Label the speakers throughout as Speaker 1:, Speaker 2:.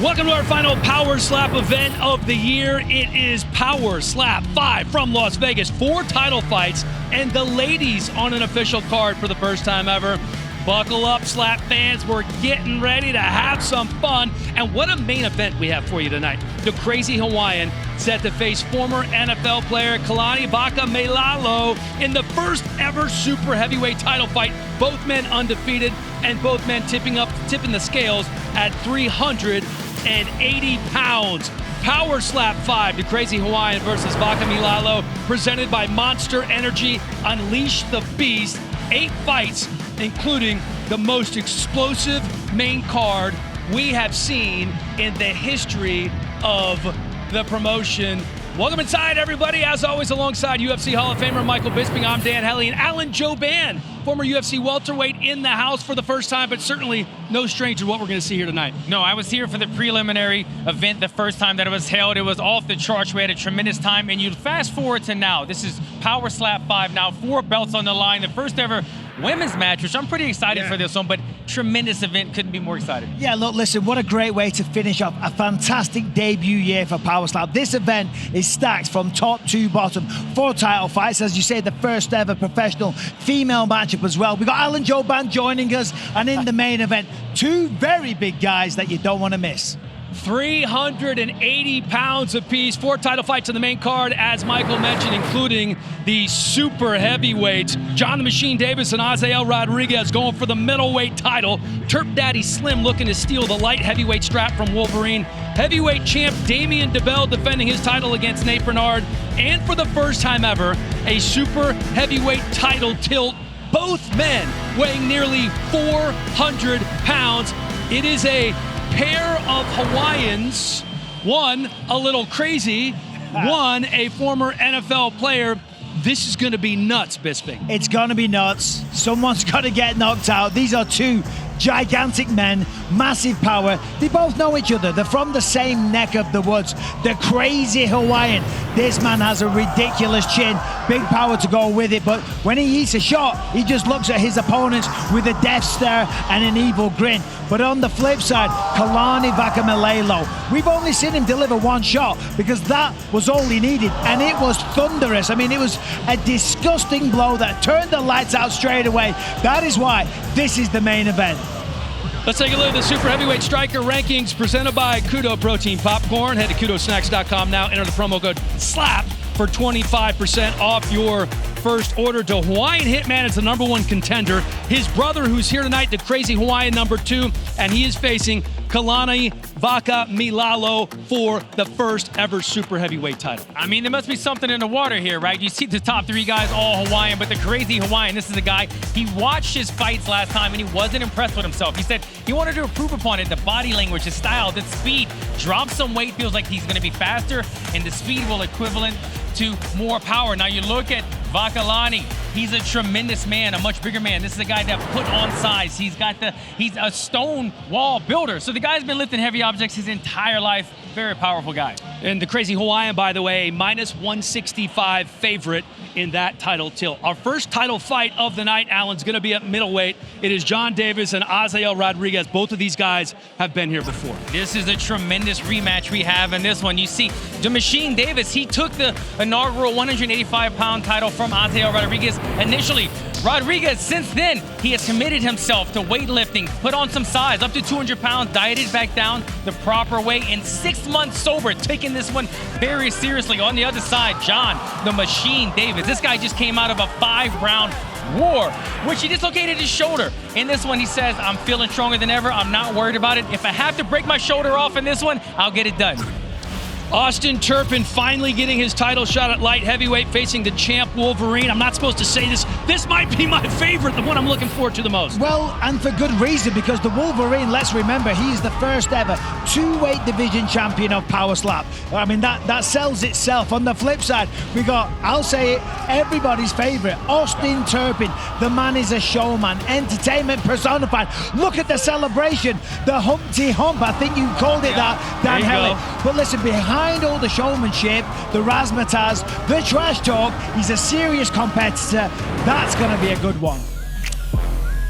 Speaker 1: Welcome to our final Power Slap event of the year. It is Power Slap 5 from Las Vegas. 4 title fights and the ladies on an official card for the first time ever. Buckle up, Slap fans. We're getting ready to have some fun. And what a main event we have for you tonight. The Crazy Hawaiian set to face former NFL player Vakameilalo in the first ever super heavyweight title fight. Both men undefeated and both men tipping the scales at 380 pounds. Power Slap 5, the Crazy Hawaiian versus Vakameilalo, presented by Monster Energy. Unleash the Beast. 8 fights, including the most explosive main card we have seen in the history of the promotion. Welcome inside, everybody. As always, alongside UFC Hall of Famer Michael Bisping, I'm Dan Hellie, and Alan Jouban, former UFC welterweight, in the house for the first time, but certainly no stranger to what we're going to see here tonight.
Speaker 2: No, I was here for the preliminary event the first time that it was held. It was off the charts. We had a tremendous time, and you fast forward to now. This is Power Slap 5 now, 4 belts on the line, the first ever women's match, which I'm pretty excited for this one, but tremendous event. Couldn't be more excited.
Speaker 3: Yeah, look, listen, what a great way to finish off a fantastic debut year for Power Slap. This event is stacked from top to bottom. 4 title fights, as you say, the first ever professional female matchup as well. We got Alan Jouban joining us, and in the main event, 2 very big guys that you don't want to miss.
Speaker 1: 380 pounds apiece. 4 title fights on the main card, as Michael mentioned, including the super heavyweights. John the Machine Davis and Azael Rodriguez going for the middleweight title. Turp Daddy Slim looking to steal the light heavyweight strap from Wolverine. Heavyweight champ Damian DeBell defending his title against Nate Bernard. And for the first time ever, a super heavyweight title tilt. Both men weighing nearly 400 pounds. It is a pair of Hawaiians, one a little crazy, one a former NFL player. This is going to be nuts, Bisping.
Speaker 3: It's going to be nuts. Someone's got to get knocked out. These are 2 gigantic men, massive power. They both know each other. They're from the same neck of the woods. The Crazy Hawaiian. This man has a ridiculous chin, big power to go with it, but when he eats a shot, he just looks at his opponents with a death stare and an evil grin. But on the flip side, Kalani Vakameilalo, we've only seen him deliver 1 shot because that was all he needed, and it was thunderous. I mean, it was a disgusting blow that turned the lights out straight away. That is why this is the main event.
Speaker 1: Let's take a look at the Super Heavyweight Striker rankings presented by Kudo Protein Popcorn. Head to kudosnacks.com now. Enter the promo code SLAP for 25% off your first order. The Hawaiian Hitman is the #1 contender. His brother, who's here tonight, the Crazy Hawaiian, #2, and he is facing Kalani Vakameilalo for the first ever super heavyweight title.
Speaker 2: I mean, there must be something in the water here, right? You see the top 3 guys all Hawaiian, but the Crazy Hawaiian, this is a guy, he watched his fights last time and he wasn't impressed with himself. He said he wanted to improve upon it, the body language, his style, the speed, drop some weight, feels like he's going to be faster, and the speed will equivalent to more power. Now you look at Vakalani, he's a tremendous man, a much bigger man. This is a guy that put on size. He's a stone wall builder. So the guy's been lifting heavy objects his entire life. Very powerful guy.
Speaker 1: And the Crazy Hawaiian, by the way, a -165 favorite in that title tilt. Our first title fight of the night, Alan's going to be at middleweight. It is John Davis and Azael Rodriguez. Both of these guys have been here before.
Speaker 2: This is a tremendous rematch we have in this one. You see, the Machine Davis, he took the inaugural 185-pound title from Azael Rodriguez initially. Rodriguez, since then, he has committed himself to weightlifting, put on some size, up to 200 pounds, dieted back down the proper way, and 6 months sober, taking this one very seriously. On the other side, John, the Machine Davis. This guy just came out of a 5-round war, which he dislocated his shoulder. In this one, he says, I'm feeling stronger than ever. I'm not worried about it. If I have to break my shoulder off in this one, I'll get it done.
Speaker 1: Austin Turpin finally getting his title shot at light heavyweight, facing the champ Wolverine. I'm not supposed to say this. This might be my favorite, the one I'm looking forward to the most.
Speaker 3: Well, and for good reason, because the Wolverine, let's remember, he's the first ever 2-weight division champion of Power Slap. I mean, that sells itself. On the flip side, we got, I'll say it, everybody's favorite, Austin Turpin. The man is a showman, entertainment personified. Look at the celebration, the Humpty Hump. I think you called it that, Dan Hellie. But listen, behind all the showmanship, the razzmatazz, the trash talk, he's a serious competitor. That's going to be a good one.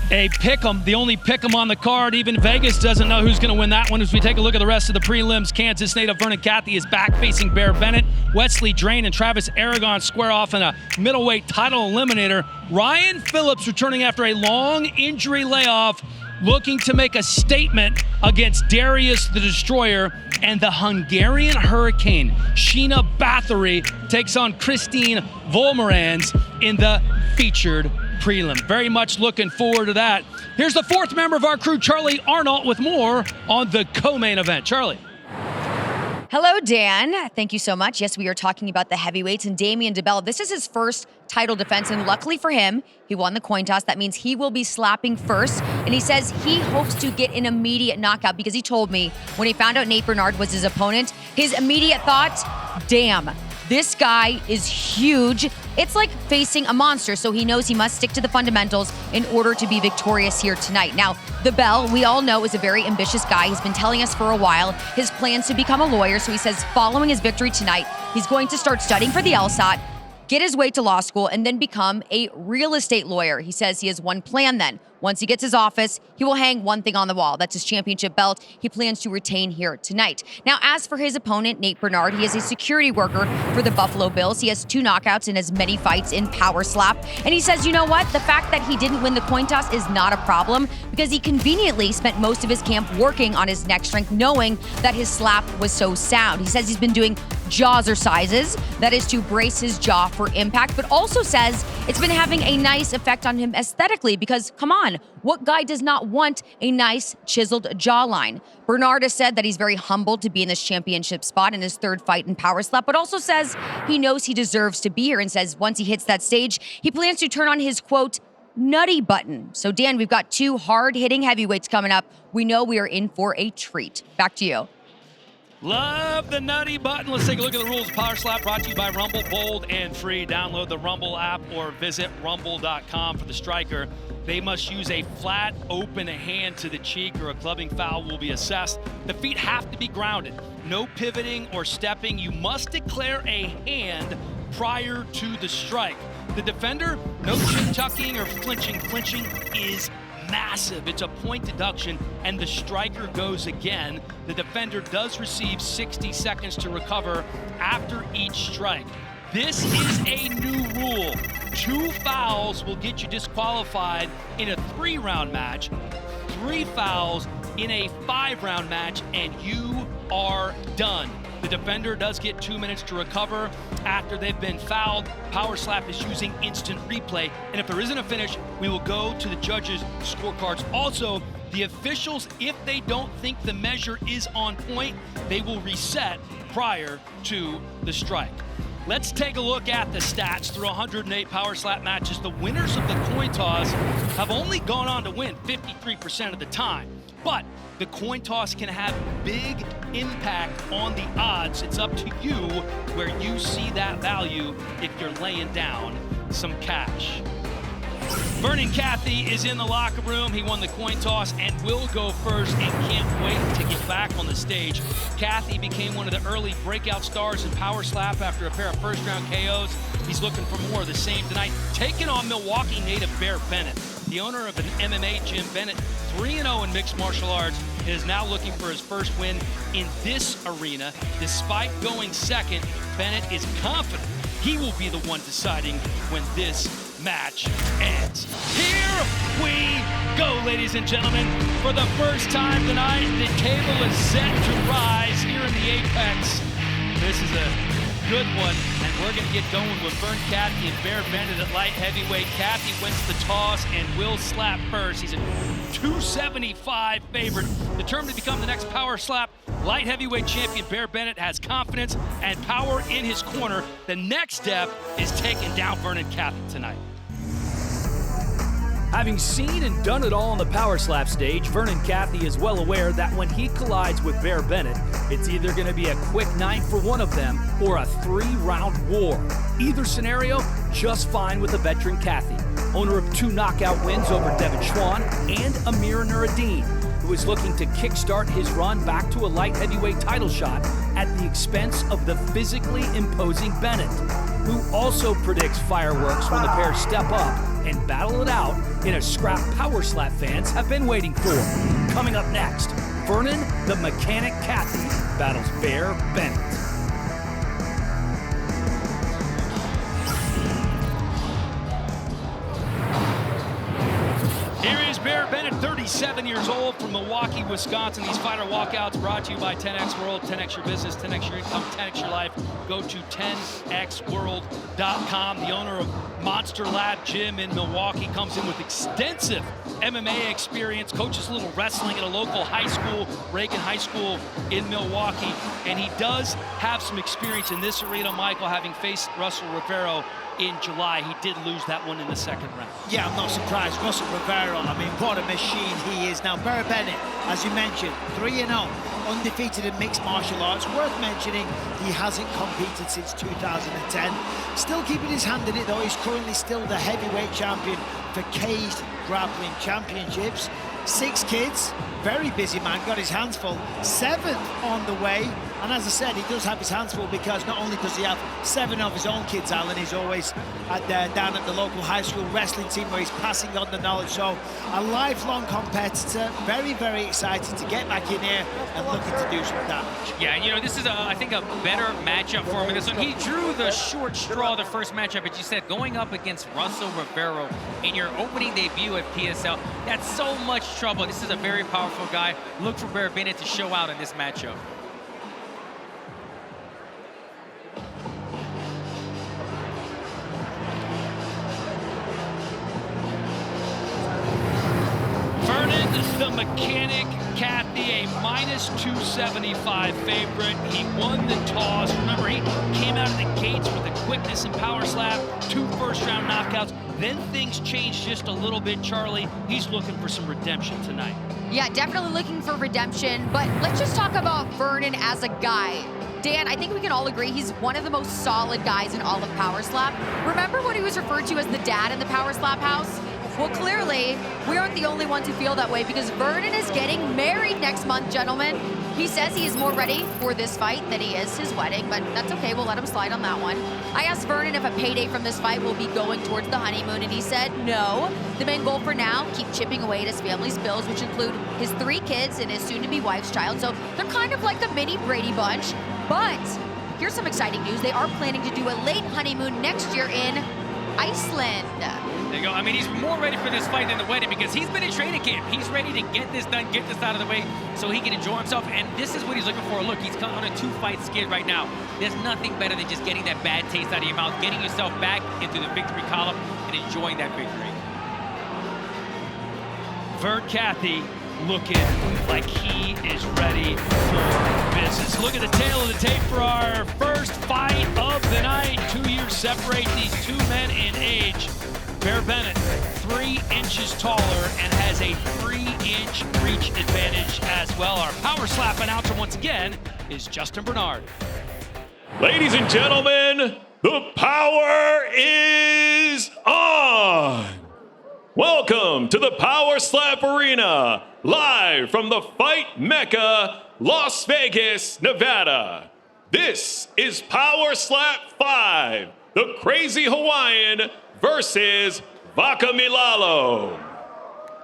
Speaker 1: A pick'em, the only pick'em on the card. Even Vegas doesn't know who's going to win that one. As we take a look at the rest of the prelims, Kansas native Vernon Cathey is back facing Bear Bennett. Wesley Drain and Travis Aragon square off in a middleweight title eliminator. Ryan Phillips returning after a long injury layoff, looking to make a statement against Darius the Destroyer. And the Hungarian Hurricane, Sheena Bathory, takes on Christine Wolmarans in the featured prelim. Very much looking forward to that. Here's the fourth member of our crew, Charlie Arnault, with more on the co-main event. Charlie.
Speaker 4: Hello, Dan. Thank you so much. Yes, we are talking about the heavyweights and Damian DeBell. This is his first title defense, and luckily for him, he won the coin toss. That means he will be slapping first, and he says he hopes to get an immediate knockout because he told me when he found out Nate Bernard was his opponent, his immediate thought, damn, this guy is huge. It's like facing a monster, so he knows he must stick to the fundamentals in order to be victorious here tonight. Now, DeBell, we all know, is a very ambitious guy. He's been telling us for a while his plans to become a lawyer, so he says following his victory tonight, he's going to start studying for the LSAT, get his way to law school, and then become a real estate lawyer. He says he has one plan then. Once he gets his office, he will hang one thing on the wall. That's his championship belt he plans to retain here tonight. Now, as for his opponent, Nate Bernard, he is a security worker for the Buffalo Bills. He has 2 knockouts and has many fights in power slap. And he says, you know what? The fact that he didn't win the coin toss is not a problem because he conveniently spent most of his camp working on his neck strength, knowing that his slap was so sound. He says he's been doing jaw exercises, that is to brace his jaw for impact, but also says it's been having a nice effect on him aesthetically because, come on, what guy does not want a nice chiseled jawline? Bernard has said that he's very humbled to be in this championship spot in his 3rd fight in power slap, but also says he knows he deserves to be here and says once he hits that stage, he plans to turn on his, quote, nutty button. So, Dan, we've got 2 hard-hitting heavyweights coming up. We know we are in for a treat. Back to you.
Speaker 1: Love the nutty button. Let's take a look at the rules of Power Slap, brought to you by Rumble, bold and free. Download the Rumble app or visit rumble.com for the striker. They must use a flat, open hand to the cheek or a clubbing foul will be assessed. The feet have to be grounded. No pivoting or stepping. You must declare a hand prior to the strike. The defender, no chin tucking or flinching. Flinching is massive. It's a point deduction, and the striker goes again. The defender does receive 60 seconds to recover after each strike. This is a new rule. 2 fouls will get you disqualified in a 3-round match. 3 fouls in a 5-round match, and you are done. The defender does get 2 minutes to recover after they've been fouled. Power Slap is using instant replay, and if there isn't a finish, we will go to the judges' scorecards. Also, the officials, if they don't think the measure is on point, they will reset prior to the strike. Let's take a look at the stats. Through 108 Power Slap matches, the winners of the coin toss have only gone on to win 53% of the time. But the coin toss can have big impact on the odds. It's up to you where you see that value if you're laying down some cash. Vernon Cathey is in the locker room. He won the coin toss and will go first and can't wait to get back on the stage. Cathey became one of the early breakout stars in Power Slap after a pair of first-round KOs. He's looking for more of the same tonight, taking on Milwaukee native Bear Bennett. The owner of an MMA gym, Bennett, 3-0 in mixed martial arts, and is now looking for his first win in this arena. Despite going second, Bennett is confident he will be the one deciding when this match ends. Here we go, ladies and gentlemen. For the first time tonight, the table is set to rise here in the Apex. This is a good one, and we're going to get going with Vernon Cathey and Bear Bennett at light heavyweight. Cathey wins the toss and will slap first. He's a 275 favorite, determined to become the next Power Slap light heavyweight champion. Bear Bennett has confidence and power in his corner. The next step is taking down Vernon Cathey tonight.
Speaker 5: Having seen and done it all on the Power Slap stage, Vernon Cathey is well aware that when he collides with Bear Bennett, it's either going to be a quick night for one of them or a 3-round war. Either scenario, just fine with the veteran Cathey, owner of 2 knockout wins over Devin Schwann and Amir Nuruddin, who is looking to kickstart his run back to a light heavyweight title shot at the expense of the physically imposing Bennett, who also predicts fireworks when the pair step up and battle it out in a scrap power slap fans have been waiting for. Coming up next, Vernon the Mechanic Cathey battles Bear Bennett.
Speaker 1: Here is Bear Bennett, 37 years old, from Milwaukee, Wisconsin. These fighter walkouts brought to you by 10X World, 10X your business, 10X your income, 10X your life. Go to 10xworld.com. The owner of Monster Lab Gym in Milwaukee comes in with extensive MMA experience, coaches a little wrestling at a local high school, Reagan High School in Milwaukee. And he does have some experience in this arena, Michael, having faced Russell Rivero in July. He did lose that one in the second round.
Speaker 3: Yeah, I'm not surprised. Russell Rivero, I mean, what a machine he is. Now, Bear Bennett, as you mentioned, 3-0, undefeated in mixed martial arts. Worth mentioning, he hasn't competed since 2010. Still keeping his hand in it, though. He's currently still the heavyweight champion for Caged Grappling Championships. 6 kids, very busy man, got his hands full. 7th on the way. And as I said, he does have his hands full because not only does he have 7 of his own kids, Alan, he's always down at the local high school wrestling team where he's passing on the knowledge. So a lifelong competitor, very, very excited to get back in here and looking to do some damage.
Speaker 2: Yeah, and you know, this is, I think, a better matchup for him in this one. He drew the short straw the first matchup, but you said going up against Russell Rivero in your opening debut at PSL, that's so much trouble. This is a very powerful guy. Look for Bear Bennett to show out in this matchup.
Speaker 1: The Mechanic Cathey, a -275 favorite. He won the toss. Remember, he came out of the gates with the quickness and power slap, 2 first-round knockouts. Then things changed just a little bit, Charlie. He's looking for some redemption tonight.
Speaker 4: Yeah, definitely looking for redemption, but let's just talk about Vernon as a guy. Dan, I think we can all agree he's one of the most solid guys in all of Power Slap. Remember when he was referred to as the dad in the Power Slap house? Well, clearly, we aren't the only ones who feel that way because Vernon is getting married next month, gentlemen. He says he is more ready for this fight than he is his wedding, but that's okay. We'll let him slide on that one. I asked Vernon if a payday from this fight will be going towards the honeymoon, and he said no. The main goal for now, keep chipping away at his family's bills, which include his 3 kids and his soon-to-be wife's child. So they're kind of like the mini Brady Bunch. But here's some exciting news. They are planning to do a late honeymoon next year in Iceland.
Speaker 2: There you go. I mean, he's more ready for this fight than the wedding because he's been in training camp. He's ready to get this done, get this out of the way so he can enjoy himself. And this is what he's looking for. Look, he's on a 2-fight skid right now. There's nothing better than just getting that bad taste out of your mouth, getting yourself back into the victory column and enjoying that victory.
Speaker 1: Vert Cathey looking like he is ready for business. Look at the tail of the tape for our first fight of the night. 2 years separate these 2 men in age. Bear Bennett, 3 inches taller and has a 3-inch reach advantage as well. Our Power Slap announcer once again is Justin Bernard.
Speaker 6: Ladies and gentlemen, the power is on! Welcome to the Power Slap Arena, live from the Fight Mecca, Las Vegas, Nevada. This is Power Slap 5, the Crazy Hawaiian versus Vakameilalo.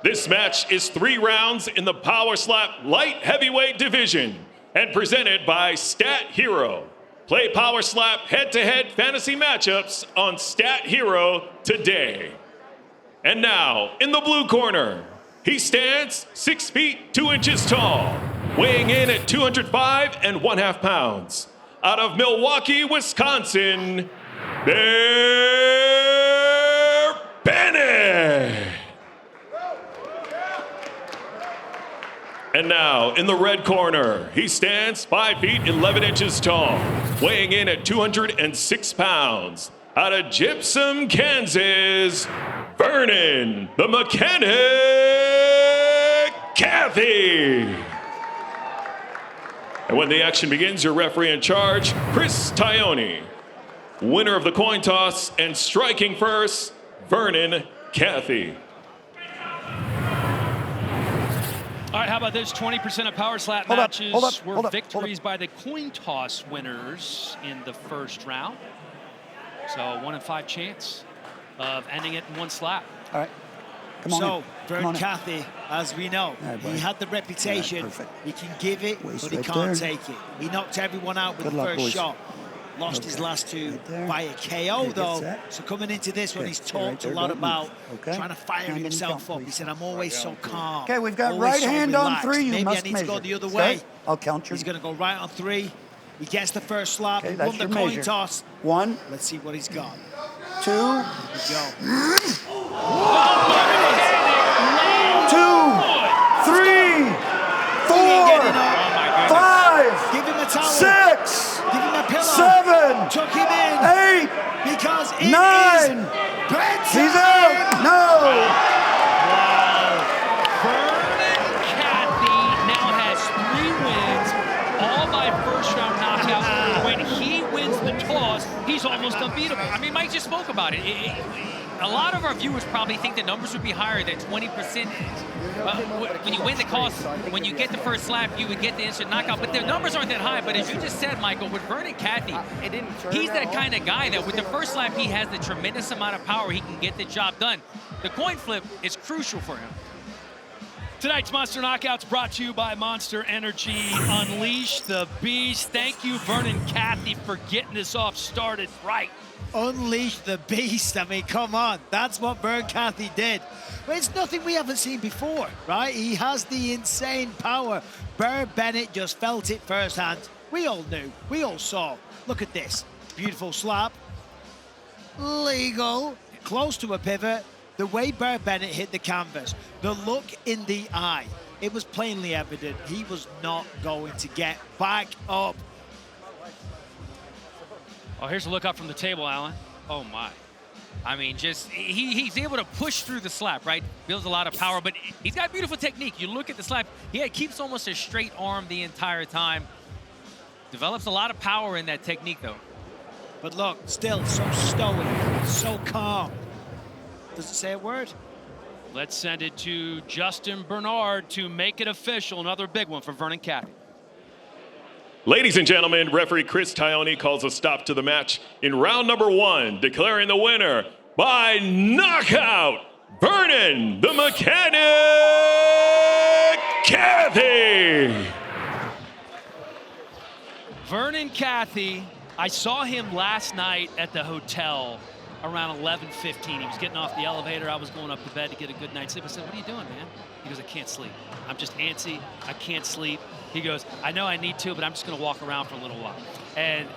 Speaker 6: This match is 3 rounds in the Power Slap Light Heavyweight Division and presented by Stat Hero. Play Power Slap head-to-head fantasy matchups on Stat Hero today. And now, in the blue corner, he stands 6 feet 2 inches tall, weighing in at 205 1/2 pounds. Out of Milwaukee, Wisconsin, Bear Bennett. And now, in the red corner, he stands 5 feet 11 inches tall, weighing in at 206 pounds. Out of Gypsum, Kansas, Vernon the Mechanic Cathey. And when the action begins, your referee in charge, Chris Tione. Winner of the coin toss and striking first, Vernon Cathey.
Speaker 1: All right, how about this? 20% of Power Slap matches were victories by the coin toss winners in the first round. So 1 in 5 chance of ending it in one slap.
Speaker 7: All right. Come on
Speaker 3: So,
Speaker 7: in.
Speaker 3: Vern
Speaker 7: Come on in.
Speaker 3: Cathey, as we know,
Speaker 7: All right, buddy.
Speaker 3: he had the reputation.
Speaker 7: All right, perfect.
Speaker 3: He can give it,
Speaker 7: Waist
Speaker 3: but he
Speaker 7: right
Speaker 3: can't
Speaker 7: there.
Speaker 3: take it. He knocked everyone out with
Speaker 7: Good
Speaker 3: the
Speaker 7: luck,
Speaker 3: first
Speaker 7: boys.
Speaker 3: shot. Lost his
Speaker 7: Okay.
Speaker 3: last two
Speaker 7: Right there.
Speaker 3: by a KO,
Speaker 7: Okay, get
Speaker 3: though.
Speaker 7: set.
Speaker 3: So coming into this one,
Speaker 7: Okay,
Speaker 3: he's
Speaker 7: stay right
Speaker 3: talked
Speaker 7: there,
Speaker 3: a lot
Speaker 7: don't
Speaker 3: about
Speaker 7: move. Okay.
Speaker 3: trying to fire
Speaker 7: Hand in
Speaker 3: himself
Speaker 7: front,
Speaker 3: up. He
Speaker 7: please.
Speaker 3: said, I'm always so calm.
Speaker 7: Okay, we've got
Speaker 3: always
Speaker 7: right
Speaker 3: so
Speaker 7: hand on
Speaker 3: relaxed.
Speaker 7: 3. You
Speaker 3: Maybe
Speaker 7: must
Speaker 3: I need
Speaker 7: measure.
Speaker 3: to go the other
Speaker 7: Okay?
Speaker 3: way.
Speaker 7: I'll count you.
Speaker 3: He's going to go right on 3. He gets the first slap.
Speaker 7: Okay,
Speaker 3: He
Speaker 7: that's
Speaker 3: won the
Speaker 7: your
Speaker 3: coin
Speaker 7: measure.
Speaker 3: toss.
Speaker 7: 1,
Speaker 3: Let's see what he's got.
Speaker 7: 2,
Speaker 3: Here we go.
Speaker 7: 2, 3, 4, 5,
Speaker 3: Give him a towel.
Speaker 7: 6,
Speaker 3: Give him a pillow.
Speaker 7: 7,
Speaker 3: Tuck him in.
Speaker 7: 8,
Speaker 3: Because it
Speaker 7: 9.
Speaker 3: is bedtime.
Speaker 7: He's out. No.
Speaker 1: Vernon Cathey now has 3 wins, all by first-round knockout. When he wins the toss, he's almost unbeatable.
Speaker 2: I mean, Mike just spoke about it. A lot of our viewers probably think the numbers would be higher than 20%. When you win the toss, when you get the first slap, you would get the instant knockout. But the numbers aren't that high. But as you just said, Michael, with Vernon Cathey, he's that kind of guy that with the first slap, he has the tremendous amount of power. He can get the job done. The coin flip is crucial for him.
Speaker 1: Tonight's Monster Knockouts brought to you by Monster Energy. Unleash the beast. Thank you, Vernon Cathey, for getting this off started right.
Speaker 3: Unleash the beast. I mean, come on. That's what Vern Cathey did. But it's nothing we haven't seen before, right? He has the insane power. Bennett just felt it firsthand. We all knew. We all saw. Look at this. Beautiful slap. Legal. Close to a pivot. The way Bennett hit the canvas. The look in the eye. It was plainly evident he was not going to get back up.
Speaker 1: Oh, here's a look up from the table, Alan.
Speaker 2: Oh, my. I mean, just he's able to push through the slap, right? Builds a lot of power, but he's got beautiful technique. You look at the slap, he keeps almost a straight arm the entire time. Develops a lot of power in that technique, though.
Speaker 3: But look, still so stoic, so calm. Doesn't say a word.
Speaker 1: Let's send it to Justin Bernard to make it official. Another big one for Vernon Cathey.
Speaker 6: Ladies and gentlemen, referee Chris Tione calls a stop to the match in round number 1, declaring the winner by knockout, Vernon the Mechanic Cathey.
Speaker 1: Vernon Cathey, I saw him last night at the hotel around 11:15. He was getting off the elevator. I was going up to bed to get a good night's sleep. I said, what are you doing, man? He goes, I can't sleep. I'm just antsy. I can't sleep. He goes, I know I need to, but I'm just going to walk around for a little while. And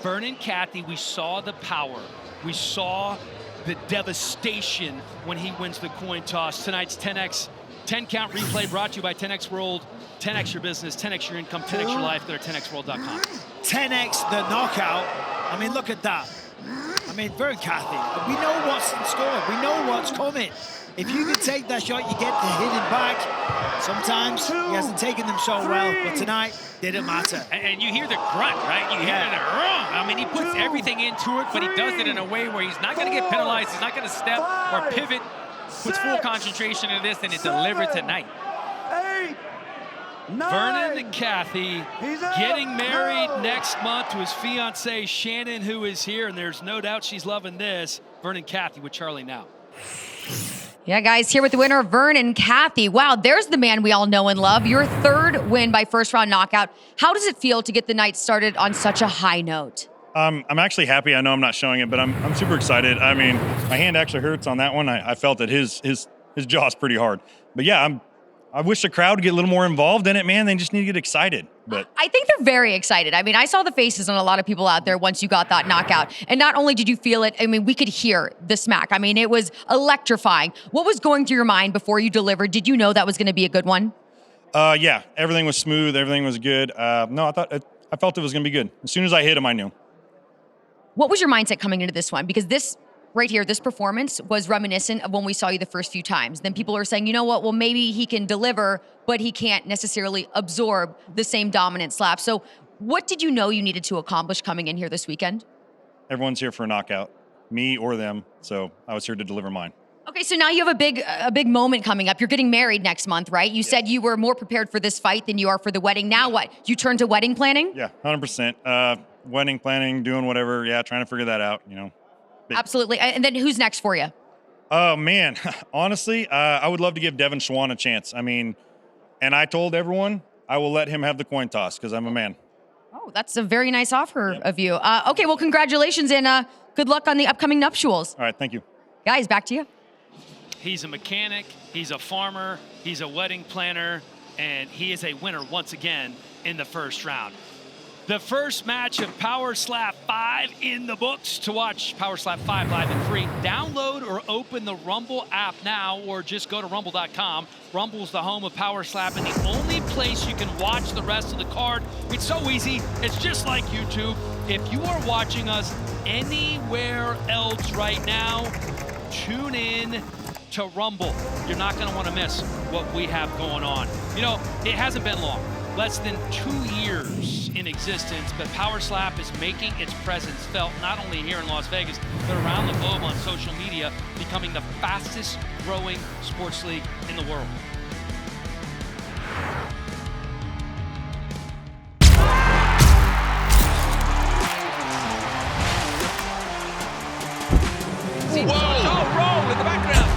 Speaker 1: Vernon Cathey, we saw the power. We saw the devastation when he wins the coin toss. Tonight's 10X, 10-count replay brought to you by 10X World. 10X your business, 10X your income, 10X your life. Go to 10xworld.com.
Speaker 3: 10X the knockout. I mean, look at that. I mean, Vern Cathey, we know what's in store. We know what's coming. If you can take that shot, you get the hidden back. Sometimes he hasn't taken them so well, but tonight, didn't matter.
Speaker 2: And you hear the grunt, right? You hear the I mean, he puts everything into it, but he does it in a way where he's not going to get penalized. He's not going to step or pivot. Puts full concentration into this, and it delivered tonight.
Speaker 7: 8, 9.
Speaker 1: Vernon Cathey getting married next month to his fiancée, Shannon, who is here, and there's no doubt she's loving this. Vernon Cathey with Charlie now.
Speaker 4: Yeah, guys, here with the winner, Vernon Cathey. Wow, there's the man we all know and love. Your 3rd win by first-round knockout. How does it feel to get the night started on such a high note?
Speaker 8: I'm actually happy. I know I'm not showing it, but I'm super excited. I mean, my hand actually hurts on that one. I felt that his jaw's pretty hard. But yeah, I wish the crowd would get a little more involved in it, man. They just need to get excited. But
Speaker 4: I think they're very excited. I mean, I saw the faces on a lot of people out there once you got that knockout. And not only did you feel it, I mean, we could hear the smack. I mean, it was electrifying. What was going through your mind before you delivered? Did you know that was going to be a good one?
Speaker 8: Yeah, everything was smooth. Everything was good. No, I felt it was going to be good. As soon as I hit him, I knew.
Speaker 4: What was your mindset coming into this one? Because this right here, this performance was reminiscent of when we saw you the first few times. Then people are saying, you know what, well, maybe he can deliver, but he can't necessarily absorb the same dominant slap. So what did you know you needed to accomplish coming in here this weekend?
Speaker 8: Everyone's here for a knockout, me or them. So I was here to deliver mine.
Speaker 4: Okay, so now you have a big moment coming up. You're getting married next month, right? You said you were more prepared for this fight than you are for the wedding. Now what? You turn to wedding planning?
Speaker 8: Yeah, 100%. Wedding planning, doing whatever. Yeah, trying to figure that out, you know.
Speaker 4: Absolutely. And then who's next for you?
Speaker 8: Oh, man. Honestly, I would love to give Devin Schwann a chance. I mean, and I told everyone I will let him have the coin toss because I'm a man.
Speaker 4: Oh, that's a very nice offer of you. Okay, well, congratulations and good luck on the upcoming nuptials.
Speaker 8: All right, thank you.
Speaker 4: Guys, back to you.
Speaker 1: He's a mechanic, he's a farmer, he's a wedding planner, and he is a winner once again in the first round. The first match of Power Slap 5 in the books. To watch Power Slap 5 live and free, download or open the Rumble app now, or just go to rumble.com. Rumble's the home of Power Slap and the only place you can watch the rest of the card. It's so easy. It's just like YouTube. If you are watching us anywhere else right now, tune in to Rumble. You're not going to want to miss what we have going on. You know, it hasn't been long. Less than 2 years in existence, but Power Slap is making its presence felt not only here in Las Vegas, but around the globe on social media, becoming the fastest growing sports league in the world.
Speaker 9: Oh, roll in the background.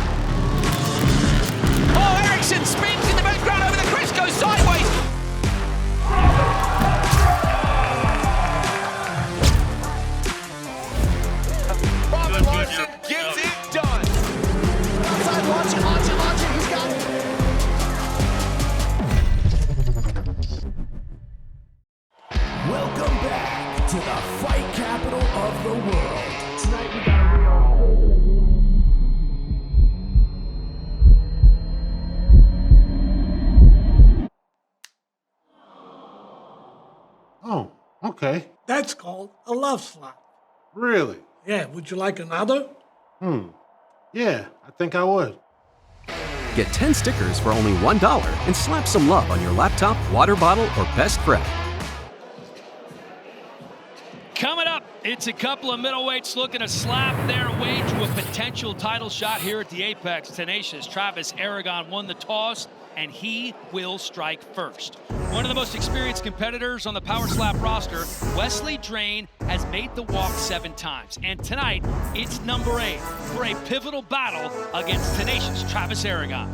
Speaker 9: Oh, Eriksson spins in the background over the crest, goes sideways. Robin Larson gets it done. Outside launching, he's got it.
Speaker 10: Welcome back to the fight capital of the world. Tonight we got a real
Speaker 11: Oh, okay.
Speaker 12: That's called a love slap.
Speaker 11: Really?
Speaker 12: Yeah, would you like another?
Speaker 11: Yeah, I think I would.
Speaker 13: Get 10 stickers for only $1 and slap some love on your laptop, water bottle, or best friend.
Speaker 1: Coming up, it's a couple of middleweights looking to slap their way to a potential title shot here at the Apex. Tenacious Travis Aragon won the toss, and he will strike first. One of the most experienced competitors on the Power Slap roster, Wesley Drain, has made the walk 7 times. And tonight, it's number 8 for a pivotal battle against Tenacious Travis Aragon.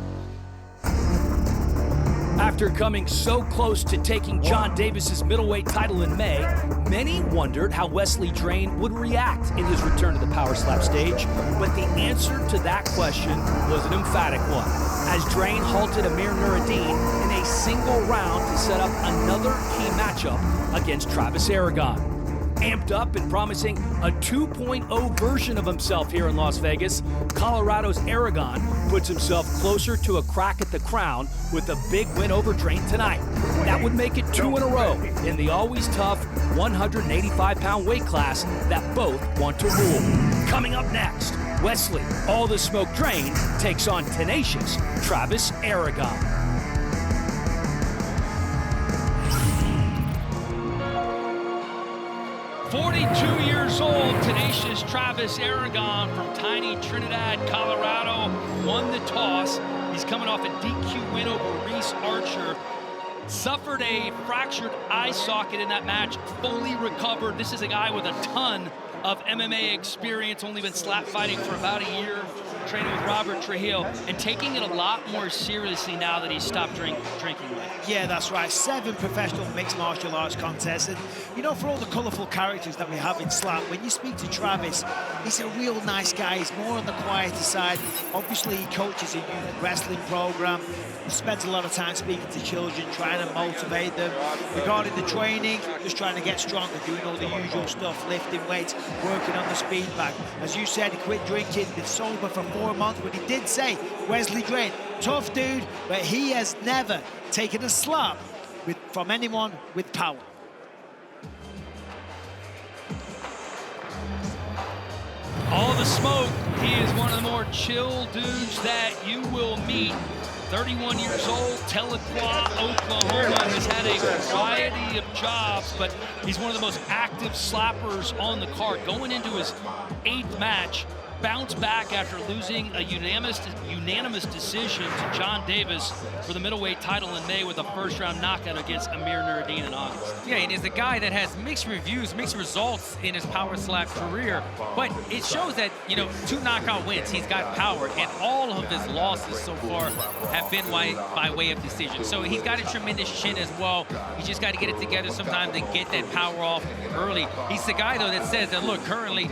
Speaker 5: After coming so close to taking John Davis's middleweight title in May, many wondered how Wesley Drain would react in his return to the Power Slap stage, but the answer to that question was an emphatic one, as Drain halted Amir Nuruddin in a single round to set up another key matchup against Travis Aragon. Amped up and promising a 2.0 version of himself here in Las Vegas, Colorado's Aragon puts himself closer to a crack at the crown with a big win over Drain tonight. That would make it 2 in a row in the always tough 185-pound weight class that both want to rule. Coming up next, Wesley All the Smoke Drain takes on Tenacious Travis Aragon.
Speaker 1: 42 years old, Tenacious Travis Aragon from tiny Trinidad, Colorado, won the toss. He's coming off a DQ win over Reese Archer. Suffered a fractured eye socket in that match, fully recovered. This is a guy with a ton of MMA experience, only been slap fighting for about a year, training with Robert Trujillo, and taking it a lot more seriously now that he's stopped drinking.
Speaker 3: Yeah, that's right. 7 professional mixed martial arts contests. And, you know, for all the colourful characters that we have in slap, when you speak to Travis, he's a real nice guy. He's more on the quieter side. Obviously, he coaches a youth wrestling program. He spends a lot of time speaking to children, trying to motivate them. Regarding the training, just trying to get stronger, doing all the usual stuff, lifting weights, working on the speed bag. As you said, he quit drinking, been sober for 4 months, but he did say, Wesley Drain, tough dude, but he has never taken a slap from anyone with power.
Speaker 1: All the smoke, he is one of the more chill dudes that you will meet. 31 years old, Tahlequah, Oklahoma, has had a variety of jobs, but he's one of the most active slappers on the card. Going into his 8th match, bounce back after losing a unanimous decision to John Davis for the middleweight title in May with a first-round knockout against Amir Nuruddin in August.
Speaker 2: Yeah, and he's a guy that has mixed reviews, mixed results in his power slap career, but it shows that, you know, 2 knockout wins, he's got power, and all of his losses so far have been by way of decision. So he's got a tremendous chin as well. He's just got to get it together sometimes and get that power off early. He's the guy, though, that says that, look, currently,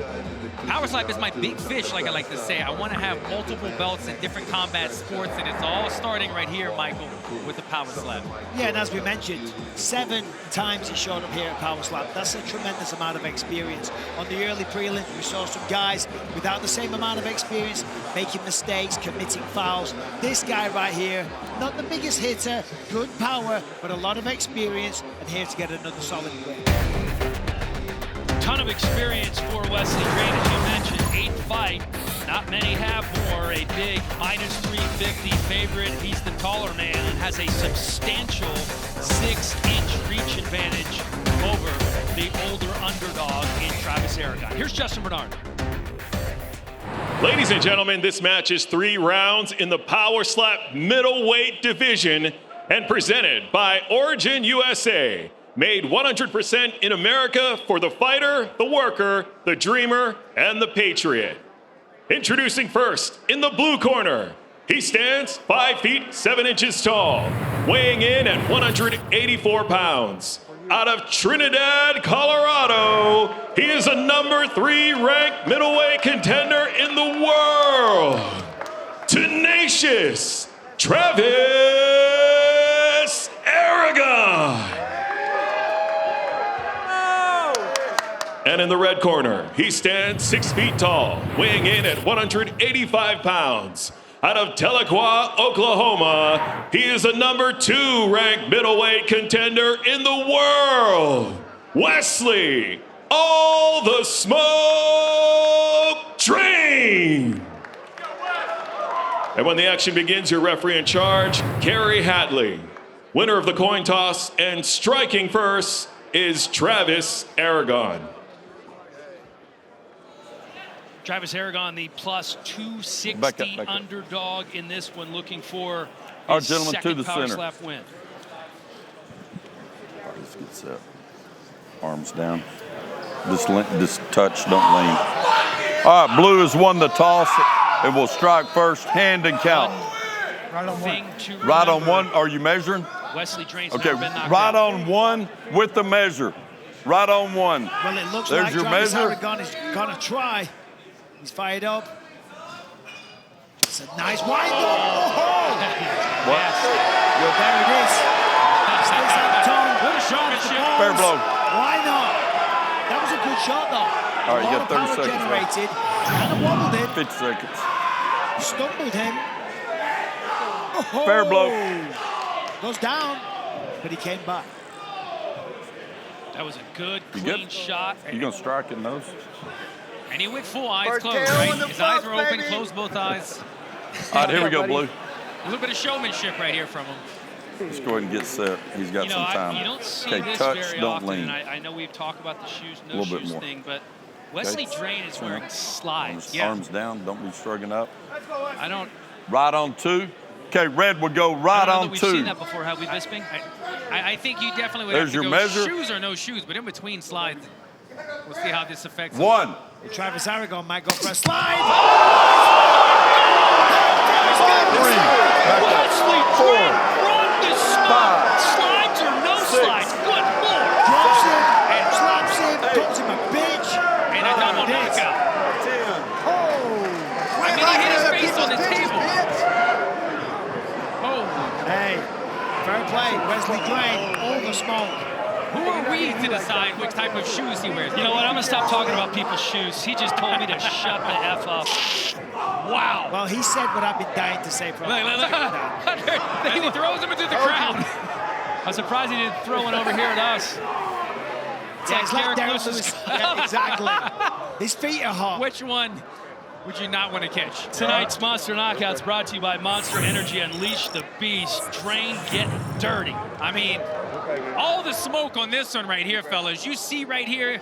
Speaker 2: power slap is my big fish, like I like to say. I want to have multiple belts in different combat sports, and it's all starting right here, Michael, with the power slap.
Speaker 3: Yeah, and as we mentioned, 7 times he showed up here at power slap. That's a tremendous amount of experience. On the early prelim, we saw some guys without the same amount of experience, making mistakes, committing fouls. This guy right here, not the biggest hitter, good power, but a lot of experience, and here to get another solid win.
Speaker 1: Ton of experience for Wesley Drain, as you mentioned, 8th fight. Not many have more. A big -350 favorite. He's the taller man and has a substantial 6-inch reach advantage over the older underdog in Travis Aragon. Here's Justin Bernard.
Speaker 6: Ladies and gentlemen, this match is 3 rounds in the Power Slap middleweight division and presented by Origin USA. Made 100% in America for the fighter, the worker, the dreamer, and the patriot. Introducing first, in the blue corner, he stands 5 feet 7 inches tall, weighing in at 184 pounds. Out of Trinidad, Colorado, he is a number 3 ranked middleweight contender in the world. Tenacious Travis Aragon. And in the red corner, he stands 6 feet tall, weighing in at 185 pounds. Out of Tahlequah, Oklahoma, he is a number 2 ranked middleweight contender in the world. Wesley, all the smoke Drain. And when the action begins, your referee in charge, Kerry Hadley. Winner of the coin toss and striking first is Travis Aragon.
Speaker 1: Travis Aragon, the +260 underdog in this one, looking for
Speaker 14: Our
Speaker 1: his
Speaker 14: gentleman
Speaker 1: second
Speaker 14: to the
Speaker 1: power
Speaker 14: center.
Speaker 1: slap win.
Speaker 14: All right, let's get set. Arms down. Just touch, don't lean. All right, blue has won the toss and will strike first, hand and count.
Speaker 3: Right on one.
Speaker 14: Right on one. Are you measuring?
Speaker 1: Wesley Drain's
Speaker 14: Okay,
Speaker 1: never been knocked
Speaker 14: right
Speaker 1: out.
Speaker 14: on one with the measure. Right on one.
Speaker 3: Well, it looks
Speaker 14: There's
Speaker 3: like
Speaker 14: your
Speaker 3: Travis
Speaker 14: measure.
Speaker 3: Aragon is going to try. He's fired up. It's a nice wind up. Oh!
Speaker 14: What?
Speaker 3: There it is. Sticks out the tongue.
Speaker 1: What a shot,
Speaker 3: Grabs the
Speaker 1: Michelle.
Speaker 3: balls.
Speaker 14: Fair blow.
Speaker 3: Why not? That was a good shot, though.
Speaker 14: All right, you
Speaker 3: A lot
Speaker 14: got 30
Speaker 3: of power
Speaker 14: seconds left.
Speaker 3: generated. Kind of wobbled him.
Speaker 14: 50 seconds.
Speaker 3: Stumbled him. Oh!
Speaker 14: Fair blow.
Speaker 3: Goes down, but he came back.
Speaker 1: That was a good,
Speaker 14: You
Speaker 1: clean
Speaker 14: good?
Speaker 1: shot.
Speaker 14: You gonna strike in those?
Speaker 2: And he went full eyes
Speaker 9: First
Speaker 2: closed,
Speaker 9: KO
Speaker 2: right?
Speaker 9: in the
Speaker 2: His eyes were
Speaker 9: book,
Speaker 2: open,
Speaker 9: baby.
Speaker 2: closed both eyes.
Speaker 14: All right, here we go,
Speaker 9: buddy.
Speaker 14: blue.
Speaker 2: A little bit of showmanship right here from him.
Speaker 14: Let's go ahead and get set. He's got
Speaker 1: You know,
Speaker 14: some time.
Speaker 1: you don't see
Speaker 14: Okay,
Speaker 1: this
Speaker 14: touch,
Speaker 1: very
Speaker 14: don't
Speaker 1: often,
Speaker 14: lean.
Speaker 1: and I know we've talked about the shoes,
Speaker 14: A
Speaker 1: no
Speaker 14: little bit
Speaker 1: shoes
Speaker 14: more.
Speaker 1: thing, but Wesley
Speaker 14: Okay.
Speaker 1: Drain is wearing slides.
Speaker 14: Arms down, don't be shrugging up.
Speaker 1: I don't
Speaker 14: Right on 2. Okay, red would go
Speaker 1: I
Speaker 14: right
Speaker 1: don't know
Speaker 14: on
Speaker 1: that we've
Speaker 14: 2.
Speaker 1: seen that before, have we, Bisping?
Speaker 2: I think you definitely would
Speaker 14: There's
Speaker 2: have to
Speaker 14: your
Speaker 2: go
Speaker 14: measure.
Speaker 2: shoes or no shoes, but in between slides, we'll see how this affects him.
Speaker 14: 1.
Speaker 3: Travis Aragon might go for a slide.
Speaker 1: Wesley Drain run the spot.
Speaker 14: 5.
Speaker 1: Slides or no
Speaker 14: 6.
Speaker 1: slides? Good lord.
Speaker 3: Drops him, slaps him, calls him a bitch.
Speaker 2: And a double
Speaker 3: There it is.
Speaker 2: knockout.
Speaker 14: 10.
Speaker 2: I mean, he hit his face on the table. Oh,
Speaker 3: Hey, fair play. Wesley Drain, all the smoke.
Speaker 2: who are we to decide which type of shoes he wears?
Speaker 1: You know what? I'm going to stop talking about people's shoes. He just told me to shut the F up. Wow.
Speaker 3: Well, he said what I've been dying to say for a
Speaker 2: Look,
Speaker 3: long
Speaker 2: look,
Speaker 3: time
Speaker 2: look.
Speaker 3: now.
Speaker 2: As he throws him into the crowd.
Speaker 1: I'm surprised he didn't throw one over here at us.
Speaker 3: Yeah, it's like
Speaker 1: Derek
Speaker 3: Derek
Speaker 1: Lewis's-
Speaker 3: Lewis. Yeah, exactly. His feet are hot.
Speaker 2: Which one would you not want to catch?
Speaker 1: Tonight's Monster Knockouts brought to you by Monster Energy. Unleash the Beast. Drain, get dirty.
Speaker 2: I mean, all the smoke on this one right here, fellas. You see right here,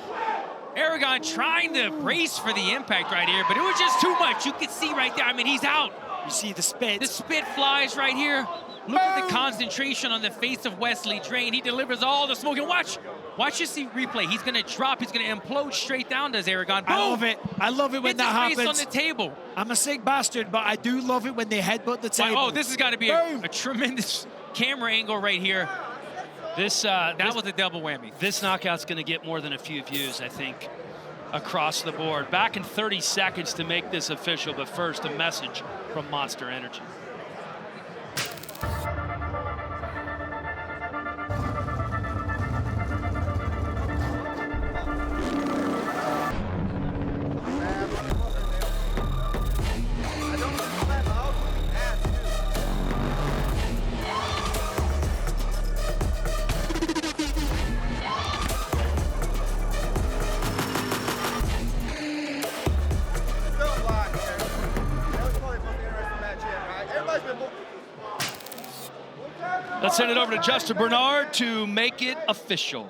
Speaker 2: Aragon trying to brace for the impact right here, but it was just too much. You could see right there. I mean, he's out.
Speaker 3: You see the spit.
Speaker 2: The spit flies right here. Look at the concentration on the face of Wesley Drain. He delivers all the smoke. And watch this replay. He's going to drop. He's going to implode straight down, does Aragon. Boom.
Speaker 3: I love it. I love it when
Speaker 2: Hits
Speaker 3: that
Speaker 2: his
Speaker 3: happens.
Speaker 2: face on the table.
Speaker 3: I'm a sick bastard, but I do love it when they headbutt the table.
Speaker 2: Oh, this has got to be a tremendous camera angle right here. That was a double whammy.
Speaker 1: This knockout's going to get more than a few views, I think, across the board. Back in 30 seconds to make this official, but first, a message from Monster Energy. Let's send it over to Justin Bernard to make it official.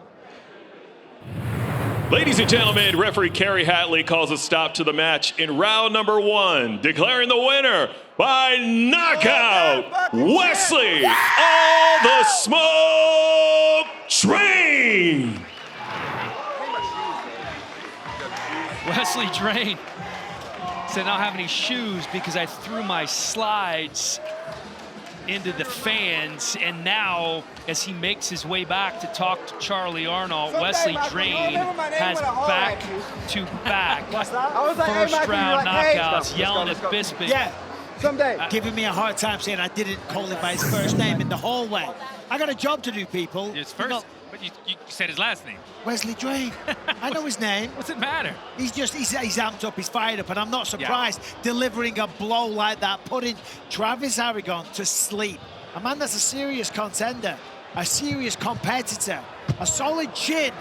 Speaker 6: Ladies and gentlemen, referee Kerry Hatley calls a stop to the match in round number 1, declaring the winner by knockout, Wesley All the Smoke Drain.
Speaker 1: Wesley Drain said, I don't have any shoes because I threw my slides into the fans, and now as he makes his way back to talk to Charlie Arnold, Wesley Drain has back-to-back first-round knockouts, yelling at Bisping.
Speaker 3: Yeah, someday. Giving me a hard time saying I didn't call him by his first name in the hallway. I got a job to do, people.
Speaker 2: His first, but you said his last name.
Speaker 3: Wesley Drain. I know his name.
Speaker 2: What's it matter?
Speaker 3: He's amped up, he's fired up, and I'm not surprised delivering a blow like that, putting Travis Aragon to sleep. A man that's a serious contender, a serious competitor, a solid chin,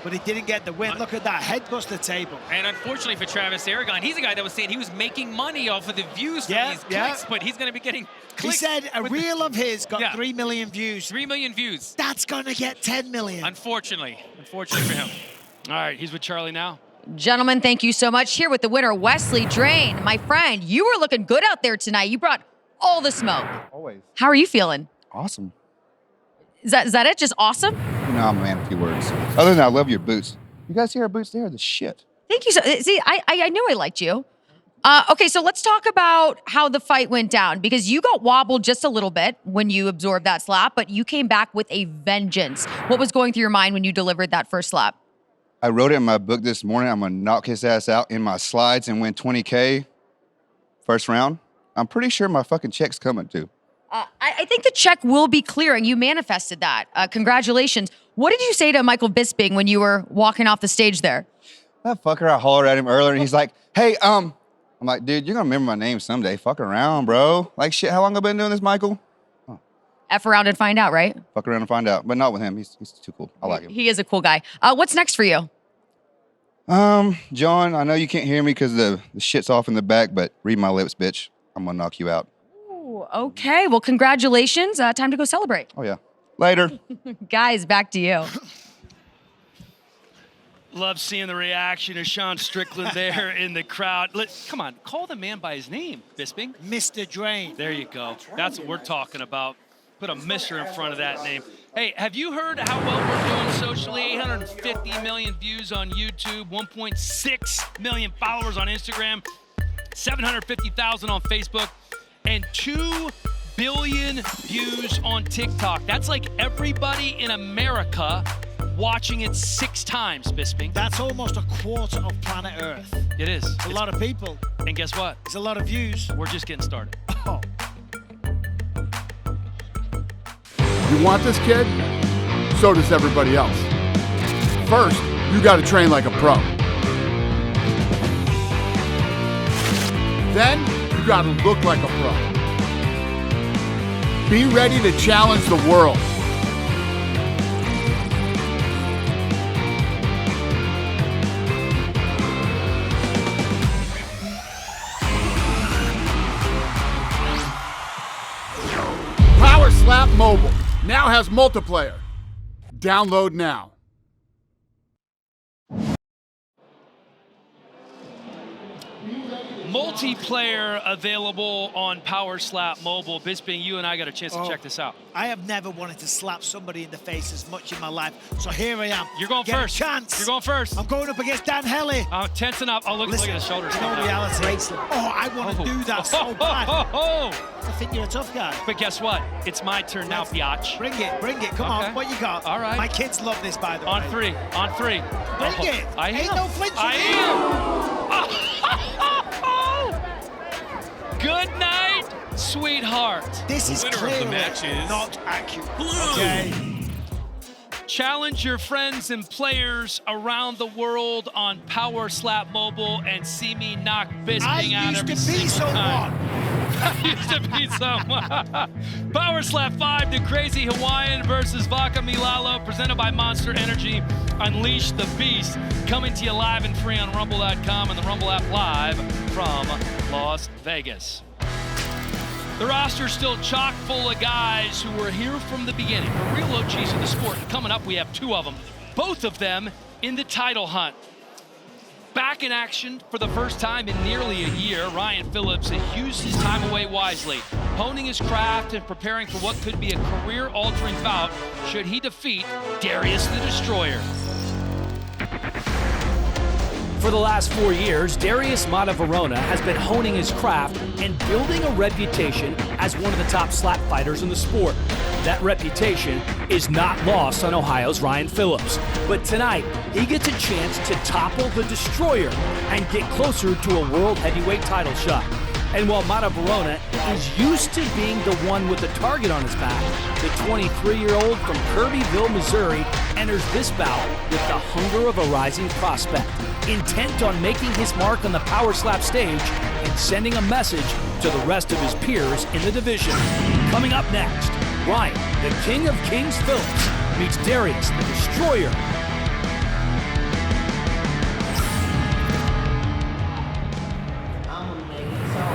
Speaker 3: but he didn't get the win. Look at that, headbutts the table.
Speaker 2: And unfortunately for Travis Aragon, he's a guy that was saying he was making money off of the views from these clicks, but he's going to be getting clicks.
Speaker 3: He said a reel of his got 3 million views.
Speaker 2: 3 million views.
Speaker 3: That's going to get 10 million.
Speaker 2: Unfortunately for him.
Speaker 1: All right, he's with Charlie now.
Speaker 4: Gentlemen, thank you so much. Here with the winner, Wesley Drain. My friend, you were looking good out there tonight. You brought all the smoke.
Speaker 15: Always.
Speaker 4: How are you feeling?
Speaker 15: Awesome.
Speaker 4: Is that it? Just awesome?
Speaker 15: You know, I'm a man of few words. Other than that, I love your boots. You guys see our boots? They are the shit.
Speaker 4: Thank you. See, I knew I liked you. Okay, so let's talk about how the fight went down, because you got wobbled just a little bit when you absorbed that slap, but you came back with a vengeance. What was going through your mind when you delivered that first slap?
Speaker 15: I wrote it in my book this morning. I'm going to knock his ass out in my slides and win $20K first round. I'm pretty sure my fucking check's coming too.
Speaker 4: I think the check will be clearing. You manifested that. Congratulations. What did you say to Michael Bisping when you were walking off the stage there?
Speaker 15: That fucker, I hollered at him earlier, and he's like, hey, I'm like, dude, you're going to remember my name someday. Fuck around, bro. Like, shit, how long have I been doing this, Michael?
Speaker 4: F around and find out, right?
Speaker 15: Fuck around and find out. But not with him. He's too cool. I like him.
Speaker 4: He is a cool guy. What's next for you?
Speaker 15: John, I know you can't hear me because the shit's off in the back, but read my lips, bitch. I'm going to knock you out.
Speaker 4: Ooh, okay. Well, congratulations. Time to go celebrate.
Speaker 15: Oh, yeah. Later.
Speaker 4: Guys, back to you.
Speaker 1: Love seeing the reaction of Sean Strickland there in the crowd. Come on, call the man by his name, Bisping.
Speaker 3: Mr. Drain.
Speaker 1: There you go. That's what we're talking about. Put a Mr. in front of that name. Hey, have you heard how well we're doing socially? 850 million views on YouTube, 1.6 million followers on Instagram, 750,000 on Facebook, and 2 billion views on TikTok. That's like everybody in America watching it 6 times, Bisping.
Speaker 3: That's almost a quarter of planet Earth.
Speaker 1: It is.
Speaker 3: It's a lot of people.
Speaker 1: And guess what?
Speaker 3: It's a lot of views.
Speaker 1: We're just getting started.
Speaker 3: Oh.
Speaker 16: You want this, kid? So does everybody else. First, you gotta train like a pro. Then, you gotta look like a pro. Be ready to challenge the world. Power Slap Mobile now has multiplayer. Download now.
Speaker 1: multiplayer available on Power Slap Mobile. Bisping, you and I got a chance to check this out.
Speaker 3: I have never wanted to slap somebody in the face as much in my life. So here I am.
Speaker 1: You're going first.
Speaker 3: Chance.
Speaker 1: You're going first.
Speaker 3: I'm going up against Dan Helly.
Speaker 1: I'm tensing up. Oh, look at his shoulders.
Speaker 3: No reality. Oh, I want to do that so bad. I think you're a tough guy.
Speaker 1: But guess what? It's my turn now, biatch.
Speaker 3: Bring it. Come on, what you got?
Speaker 1: All right.
Speaker 3: My kids love this, by the way.
Speaker 1: On three.
Speaker 3: Bring it.
Speaker 1: I am.
Speaker 3: Ain't no flinch.
Speaker 1: I am. Good night, sweetheart.
Speaker 3: This is clearly not accurate. Okay.
Speaker 1: Challenge your friends and players around the world on Power Slap Mobile and see me knock Bisping out every single time. I used to be someone. Power Slap 5, the Crazy Hawaiian versus Vakameilalo, presented by Monster Energy. Unleash the Beast, coming to you live and free on Rumble.com and the Rumble app live from Las Vegas. The roster's still chock full of guys who were here from the beginning, the real OGs of the sport. And coming up, we have two of them, both of them in the title hunt. Back in action for the first time in nearly a year, Ryan Phillips has used his time away wisely, honing his craft and preparing for what could be a career-altering bout should he defeat Darius the Destroyer.
Speaker 5: For the last 4 years, Darius Verona has been honing his craft and building a reputation as one of the top slap fighters in the sport. That reputation is not lost on Ohio's Ryan Phillips. But tonight, he gets a chance to topple the Destroyer and get closer to a world heavyweight title shot. And while Verona is used to being the one with the target on his back, the 23-year-old from Kirbyville, Missouri, enters this bout with the hunger of a rising prospect, intent on making his mark on the Power Slap stage and sending a message to the rest of his peers in the division. Coming up next, Ryan, the King of Kings Phillips, meets Darius the Destroyer.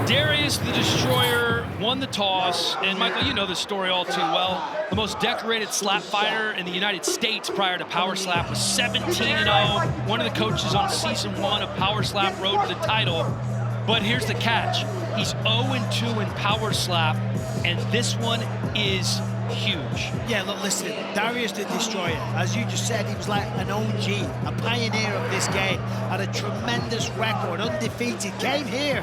Speaker 1: Darius the Destroyer won the toss, and Michael, you know this story all too well. The most decorated slap fighter in the United States prior to Power Slap was 17-0. One of the coaches on season 1 of Power Slap road to the title. But here's the catch. He's 0-2 in Power Slap, and this one is huge.
Speaker 3: Yeah, look, listen, Darius the Destroyer, as you just said, he was like an OG, a pioneer of this game, had a tremendous record, undefeated, came here,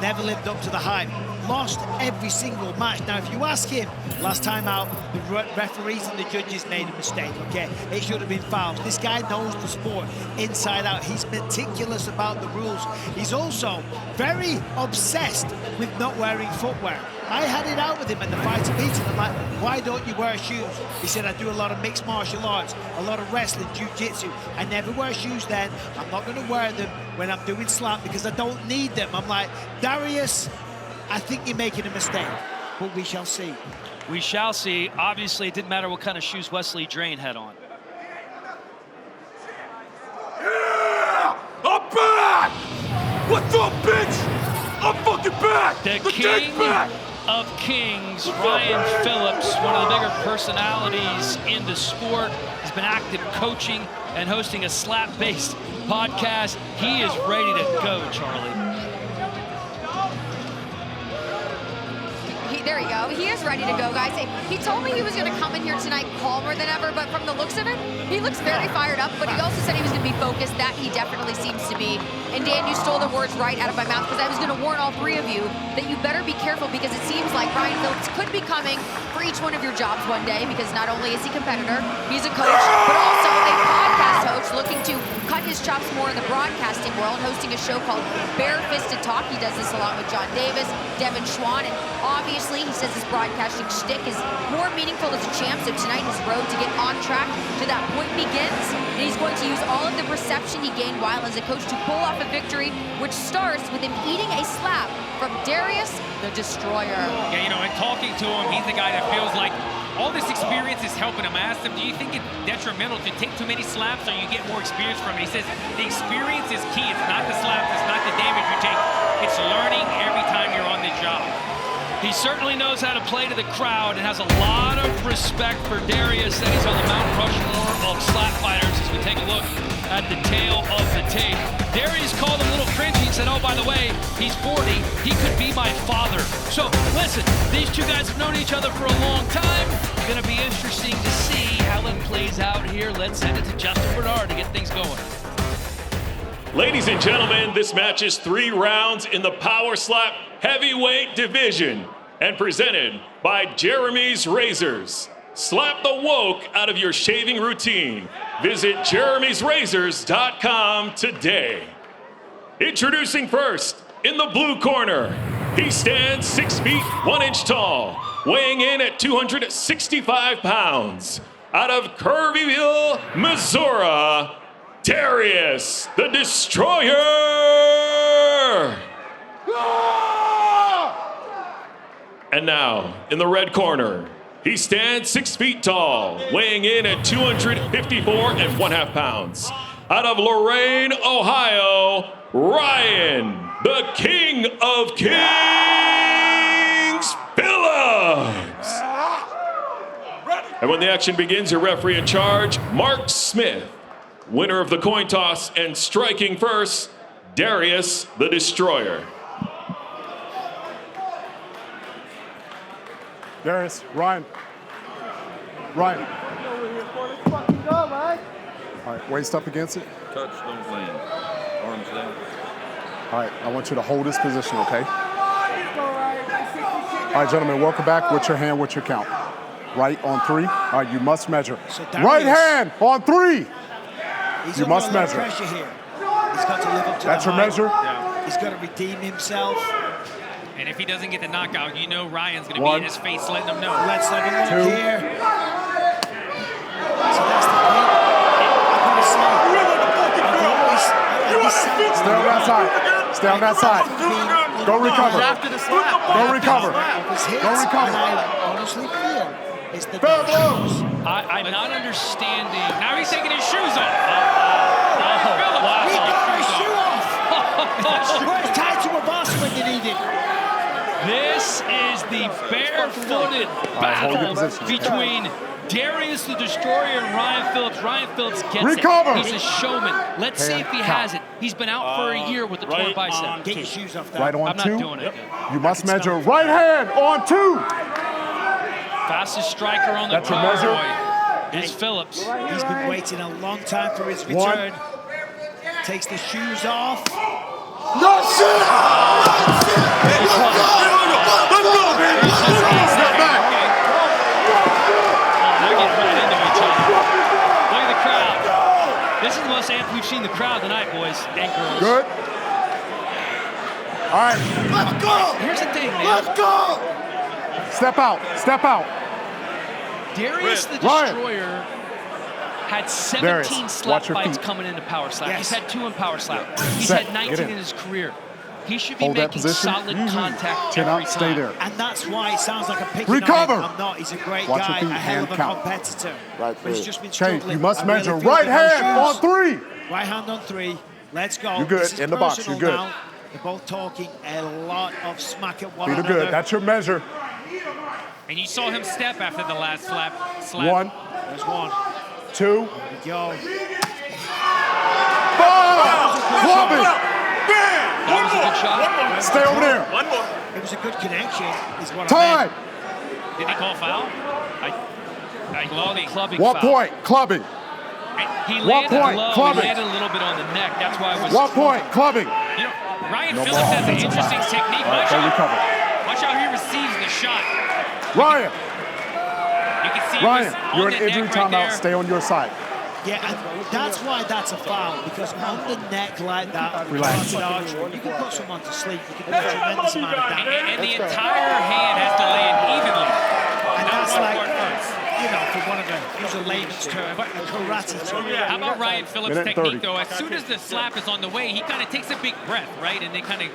Speaker 3: never lived up to the hype, lost every single match. Now, if you ask him, last time out, the referees and the judges made a mistake, okay? It should have been fouls. This guy knows the sport inside out. He's meticulous about the rules. He's also very obsessed with not wearing footwear. I had it out with him at the fighter meeting. I'm like, why don't you wear shoes? He said, I do a lot of mixed martial arts, a lot of wrestling, jiu-jitsu. I never wear shoes then. I'm not going to wear them when I'm doing slap because I don't need them. I'm like, Darius, I think you're making a mistake, but we shall see.
Speaker 1: We shall see. Obviously, it didn't matter what kind of shoes Wesley Drain had on.
Speaker 9: Yeah! I'm back! What's up, bitch? I'm fucking back!
Speaker 1: The King of Kings, Ryan Phillips, one of the bigger personalities in the sport, has been active coaching and hosting a slap-based podcast. He is ready to go, Charlie.
Speaker 4: There you go. He is ready to go, guys. He told me he was going to come in here tonight calmer than ever, but from the looks of it, he looks very fired up, but he also said he was going to be focused. That he definitely seems to be. And Dan, you stole the words right out of my mouth because I was going to warn all three of you that you better be careful because it seems like Ryan Phillips could be coming for each one of your jobs one day because not only is he a competitor, he's a coach, but also a podcast host looking to cut his chops more in the broadcasting world, hosting a show called Bare-Fisted Talk. He does this along with John Davis, Devin Schwann, and obviously he says his broadcasting shtick is more meaningful as a champ, so tonight his road to get on track to that point begins, and he's going to use all of the reception he gained while as a coach to pull off a victory, which starts with him eating a slap from Darius the Destroyer.
Speaker 2: Yeah, you know, and talking to him, he's the guy that feels like all this experience is helping him. I asked him, do you think it's detrimental to take too many slaps or you get more experience from it? He says the experience is key. It's not the slaps, it's not the damage you take. It's learning every time you're on the job.
Speaker 1: He certainly knows how to play to the crowd and has a lot of respect for Darius, and he's on the Mount Rushmore of slap fighters as we take a look at the tail of the tape. Darius called him a little cringy and said, oh, by the way, he's 40. He could be my father. So, listen, these two guys have known each other for a long time. Going to be interesting to see how it plays out here. Let's send it to Justin Bernard to get things going.
Speaker 6: Ladies and gentlemen, this match is 3 rounds in the Power Slap Heavyweight Division and presented by Jeremy's Razors. Slap the woke out of your shaving routine. Visit jeremysrazors.com today. Introducing first, in the blue corner, he stands 6 feet 1 inch tall, weighing in at 265 pounds. Out of Curveyville, Missouri, Darius the Destroyer! And now, in the red corner, he stands 6 feet tall, weighing in at 254 1/2 pounds. Out of Lorain, Ohio, Ryan, the King of Kings, Phillips! And when the action begins, your referee in charge, Mark Smith. Winner of the coin toss and striking first, Darius the Destroyer.
Speaker 16: Darius, Ryan. Ryan. All right, waist up against it.
Speaker 14: Touch, don't land. Arms down.
Speaker 16: All right, I want you to hold this position, okay? All right, gentlemen, welcome back. What's your hand? What's your count? Right on 3. All right, you must measure.
Speaker 3: So
Speaker 16: right hand on 3.
Speaker 3: He's
Speaker 16: You must
Speaker 3: under a lot of
Speaker 16: measure.
Speaker 3: pressure here. He's got to live up to
Speaker 16: That's
Speaker 3: the
Speaker 16: your
Speaker 3: hype.
Speaker 16: measure?
Speaker 2: Yeah.
Speaker 3: He's got to redeem himself.
Speaker 2: And if he doesn't get the knockout, you know Ryan's going to be
Speaker 16: 1,
Speaker 2: in his face letting him know.
Speaker 3: Let's let him
Speaker 16: 2.
Speaker 3: look here. So that's the thing. I've got to say,
Speaker 16: Stay on that side. Stay on that side. Go recover. Go recover. Go recover.
Speaker 3: I honestly feel it's the
Speaker 1: I'm not understanding.
Speaker 2: Now he's taking his shoes off.
Speaker 3: He got his shoe off. It's tied to a boss when you need it.
Speaker 1: This is the barefooted battle between Darius the Destroyer and Ryan Phillips. Ryan Phillips gets
Speaker 16: Recover.
Speaker 1: it. He's a showman. Let's see if he has it. He's been out for a year with the torn bicep.
Speaker 3: Get your shoes off that.
Speaker 16: Right on
Speaker 1: I'm
Speaker 16: 2.
Speaker 1: not doing it.
Speaker 16: You must measure right hand on 2.
Speaker 1: Fastest striker on the
Speaker 16: That's your
Speaker 1: power
Speaker 16: measure.
Speaker 1: is Phillips.
Speaker 3: He's been waiting a long time for his
Speaker 16: 1.
Speaker 3: return. Takes the shoes off.
Speaker 16: No shit! Step back.
Speaker 1: They're getting right into each other. Look at the crowd. This is the most amped we've seen the crowd tonight, boys and girls.
Speaker 16: Good. All right.
Speaker 3: Let's go!
Speaker 1: Here's the thing, man.
Speaker 3: Let's go!
Speaker 16: Step out. Step out.
Speaker 1: Darius the
Speaker 16: Ryan.
Speaker 1: Destroyer had 17
Speaker 16: Darius,
Speaker 1: slap
Speaker 16: watch your
Speaker 1: fights
Speaker 16: feet.
Speaker 1: coming into Power Slap.
Speaker 3: Yes.
Speaker 1: He's had 2 in Power Slap. He's
Speaker 16: Set.
Speaker 1: had
Speaker 16: Get
Speaker 1: 19
Speaker 16: in.
Speaker 1: in his career. He should be
Speaker 16: Hold that
Speaker 1: making
Speaker 16: position.
Speaker 1: solid contact
Speaker 16: Chin
Speaker 1: every
Speaker 16: up.
Speaker 1: time.
Speaker 16: Stay there.
Speaker 3: And that's why it sounds like I'm picking
Speaker 16: Recover.
Speaker 3: on him. I'm not. He's a great
Speaker 16: Watch your
Speaker 3: guy,
Speaker 16: feet
Speaker 3: a hell of
Speaker 16: and
Speaker 3: a
Speaker 16: count.
Speaker 3: competitor.
Speaker 16: Right
Speaker 3: But he's
Speaker 16: there.
Speaker 3: just been
Speaker 16: Okay,
Speaker 3: struggling.
Speaker 16: you must
Speaker 3: I really
Speaker 16: measure
Speaker 3: feel
Speaker 16: right
Speaker 3: with those
Speaker 16: hand on
Speaker 3: shoes.
Speaker 16: 3.
Speaker 3: Right hand on 3. Let's go.
Speaker 16: You're good.
Speaker 3: This is
Speaker 16: In the box.
Speaker 3: personal
Speaker 16: You're good.
Speaker 3: now. They're both talking a lot of smack at one
Speaker 16: Feet are
Speaker 3: another.
Speaker 16: good. That's your measure.
Speaker 2: And you saw him step after the last slap.
Speaker 16: 1,
Speaker 3: There's 1.
Speaker 16: 2.
Speaker 3: Yo.
Speaker 16: Club it.
Speaker 1: That was a good shot.
Speaker 16: Stay over there.
Speaker 3: It was a good connection, is what I
Speaker 16: Time.
Speaker 3: meant.
Speaker 2: Did he call foul?
Speaker 1: Clubbing
Speaker 16: 1
Speaker 1: foul.
Speaker 16: point. Clubbing.
Speaker 1: He
Speaker 16: 1
Speaker 1: landed
Speaker 16: point.
Speaker 1: low.
Speaker 16: Clubbing.
Speaker 1: He landed a little bit on the neck. That's why it was
Speaker 16: 1 point. Clubbing.
Speaker 2: You know, Ryan
Speaker 16: No
Speaker 2: Phillips
Speaker 16: ball.
Speaker 2: has an
Speaker 16: Offensive
Speaker 2: interesting
Speaker 16: foul.
Speaker 2: technique.
Speaker 16: All right, go recover.
Speaker 2: Watch how he receives the shot.
Speaker 16: Ryan.
Speaker 2: You can see
Speaker 16: Ryan,
Speaker 2: him
Speaker 16: you're
Speaker 2: on
Speaker 16: in
Speaker 2: the
Speaker 16: injury
Speaker 2: neck right
Speaker 16: timeout.
Speaker 2: there.
Speaker 16: Stay on your side.
Speaker 3: Yeah, and that's why that's a foul, because on the neck like that,
Speaker 16: Relax.
Speaker 3: you can put someone to sleep. You can do a tremendous amount of damage.
Speaker 2: And the entire hand has to land evenly.
Speaker 3: And
Speaker 2: Not
Speaker 3: that's
Speaker 2: one
Speaker 3: like,
Speaker 2: part first.
Speaker 3: you know, for one of the, use a layman's term, a karate term.
Speaker 2: How about Ryan Phillips'
Speaker 16: Minute
Speaker 2: technique,
Speaker 16: 30.
Speaker 2: though? As soon as the slap is on the way, he kind of takes a big breath, right? And then kind of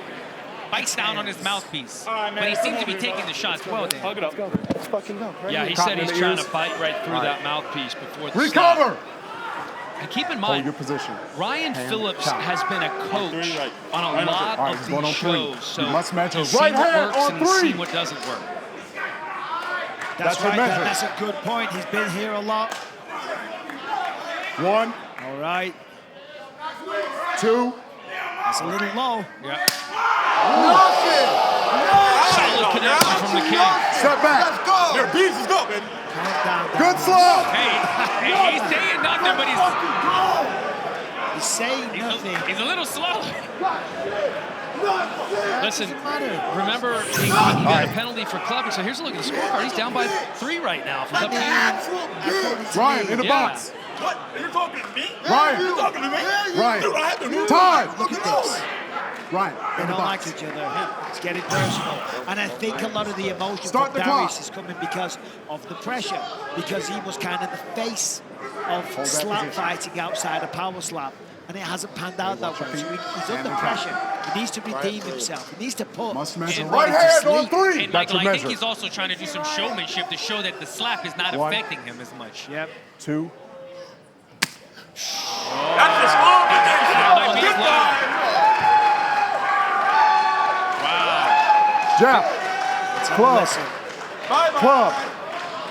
Speaker 2: bites down on his mouthpiece. But he seems to be taking the shots well, Dan.
Speaker 11: Let's fucking go.
Speaker 1: Yeah, he said he's trying to bite right through that mouthpiece before the
Speaker 16: Recover.
Speaker 1: slap. And keep in
Speaker 16: Hold
Speaker 1: mind,
Speaker 16: your position.
Speaker 1: Ryan
Speaker 16: Hand
Speaker 1: Phillips
Speaker 16: count.
Speaker 1: has been a coach on a lot
Speaker 16: All right,
Speaker 1: of
Speaker 16: he's going
Speaker 1: these
Speaker 16: on 3.
Speaker 1: shows, so
Speaker 16: You must measure
Speaker 1: he's seen
Speaker 16: right
Speaker 1: what
Speaker 16: hand
Speaker 1: works
Speaker 16: on
Speaker 1: and he's
Speaker 16: 3.
Speaker 1: seen what doesn't work.
Speaker 3: That's
Speaker 16: your
Speaker 3: right,
Speaker 16: measure.
Speaker 3: that's a good point. He's been here a lot.
Speaker 16: 1.
Speaker 3: All right.
Speaker 16: 2.
Speaker 3: That's a little low.
Speaker 2: Yeah.
Speaker 1: Solid connection from the King.
Speaker 16: Step back.
Speaker 9: Let's go.
Speaker 16: Your beats is go. Good slow.
Speaker 2: Hey, he's saying nothing, but
Speaker 3: He's saying nothing.
Speaker 2: he's a little slow.
Speaker 1: Listen, remember he got a penalty for clubbing, so here's a look at the scorecard. He's down by 3 right now. If it's up to you.
Speaker 16: Ryan, in the
Speaker 1: Yeah.
Speaker 16: box.
Speaker 9: What? You're talking to me?
Speaker 16: Ryan.
Speaker 9: You're talking to me?
Speaker 16: Ryan.
Speaker 9: Dude, I have to move.
Speaker 16: Time.
Speaker 3: Look at this.
Speaker 16: Ryan,
Speaker 3: They
Speaker 16: in the
Speaker 3: don't like
Speaker 16: box.
Speaker 3: each other. It's getting personal. And I think a lot of the emotion
Speaker 16: Start
Speaker 3: from
Speaker 16: the
Speaker 3: Darius
Speaker 16: clock.
Speaker 3: is coming because of the pressure. Because he was kind of the face of slap fighting outside a power slap. And it hasn't panned out that way. So he's under pressure. He needs to redeem himself. He needs to put
Speaker 16: Must measure.
Speaker 3: his
Speaker 16: Right
Speaker 3: body to
Speaker 16: hand on
Speaker 3: sleep.
Speaker 16: 3.
Speaker 2: And
Speaker 16: That's
Speaker 2: Michael,
Speaker 16: your
Speaker 2: I think
Speaker 16: measure.
Speaker 2: he's also trying to do some showmanship to show that the slap is not
Speaker 16: 1.
Speaker 2: affecting him as much.
Speaker 3: Yep.
Speaker 16: 2.
Speaker 9: That's just all the
Speaker 2: Might be
Speaker 9: Get
Speaker 2: slow.
Speaker 9: down.
Speaker 2: Wow.
Speaker 16: Jab.
Speaker 3: It's a
Speaker 16: Club.
Speaker 3: lesson.
Speaker 9: Bye-bye.
Speaker 16: Club.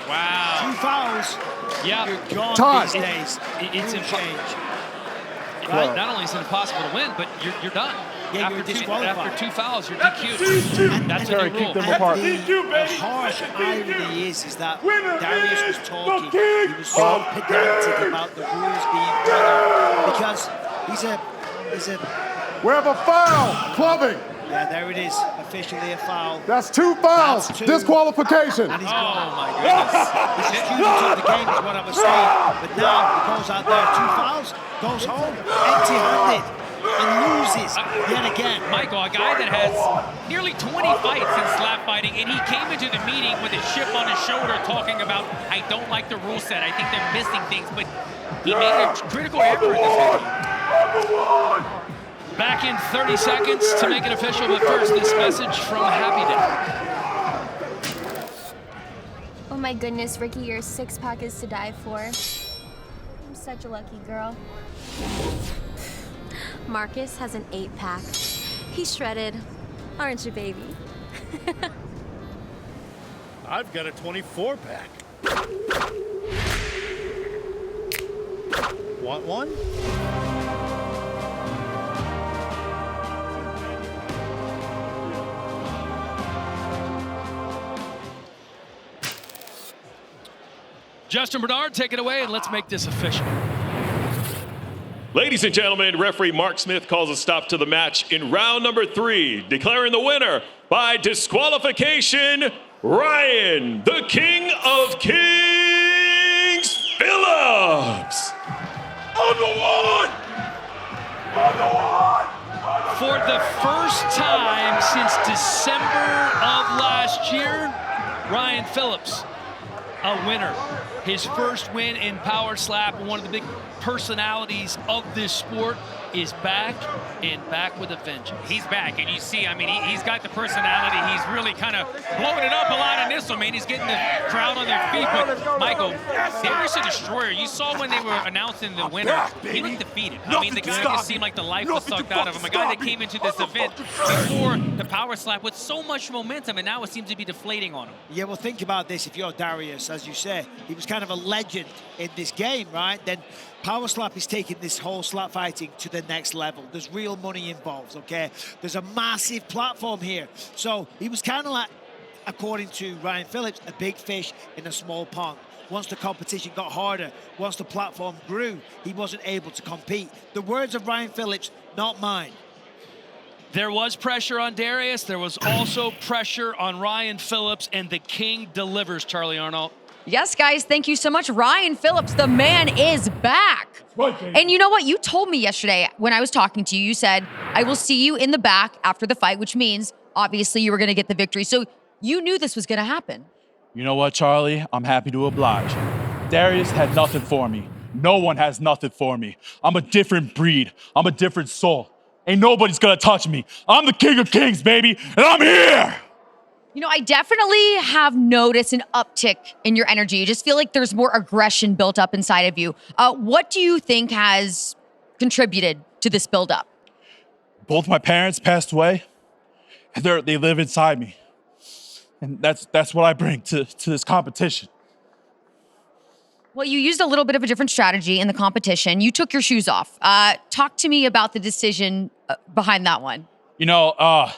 Speaker 2: Wow.
Speaker 3: 2 fouls.
Speaker 1: Yeah,
Speaker 3: You're gone
Speaker 16: Time.
Speaker 3: these days.
Speaker 1: it's
Speaker 3: Rule change.
Speaker 1: right. Not only is it impossible to win, but you're done.
Speaker 3: Yeah, you're
Speaker 1: after
Speaker 3: disqualified.
Speaker 1: 2 fouls, you're DQ'd. That's a new rule.
Speaker 16: them apart.
Speaker 3: The harsh irony is that Darius was talking. He was so pedantic about the rules being followed because he's a.
Speaker 16: We have a foul. Clubbing.
Speaker 3: Yeah, there it is. Officially a foul.
Speaker 16: That's 2 fouls.
Speaker 3: That's 2.
Speaker 16: Disqualification.
Speaker 3: And he's
Speaker 2: Oh
Speaker 3: gone.
Speaker 2: my goodness.
Speaker 3: He's a student of the game is what I was saying. But now he goes out there, 2 fouls, goes home, empty-handed, and loses yet again.
Speaker 2: Michael, a guy that has nearly 20 fights in slap fighting, and he came into the meeting with a chip on his shoulder talking about, I don't like the rule set, I think they're missing things, but he made a critical error in this video.
Speaker 1: Back in 30 seconds to make it official, but first, this message from Happy Day.
Speaker 17: Oh my goodness, Ricky, your 6-pack is to die for. I'm such a lucky girl. Marcus has an 8-pack. He's shredded. Aren't you, baby?
Speaker 18: I've got a 24-pack. Want one?
Speaker 1: Justin Bernard, take it away, and let's make this official.
Speaker 6: Ladies and gentlemen, referee Mark Smith calls a stop to the match in round number 3, declaring the winner by disqualification, Ryan, the King of Kings, Phillips. On the one! On the one!
Speaker 1: For the first time since December of last year, Ryan Phillips, a winner. His first win in Power Slap, one of the big personalities of this sport, is back and back with a vengeance.
Speaker 2: He's back, and you see, I mean, he's got the personality. He's really kind of blowing it up a lot in this one, man. He's getting the crowd on their feet. But, Michael, Phillips and Destroyer, you saw when they were announcing the winner, he looked defeated. I mean, the guy just seemed like the life was sucked out of him. A guy that came into this event before the Power Slap with so much momentum, and now it seems to be deflating on him.
Speaker 3: Yeah, well, think about this. If you're Darius, as you say, he was kind of a legend in this game, right? Then Power Slap is taking this whole slap fighting to the next level. There's real money involved, okay? There's a massive platform here. So he was kind of like, according to Ryan Phillips, a big fish in a small pond. Once the competition got harder, once the platform grew, he wasn't able to compete. The words of Ryan Phillips, not mine.
Speaker 1: There was pressure on Darius. There was also pressure on Ryan Phillips, and the King delivers, Charlie Arnold.
Speaker 4: Yes, guys, thank you so much. Ryan Phillips, the man is back. And you know what? You told me yesterday when I was talking to you, you said, I will see you in the back after the fight, which means obviously you were going to get the victory. So you knew this was going to happen.
Speaker 19: You know what, Charlie? I'm happy to oblige. Darius had nothing for me. No one has nothing for me. I'm a different breed. I'm a different soul. Ain't nobody's going to touch me. I'm the King of Kings, baby, and I'm here.
Speaker 4: You know, I definitely have noticed an uptick in your energy. You just feel like there's more aggression built up inside of you. What do you think has contributed to this buildup?
Speaker 19: Both my parents passed away, and they live inside me. And that's what I bring to this competition.
Speaker 4: Well, you used a little bit of a different strategy in the competition. You took your shoes off. Talk to me about the decision behind that one.
Speaker 19: You know,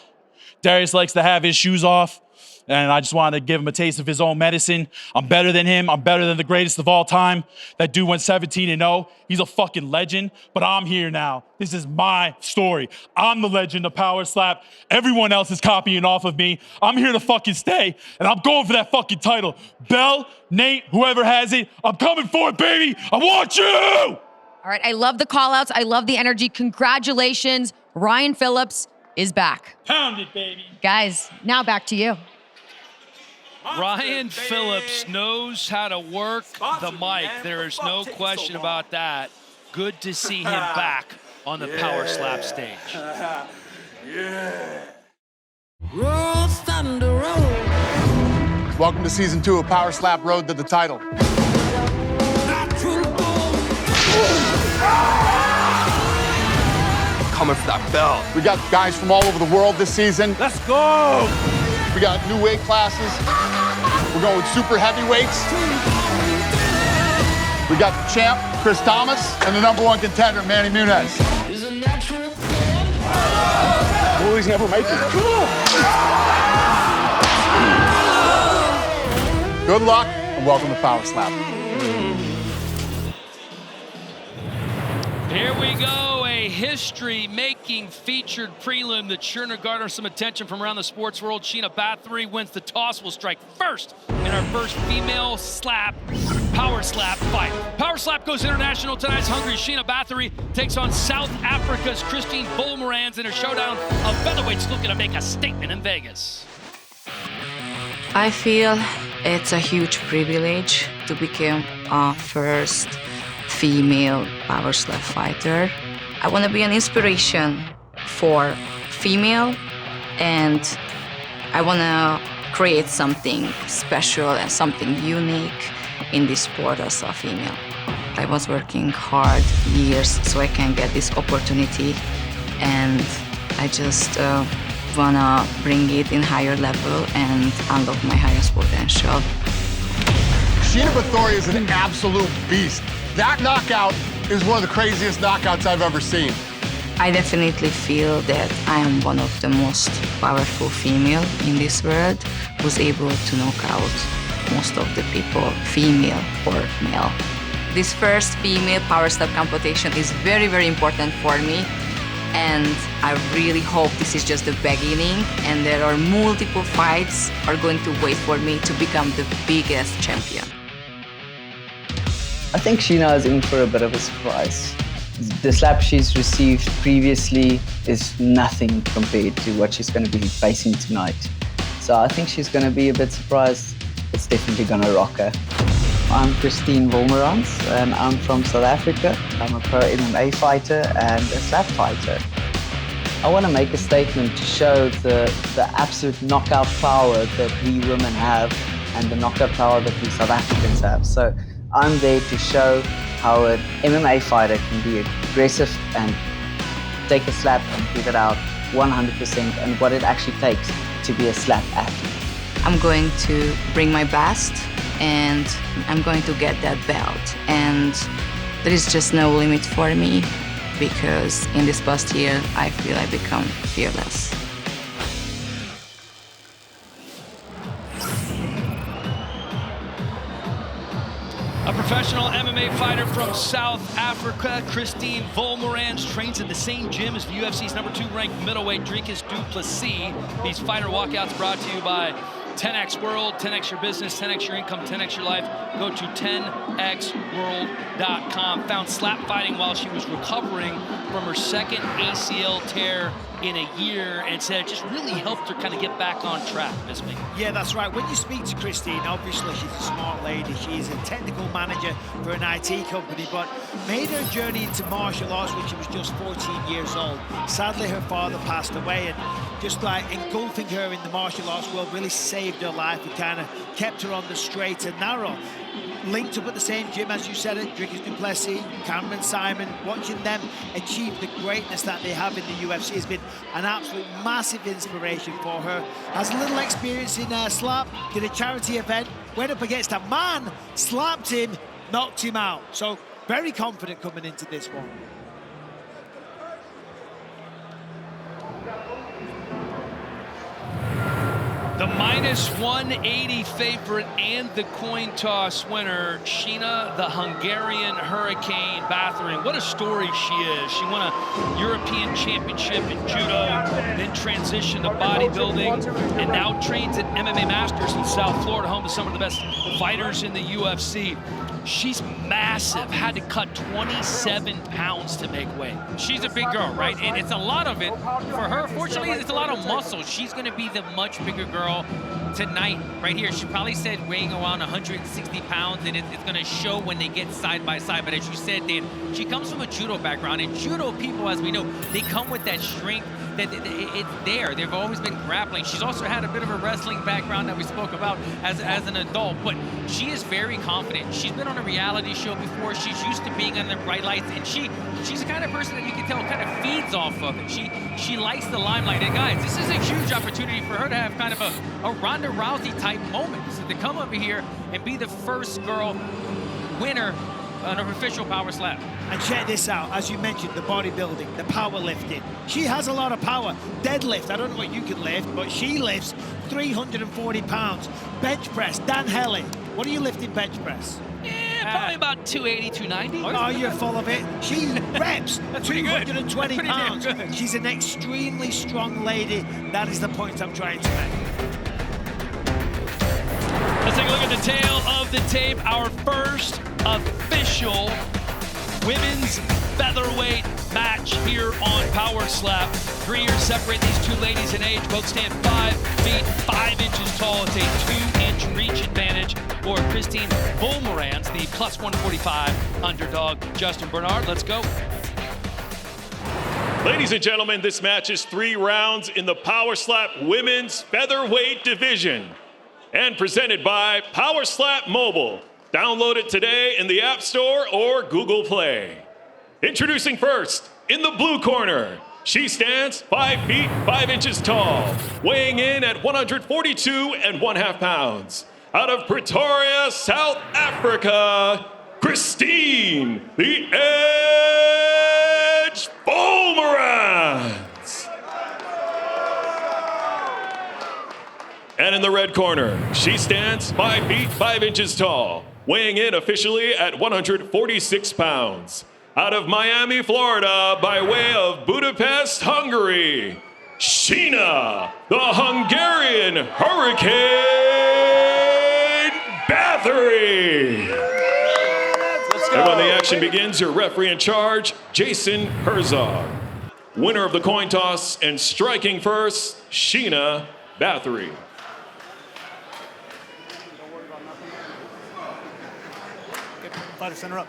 Speaker 19: Darius likes to have his shoes off, and I just wanted to give him a taste of his own medicine. I'm better than him. I'm better than the greatest of all time. That dude went 17-0. He's a fucking legend, but I'm here now. This is my story. I'm the legend of Power Slap. Everyone else is copying off of me. I'm here to fucking stay, and I'm going for that fucking title. Bell, Nate, whoever has it, I'm coming for it, baby. I want you!
Speaker 4: All right, I love the call-outs. I love the energy. Congratulations. Ryan Phillips is back.
Speaker 19: Pound it, baby.
Speaker 4: Guys, now back to you.
Speaker 1: Ryan Phillips knows how to work the mic. There is no question about that. Good to see him back on the Power Slap stage.
Speaker 10: Roll, thunder, roll.
Speaker 16: Welcome to season 2 of Power Slap Road to the title.
Speaker 10: Coming for that belt.
Speaker 16: We got guys from all over the world this season.
Speaker 10: Let's go!
Speaker 16: We got new weight classes. We're going super heavyweights. We got the champ, Chris Thomas, and the #1 contender, Manny Munez. Boys never make it. Good luck, and welcome to Power Slap.
Speaker 1: Here we go, a history-making featured prelim that sure to garner some attention from around the sports world. Sheena Bathory wins the toss, will strike first in our first female Power Slap fight. Power Slap goes international tonight's Hungary. Sheena Bathory takes on South Africa's Christine Wolmarans in a showdown of featherweights looking to make a statement in Vegas.
Speaker 20: I feel it's a huge privilege to become our first female Power Slap fighter. I want to be an inspiration for female, and I want to create something special and something unique in this sport as a female. I was working hard years so I can get this opportunity, and I just want to bring it in higher level and unlock my highest potential.
Speaker 16: Sheena Bathory is an absolute beast. That knockout is one of the craziest knockouts I've ever seen.
Speaker 20: I definitely feel that I am one of the most powerful female in this world who's able to knock out most of the people, female or male. This first female Power Slap competition is very, very important for me, and I really hope this is just the beginning and there are multiple fights are going to wait for me to become the biggest champion.
Speaker 21: I think Sheena is in for a bit of a surprise. The slap she's received previously is nothing compared to what she's going to be facing tonight. So I think she's going to be a bit surprised. It's definitely going to rock her. I'm Christine Wolmarans, and I'm from South Africa. I'm a pro MMA fighter and a slap fighter. I want to make a statement to show the absolute knockout power that we women have and the knockout power that we South Africans have. So I'm there to show how an MMA fighter can be aggressive and take a slap and give it out 100% and what it actually takes to be a slap athlete.
Speaker 20: I'm going to bring my best and I'm going to get that belt. And there is just no limit for me because in this past year, I feel I become fearless.
Speaker 1: A professional MMA fighter from South Africa, Christine Wolmarans, trains in the same gym as the UFC's #2 ranked middleweight Dricus du Plessis. These fighter walkouts brought to you by 10X World, 10X your business, 10X your income, 10X your life. Go to 10xworld.com. Found slap fighting while she was recovering from her second ACL tear in a year, and said it just really helped her kind of get back on track, Ms. Ming.
Speaker 3: Yeah, that's right. When you speak to Christine, obviously she's a smart lady. She's a technical manager for an IT company, but made her journey into martial arts when she was just 14 years old. Sadly, her father passed away, and just like engulfing her in the martial arts world really saved her life and kind of kept her on the straight and narrow. Linked up at the same gym, as you said it, Dricus du Plessis, Cameron Simon, watching them achieve the greatness that they have in the UFC has been an absolute massive inspiration for her. Has a little experience in slap, did a charity event, went up against a man, slapped him, knocked him out. So very confident coming into this one.
Speaker 1: The -180 favorite and the coin toss winner, Sheena, the Hungarian Hurricane Bathory. What a story she is. She won a European championship in judo, then transitioned to bodybuilding, and now trains at MMA Masters in South Florida, home to some of the best fighters in the UFC. She's massive, had to cut 27 pounds to make weight.
Speaker 2: She's a big girl, right? And it's a lot of it for her. Fortunately, it's a lot of muscle. She's going to be the much bigger girl tonight, right here. She probably said weighing around 160 pounds, and it's going to show when they get side by side. But as you said, Dan, she comes from a judo background, and judo people, as we know, they come with that strength. That it's there. They've always been grappling. She's also had a bit of a wrestling background that we spoke about as an adult, but she is very confident. She's been on a reality show before. She's used to being under bright lights, and she's the kind of person that you can tell kind of feeds off of it. She likes the limelight. And guys, this is a huge opportunity for her to have kind of a Ronda Rousey type moment. So to come over here and be the first girl winner on an official power slap.
Speaker 3: And check this out, as you mentioned, the bodybuilding, the powerlifting. She has a lot of power. Deadlift, I don't know what you can lift, but she lifts 340 pounds. Bench press, Dan Helly, what are you lifting bench press?
Speaker 1: Yeah, probably about 280, 290.
Speaker 3: Oh, you're full of it. She reps 220 pounds. She's an extremely strong lady. That is the point I'm trying to make.
Speaker 1: Let's take a look at the tail of the tape. Our first official women's featherweight match here on Power Slap. 3 years separate these two ladies in age. Both stand 5 feet 5 inches tall. It's a 2-inch reach advantage for Christine Wolmarans, the plus 145 underdog. Justin Bernard, let's go.
Speaker 6: Ladies and gentlemen, this match is 3 rounds in the Power Slap women's featherweight division and presented by Power Slap Mobile. Download it today in the App Store or Google Play. Introducing first, in the blue corner, she stands 5 feet 5 inches tall, weighing in at 142 1/2 pounds. Out of Pretoria, South Africa, Christine, the Edge Wolmarans. And in the red corner, she stands 5 feet 5 inches tall, weighing in officially at 146 pounds. Out of Miami, Florida, by way of Budapest, Hungary, Sheena, the Hungarian Hurricane Bathory. And when the action begins, your referee in charge, Jason Herzog. Winner of the coin toss and striking first, Sheena Bathory.
Speaker 7: Fighter, center up.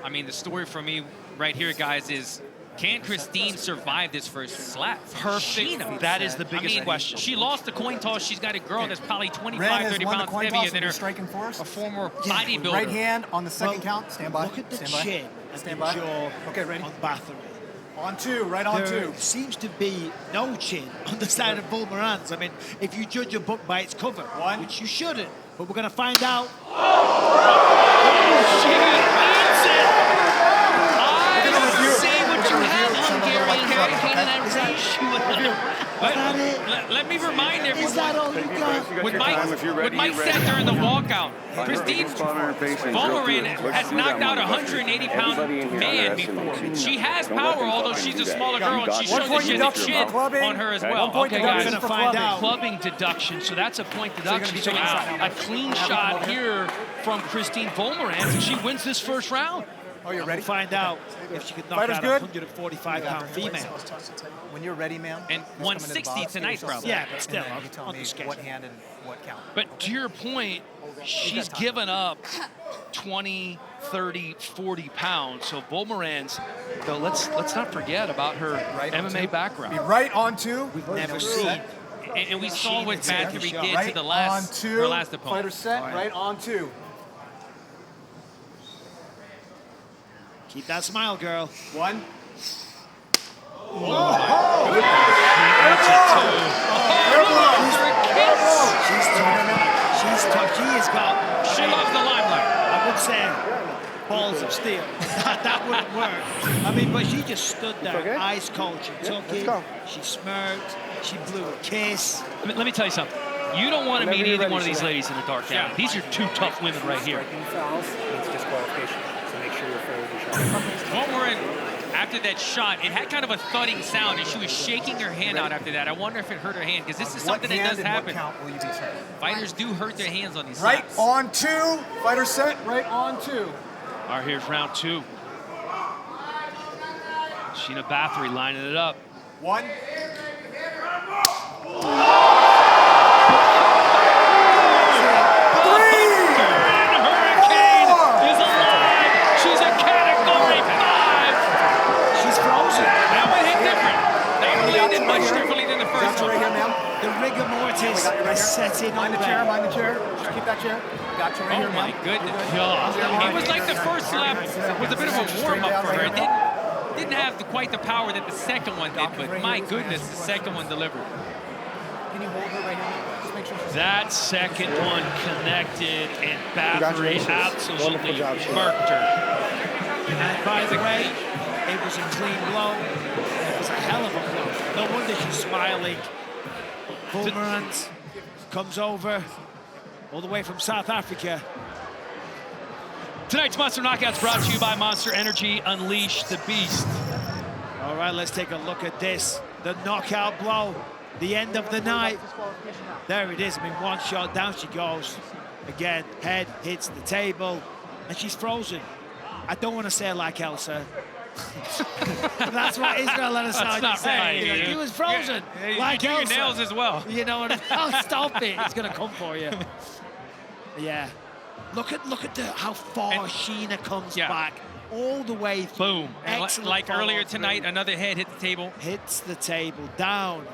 Speaker 2: I mean, the story for me right here, guys, is can Christine survive this first slap?
Speaker 1: Perfect.
Speaker 2: Sheena.
Speaker 1: That is the biggest question.
Speaker 2: She lost the coin toss. She's got a girl that's probably 25, 30 pounds heavier than her.
Speaker 7: Striking force.
Speaker 2: A former bodybuilder.
Speaker 7: Right hand on the second count. Stand by.
Speaker 3: Look at the
Speaker 7: Stand by.
Speaker 3: chin
Speaker 7: Stand
Speaker 3: and
Speaker 7: by.
Speaker 3: the jaw
Speaker 7: Okay, ready?
Speaker 3: on Bathory.
Speaker 7: On 2, right on 2.
Speaker 3: There seems to be no chin on the side of Wolmarans. I mean, if you judge a book by its cover, which you shouldn't, but we're going to find out.
Speaker 2: Let me remind everyone.
Speaker 3: Is that all you got?
Speaker 2: With Mike said during the walkout, Christine Wolverine has knocked out a 180-pound man before. She has power, although she's a smaller girl, and she showed that she has a chin on her as well.
Speaker 1: Okay, guys,
Speaker 3: we're going to find out.
Speaker 1: Clubbing deduction, so that's a point deduction. So a clean shot here from Christine Wolmarans, and she wins this first round.
Speaker 7: Oh, you're ready?
Speaker 3: We'll find out if she can knock
Speaker 7: Fighter's
Speaker 3: out
Speaker 7: good?
Speaker 3: a 145-pound female.
Speaker 7: When you're ready, ma'am.
Speaker 2: And 160 tonight, probably.
Speaker 3: Yeah, but still,
Speaker 7: you tell
Speaker 3: on
Speaker 7: me
Speaker 3: the schedule.
Speaker 7: what hand and what count.
Speaker 1: But to your point, she's given up 20, 30, 40 pounds. So Wolmarans, though, let's not forget about her MMA background.
Speaker 7: Be right on 2.
Speaker 3: We've never seen.
Speaker 2: And we saw what Bathory did
Speaker 7: Right
Speaker 2: to the last,
Speaker 7: on 2.
Speaker 2: her last opponent.
Speaker 7: Fighter set, right on 2.
Speaker 3: Keep that smile, girl.
Speaker 7: 1.
Speaker 3: She's tough. She has got.
Speaker 2: She loves the limelight.
Speaker 3: I would say balls of steel. that wouldn't work. I mean, but she just stood there,
Speaker 7: okay?
Speaker 3: ice cold. She took
Speaker 7: let's
Speaker 3: it,
Speaker 7: go.
Speaker 3: she smirked, she blew a kiss.
Speaker 1: Let me tell you something. You don't want to
Speaker 7: Whenever
Speaker 1: meet
Speaker 7: you're
Speaker 1: either
Speaker 7: ready,
Speaker 1: one of these
Speaker 7: Sarah.
Speaker 1: ladies in a dark alley. These are two tough women right here.
Speaker 7: Striking fouls means disqualification. So make sure you're fair with your shot.
Speaker 2: Wolverine, after that shot, it had kind of a thudding sound, and she was shaking her hand out after that. I wonder if it hurt her hand, because this is something that does happen.
Speaker 7: What count will you be turning?
Speaker 2: Fighters do hurt their hands on these
Speaker 7: Right
Speaker 2: slaps.
Speaker 7: on 2. Fighter set. Right on 2.
Speaker 1: All right, here's round 2. Sheena Bathory lining it up.
Speaker 7: 1.
Speaker 1: Hurricane is alive. She's a category 5.
Speaker 3: She's frozen.
Speaker 2: That one hit different. That one landed much differently than the first one.
Speaker 7: Right here, ma'am.
Speaker 3: The rigor mortis is setting
Speaker 7: Mind
Speaker 3: on
Speaker 7: the chair.
Speaker 3: there.
Speaker 7: Mind the chair. Just keep that chair. Got you right here,
Speaker 2: Oh my
Speaker 7: ma'am.
Speaker 2: goodness.
Speaker 1: God.
Speaker 2: It was like the first slap was a bit of a warm-up for her. It didn't have quite the power that the second one did, but my goodness, the second one delivered.
Speaker 7: Can you hold her right here? Just make sure she's
Speaker 1: That second one connected, and Bathory
Speaker 7: Congratulations.
Speaker 1: absolutely
Speaker 7: Wonderful job, Sheena.
Speaker 1: murked her.
Speaker 3: And by the way, it was a clean blow. It was a hell of a blow. No wonder she's smiling. Wolmarans comes over all the way from South Africa.
Speaker 1: Tonight's Monster Knockouts brought to you by Monster Energy. Unleash the Beast.
Speaker 3: All right, let's take a look at this. The knockout blow, the end of the night. There it is. I mean, one shot, down she goes. Again, head hits the table, and she's frozen. I don't want to say it like Elsa. That's what Israel let us
Speaker 2: That's
Speaker 3: know.
Speaker 2: not right,
Speaker 3: You know,
Speaker 2: dude.
Speaker 3: he was frozen,
Speaker 2: Yeah,
Speaker 3: like
Speaker 2: you do your
Speaker 3: Elsa.
Speaker 2: nails as well.
Speaker 3: You know what I mean? Oh, stop it! It's gonna come for you. Yeah. Look at how far Sheena comes back, all the way through.
Speaker 2: Boom. And
Speaker 3: Excellent
Speaker 2: like earlier
Speaker 3: follow-through.
Speaker 2: tonight, another head hit the table.
Speaker 3: Hits the table down.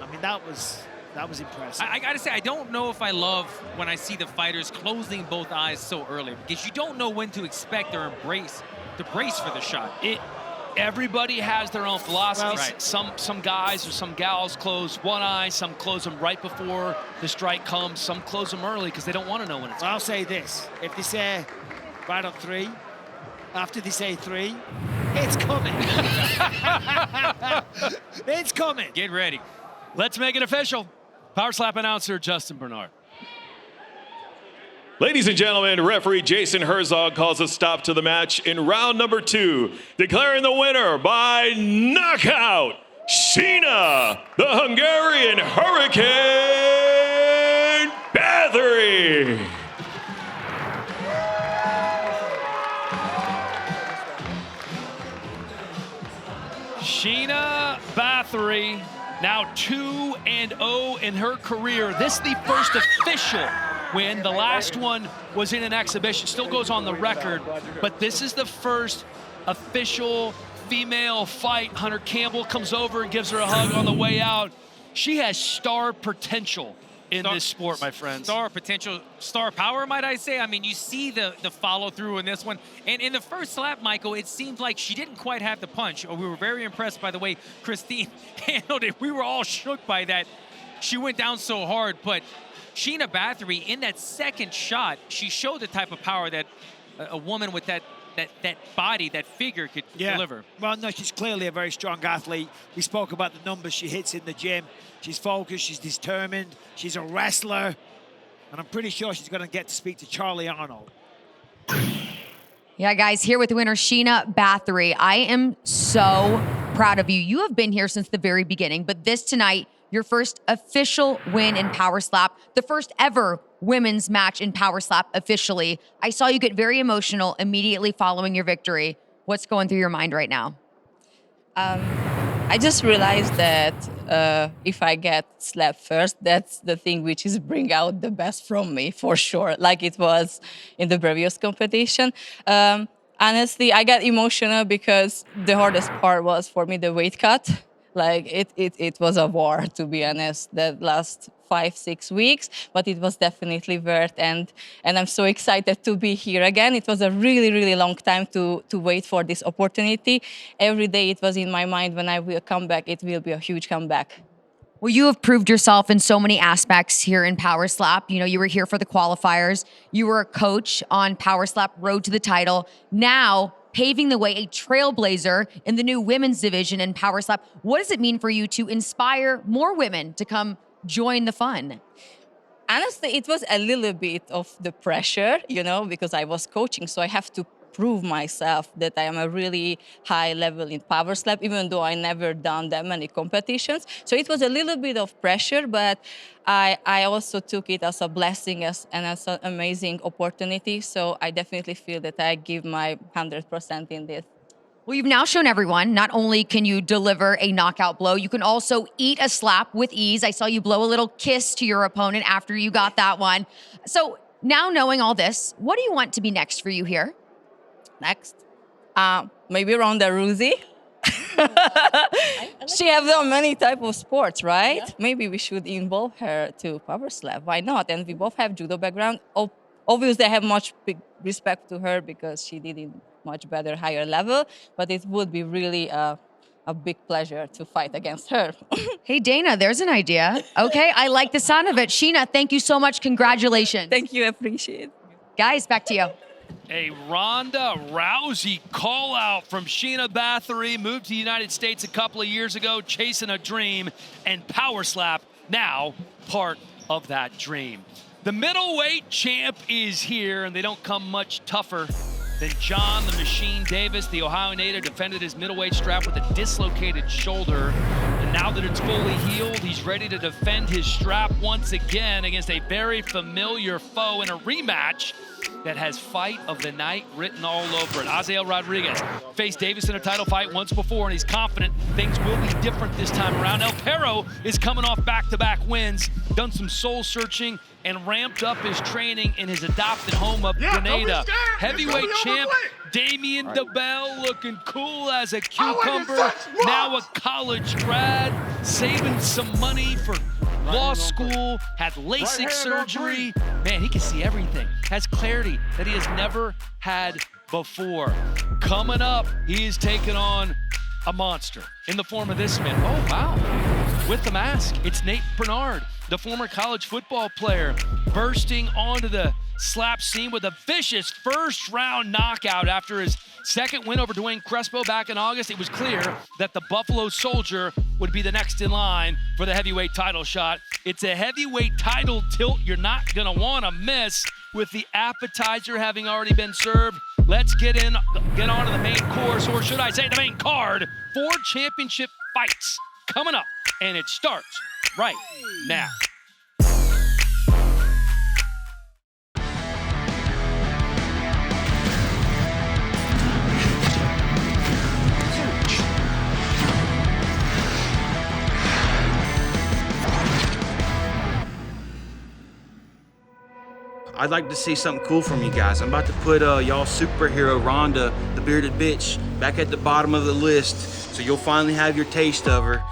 Speaker 3: I mean, that was impressive.
Speaker 2: I gotta say, I don't know if I love when I see the fighters closing both eyes so early, because you don't know when to expect or to brace for the shot.
Speaker 1: Everybody has their own philosophy.
Speaker 2: Right.
Speaker 1: Some guys or some gals close one eye, some close them right before the strike comes, some close them early because they don't want to know when it's
Speaker 3: I'll say this. If they say right on 3, after they say 3, it's coming. It's coming.
Speaker 2: Get ready.
Speaker 1: Let's make it official. Power Slap announcer Justin Bernard.
Speaker 6: Ladies and gentlemen, referee Jason Herzog calls a stop to the match in round number 2, declaring the winner by knockout, Sheena, the Hungarian Hurricane Bathory.
Speaker 1: Sheena Bathory, now 2-0 in her career. This is the first official win. The last one was in an exhibition, still goes on the record, but this is the first official female fight. Hunter Campbell comes over and gives her a hug on the way out. She has star potential in this sport, my friends.
Speaker 2: Star potential, star power, might I say. I mean, you see the follow-through in this one. And in the first slap, Michael, it seemed like she didn't quite have the punch. We were very impressed by the way Christine handled it. We were all shook by that. She went down so hard, but Sheena Bathory, in that second shot, she showed the type of power that a woman with that body, that figure could deliver.
Speaker 3: Well, no, she's clearly a very strong athlete. We spoke about the numbers she hits in the gym. She's focused, she's determined, she's a wrestler, and I'm pretty sure she's going to get to speak to Charlie Arnold.
Speaker 4: Yeah, guys, here with winner Sheena Bathory. I am so proud of you. You have been here since the very beginning, but this tonight, your first official win in Power Slap, the first ever women's match in Power Slap officially. I saw you get very emotional immediately following your victory. What's going through your mind right now?
Speaker 20: I just realized that if I get slapped first, that's the thing which is bring out the best from me, for sure, like it was in the previous competition. Honestly, I got emotional because the hardest part was for me the weight cut. Like it was a war, to be honest, that last 5-6 weeks, but it was definitely worth, and I'm so excited to be here again. It was a really, really long time to wait for this opportunity. Every day it was in my mind, when I will come back, it will be a huge comeback.
Speaker 4: Well, you have proved yourself in so many aspects here in Power Slap. You know, you were here for the qualifiers. You were a coach on Power Slap Road to the Title. Now, paving the way, a trailblazer in the new women's division in Power Slap. What does it mean for you to inspire more women to come join the fun?
Speaker 8: Honestly, it was a little bit of the pressure, you know, because I was coaching, so I have to prove myself that I am a really high level in Power Slap, even though I never done that many competitions. So it was a little bit of pressure, but I also took it as a blessing and as an amazing opportunity. So I definitely feel that I give my 100% in this.
Speaker 4: Well, you've now shown everyone, not only can you deliver a knockout blow, you can also eat a slap with ease. I saw you blow a little kiss to your opponent after you got that one. So now knowing all this, what do you want to be next for you here?
Speaker 8: Next, maybe Ronda Rousey. She has done many type of sports, right? Yeah. Maybe we should involve her to Power Slap. Why not? And we both have judo background. Obviously, I have much big respect to her because she did it much better, higher level. But it would be really a big pleasure to fight against her.
Speaker 4: Hey, Dana, there's an idea. Okay, I like the sound of it. Sheena, thank you so much. Congratulations.
Speaker 8: Thank you. I appreciate it.
Speaker 4: Guys, back to you.
Speaker 1: A Ronda Rousey call out from Sheena Bathory, moved to the United States a couple of years ago, chasing a dream, and Power Slap now part of that dream. The middleweight champ is here, and they don't come much tougher than John the Machine Davis. The Ohio native defended his middleweight strap with a dislocated shoulder, and now that it's fully healed, he's ready to defend his strap once again against a very familiar foe in a rematch that has fight of the night written all over it. Azael Rodriguez faced Davis in a title fight once before, and he's confident things will be different this time around. El Perro is coming off back-to-back wins, done some soul-searching, and ramped up his training in his adopted home of Grenada. Heavyweight champ Damian DeBell looking cool as a cucumber, now a college grad, saving some money for law school, had LASIK surgery. Man, he can see everything. Has clarity that he has never had before. Coming up, he is taking on a monster in the form of this man. Oh, wow. With the mask, it's Nate Bernard, the former college football player, bursting onto the slap scene with a vicious first-round knockout after his second win over Dwayne Crespo back in August. It was clear that the Buffalo Soldier would be the next in line for the heavyweight title shot. It's a heavyweight title tilt you're not gonna wanna miss, with the appetizer having already been served. Let's get on to the main course, or should I say the main card. 4 championship fights coming up, and it starts right now.
Speaker 22: I'd like to see something cool from you guys. I'm about to put y'all superhero Ronda, the bearded bitch, back at the bottom of the list, so you'll finally have your taste of her.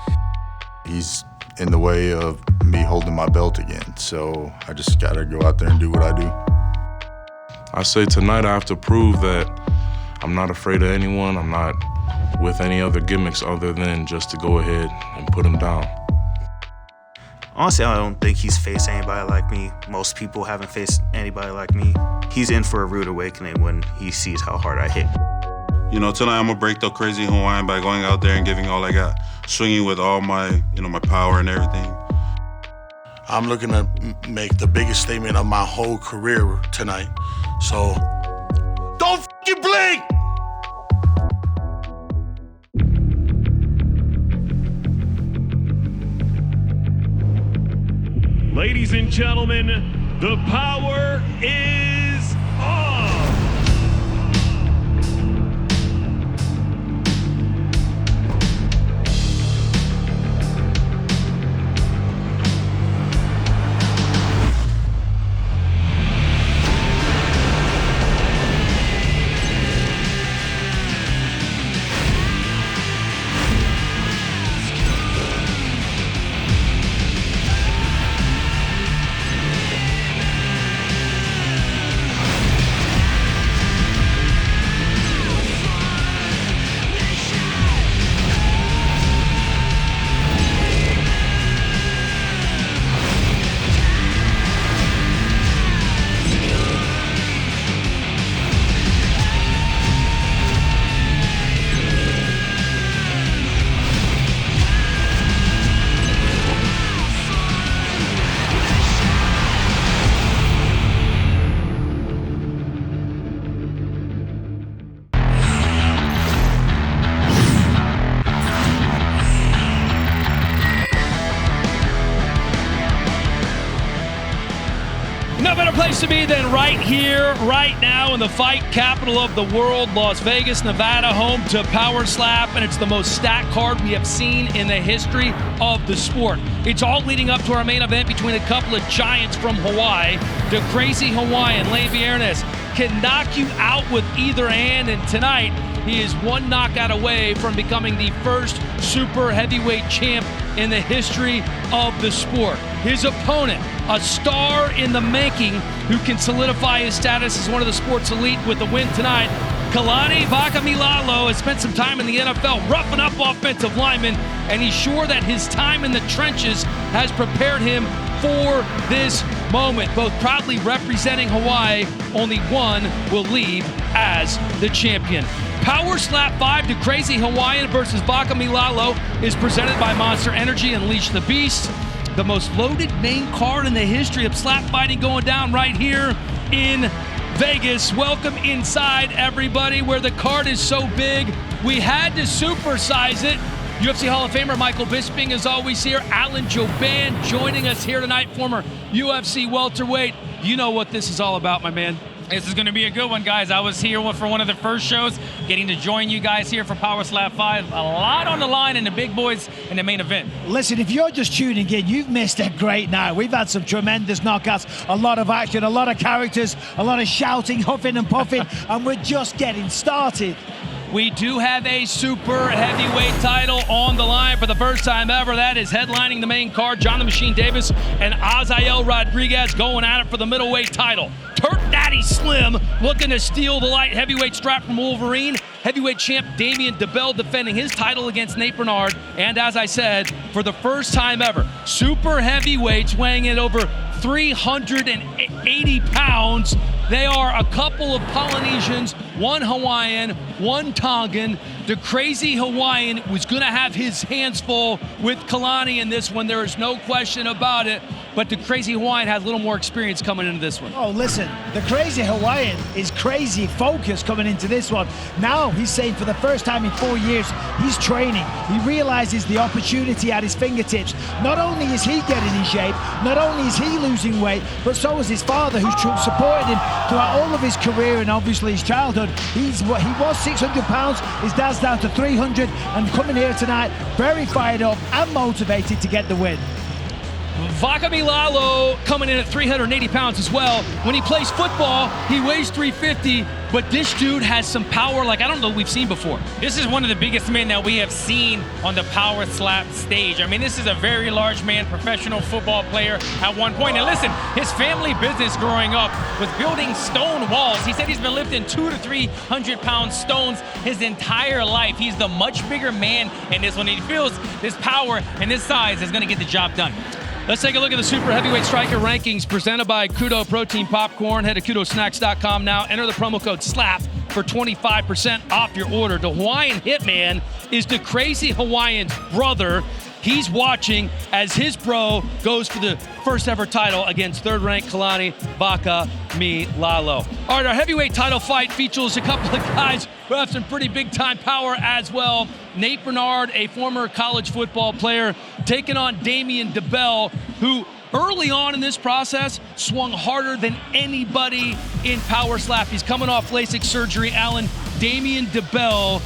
Speaker 23: He's in the way of me holding my belt again, so I just gotta go out there and do what I do.
Speaker 24: I say tonight I have to prove that I'm not afraid of anyone. I'm not with any other gimmicks other than just to go ahead and put him down.
Speaker 22: Honestly, I don't think he's faced anybody like me. Most people haven't faced anybody like me. He's in for a rude awakening when he sees how hard I hit.
Speaker 23: You know, tonight I'm gonna break the crazy Hawaiian by going out there and giving all I got, swinging with all my, my power and everything.
Speaker 25: I'm looking to make the biggest statement of my whole career tonight. So, don't f***ing blink!
Speaker 6: Ladies and gentlemen, the power is on!
Speaker 1: place to be then, right here, right now in the fight capital of the world, Las Vegas, Nevada, home to Power Slap, and it's the most stacked card we have seen in the history of the sport. It's all leading up to our main event between a couple of giants from Hawaii. The crazy Hawaiian, Leigh Viernes, can knock you out with either hand, and tonight he is one knockout away from becoming the first super heavyweight champ in the history of the sport. His opponent, a star in the making who can solidify his status as one of the sport's elite with the win tonight. Kalani Vakameilalo has spent some time in the NFL roughing up offensive linemen, and he's sure that his time in the trenches has prepared him for this moment. Both proudly representing Hawaii, only one will leave as the champion. Power Slap 5 to Crazy Hawaiian versus Vakameilalo is presented by Monster Energy and Unleash the Beast. The most loaded main card in the history of slap fighting going down right here in Vegas. Welcome inside, everybody, where the card is so big, we had to supersize it. UFC Hall of Famer Michael Bisping is always here. Alan Jouban joining us here tonight, former UFC welterweight. You know what this is all about, my man.
Speaker 2: This is going to be a good one, guys. I was here for one of the first shows, getting to join you guys here for Power Slap 5. A lot on the line in the big boys in the main event.
Speaker 3: Listen, if you're just tuning in, you've missed a great night. We've had some tremendous knockouts, a lot of action, a lot of characters, a lot of shouting, huffing and puffing, and we're just getting started.
Speaker 1: We do have a super heavyweight title on the line for the first time ever. That is headlining the main card. John the Machine Davis and Azael Rodriguez going at it for the middleweight title. Turp Daddy Slim looking to steal the light heavyweight strap from Wolverine. Heavyweight champ Damian DeBell defending his title against Nate Bernard. And as I said, for the first time ever, super heavyweights weighing in over 380 pounds. They are a couple of Polynesians, one Hawaiian, one Tongan. The crazy Hawaiian was going to have his hands full with Kalani in this one. There is no question about it. But the crazy Hawaiian has a little more experience coming into this one.
Speaker 3: Oh, listen, the crazy Hawaiian is crazy focused coming into this one. Now he's saying for the first time in 4 years, he's training. He realizes the opportunity at his fingertips. Not only is he getting in shape, not only is he losing weight, but so is his father, who's supported him throughout all of his career and obviously his childhood. He was 600 pounds, his dad's down to 300, and coming here tonight, very fired up and motivated to get the win.
Speaker 1: Vakameilalo coming in at 380 pounds as well. When he plays football, he weighs 350, but this dude has some power like I don't know we've seen before.
Speaker 2: This is one of the biggest men that we have seen on the Power Slap stage. I mean, this is a very large man, professional football player at one point. And listen, his family business growing up was building stone walls. He said he's been lifting 200 to 300 pound stones his entire life. He's the much bigger man in this one. He feels this power and this size is going to get the job done.
Speaker 1: Let's take a look at the super heavyweight striker rankings presented by Kudo Protein Popcorn. Head to kudosnacks.com now. Enter the promo code SLAP for 25% off your order. The Hawaiian Hitman is the crazy Hawaiian's brother. He's watching as his bro goes for the first ever title against third-ranked Kalani Vakameilalo. All right, our heavyweight title fight features a couple of guys who have some pretty big-time power as well. Nate Bernard, a former college football player, taking on Damian DeBell, who early on in this process swung harder than anybody in Power Slap. He's coming off LASIK surgery. Alan, Damian DeBell,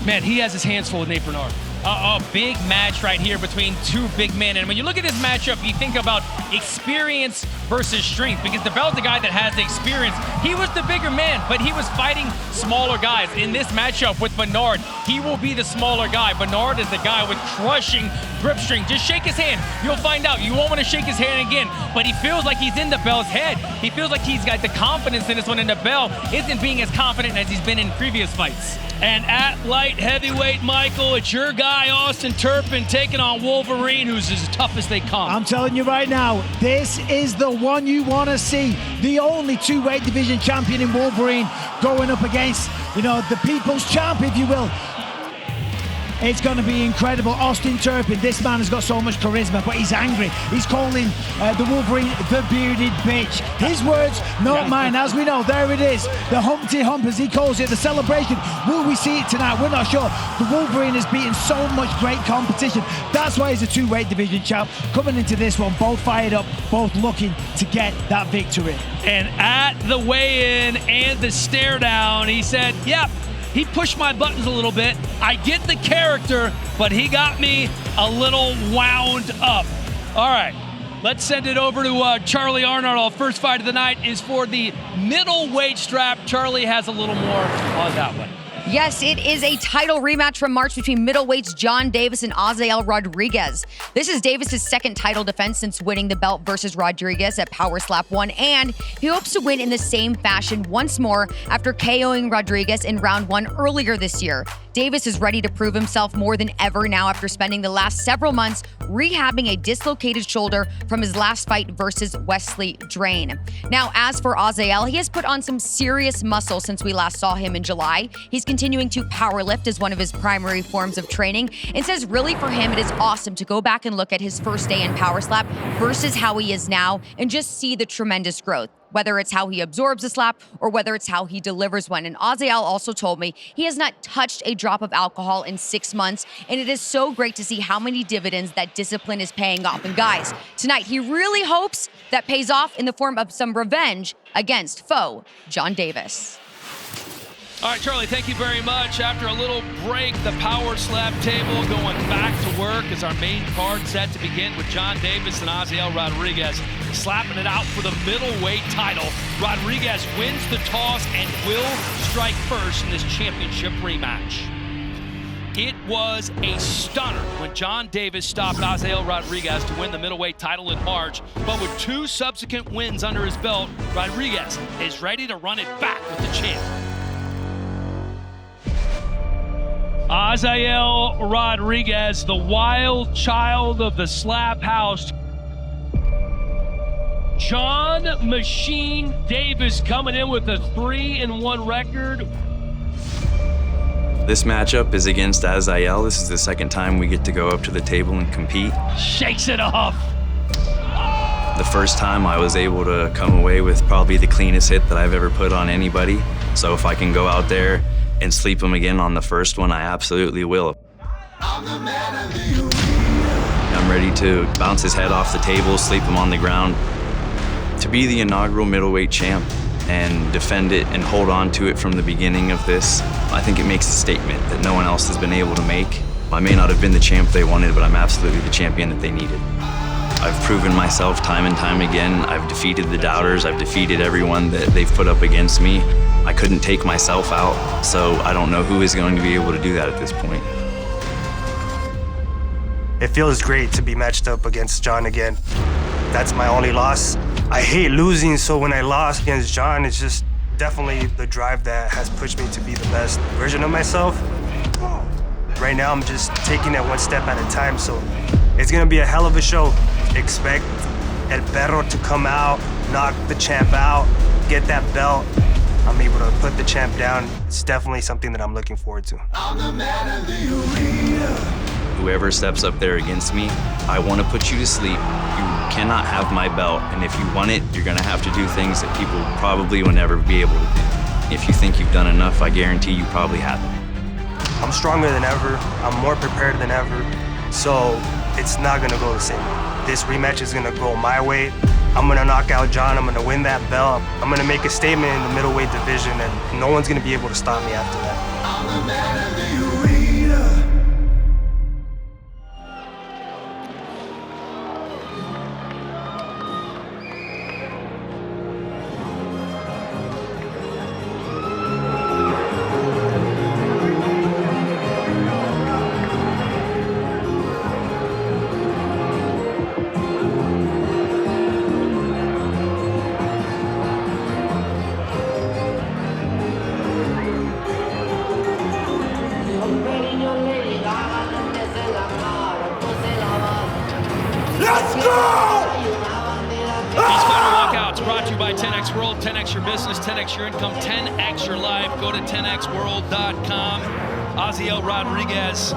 Speaker 1: man, he has his hands full with Nate Bernard.
Speaker 2: A big match right here between two big men. And when you look at this matchup, you think about experience versus strength, because DeBell's the guy that has the experience. He was the bigger man, but he was fighting smaller guys. In this matchup with Bernard, he will be the smaller guy. Bernard is the guy with crushing grip strength. Just shake his hand. You'll find out. You won't want to shake his hand again, but he feels like he's in DeBell's head. He feels like he's got the confidence in this one, and DeBell isn't being as confident as he's been in previous fights.
Speaker 1: And at light heavyweight, Michael, it's your guy, Austin Turpin, taking on Wolverine, who's as tough as they come.
Speaker 3: I'm telling you right now, this is the one you want to see. The only two-weight division champion in Wolverine going up against, the people's champ, if you will. It's going to be incredible. Austin Turpin, this man has got so much charisma, but he's angry. He's calling the Wolverine the bearded bitch. His words, not mine. As we know, there it is. The Humpty Hump, as he calls it, the celebration. Will we see it tonight? We're not sure. The Wolverine has beaten so much great competition. That's why he's a 2-weight division champ. Coming into this one, both fired up, both looking to get that victory.
Speaker 1: And at the weigh-in and the stare down, he said, yep, he pushed my buttons a little bit. I get the character, but he got me a little wound up. All right, let's send it over to Charlie Arnold. Our first fight of the night is for the middleweight strap. Charlie has a little more on that one.
Speaker 4: Yes, it is a title rematch from March between middleweights John Davis and Azael Rodriguez. This is Davis's second title defense since winning the belt versus Rodriguez at Power Slap 1, and he hopes to win in the same fashion once more after KOing Rodriguez in round 1 earlier this year. Davis is ready to prove himself more than ever now after spending the last several months rehabbing a dislocated shoulder from his last fight versus Wesley Drain. Now, as for Azael, he has put on some serious muscle since we last saw him in July. He's continuing to powerlift as one of his primary forms of training, and says really for him it is awesome to go back and look at his first day in Power Slap versus how he is now and just see the tremendous growth, whether it's how he absorbs a slap or whether it's how he delivers one. And Azael also told me he has not touched a drop of alcohol in 6 months, and it is so great to see how many dividends that discipline is paying off. And guys, tonight he really hopes that pays off in the form of some revenge against foe John Davis.
Speaker 1: All right, Charlie, thank you very much. After a little break, the Power Slap table going back to work as our main card set to begin with John Davis and Azael Rodriguez slapping it out for the middleweight title. Rodriguez wins the toss and will strike first in this championship rematch. It was a stunner when John Davis stopped Azael Rodriguez to win the middleweight title in March, but with 2 subsequent wins under his belt, Rodriguez is ready to run it back with the champ. Azael Rodriguez, the wild child of the slap house. John Machine Davis coming in with a 3-1 record.
Speaker 5: This matchup is against Azael. This is the second time we get to go up to the table and compete.
Speaker 1: Shakes it off.
Speaker 5: The first time I was able to come away with probably the cleanest hit that I've ever put on anybody. So if I can go out there and sleep him again on the first one, I absolutely will. I'm ready to bounce his head off the table, sleep him on the ground. To be the inaugural middleweight champ and defend it and hold on to it from the beginning of this, I think it makes a statement that no one else has been able to make. I may not have been the champ they wanted, but I'm absolutely the champion that they needed. I've proven myself time and time again. I've defeated the doubters. I've defeated everyone that they've put up against me. I couldn't take myself out, so I don't know who is going to be able to do that at this point.
Speaker 12: It feels great to be matched up against John again. That's my only loss. I hate losing, so when I lost against John, it's just definitely the drive that has pushed me to be the best version of myself. Right now, I'm just taking it one step at a time, so it's gonna be a hell of a show. Expect El Perro to come out, knock the champ out, get that belt. I'm able to put the champ down. It's definitely something that I'm looking forward to.
Speaker 10: I'm the man of the arena.
Speaker 5: Whoever steps up there against me, I want to put you to sleep. You cannot have my belt, and if you want it, you're gonna have to do things that people probably will never be able to do. If you think you've done enough, I guarantee you probably haven't.
Speaker 12: I'm stronger than ever. I'm more prepared than ever. So it's not gonna go the same way. This rematch is gonna go my way. I'm gonna knock out John. I'm gonna win that belt. I'm gonna make a statement in the middleweight division, and no one's gonna be able to stop me after that.
Speaker 10: I'm the man of the arena.
Speaker 1: By 10X World, 10X your business, 10X your income, 10X your life. Go to 10xworld.com. Aziel Rodriguez,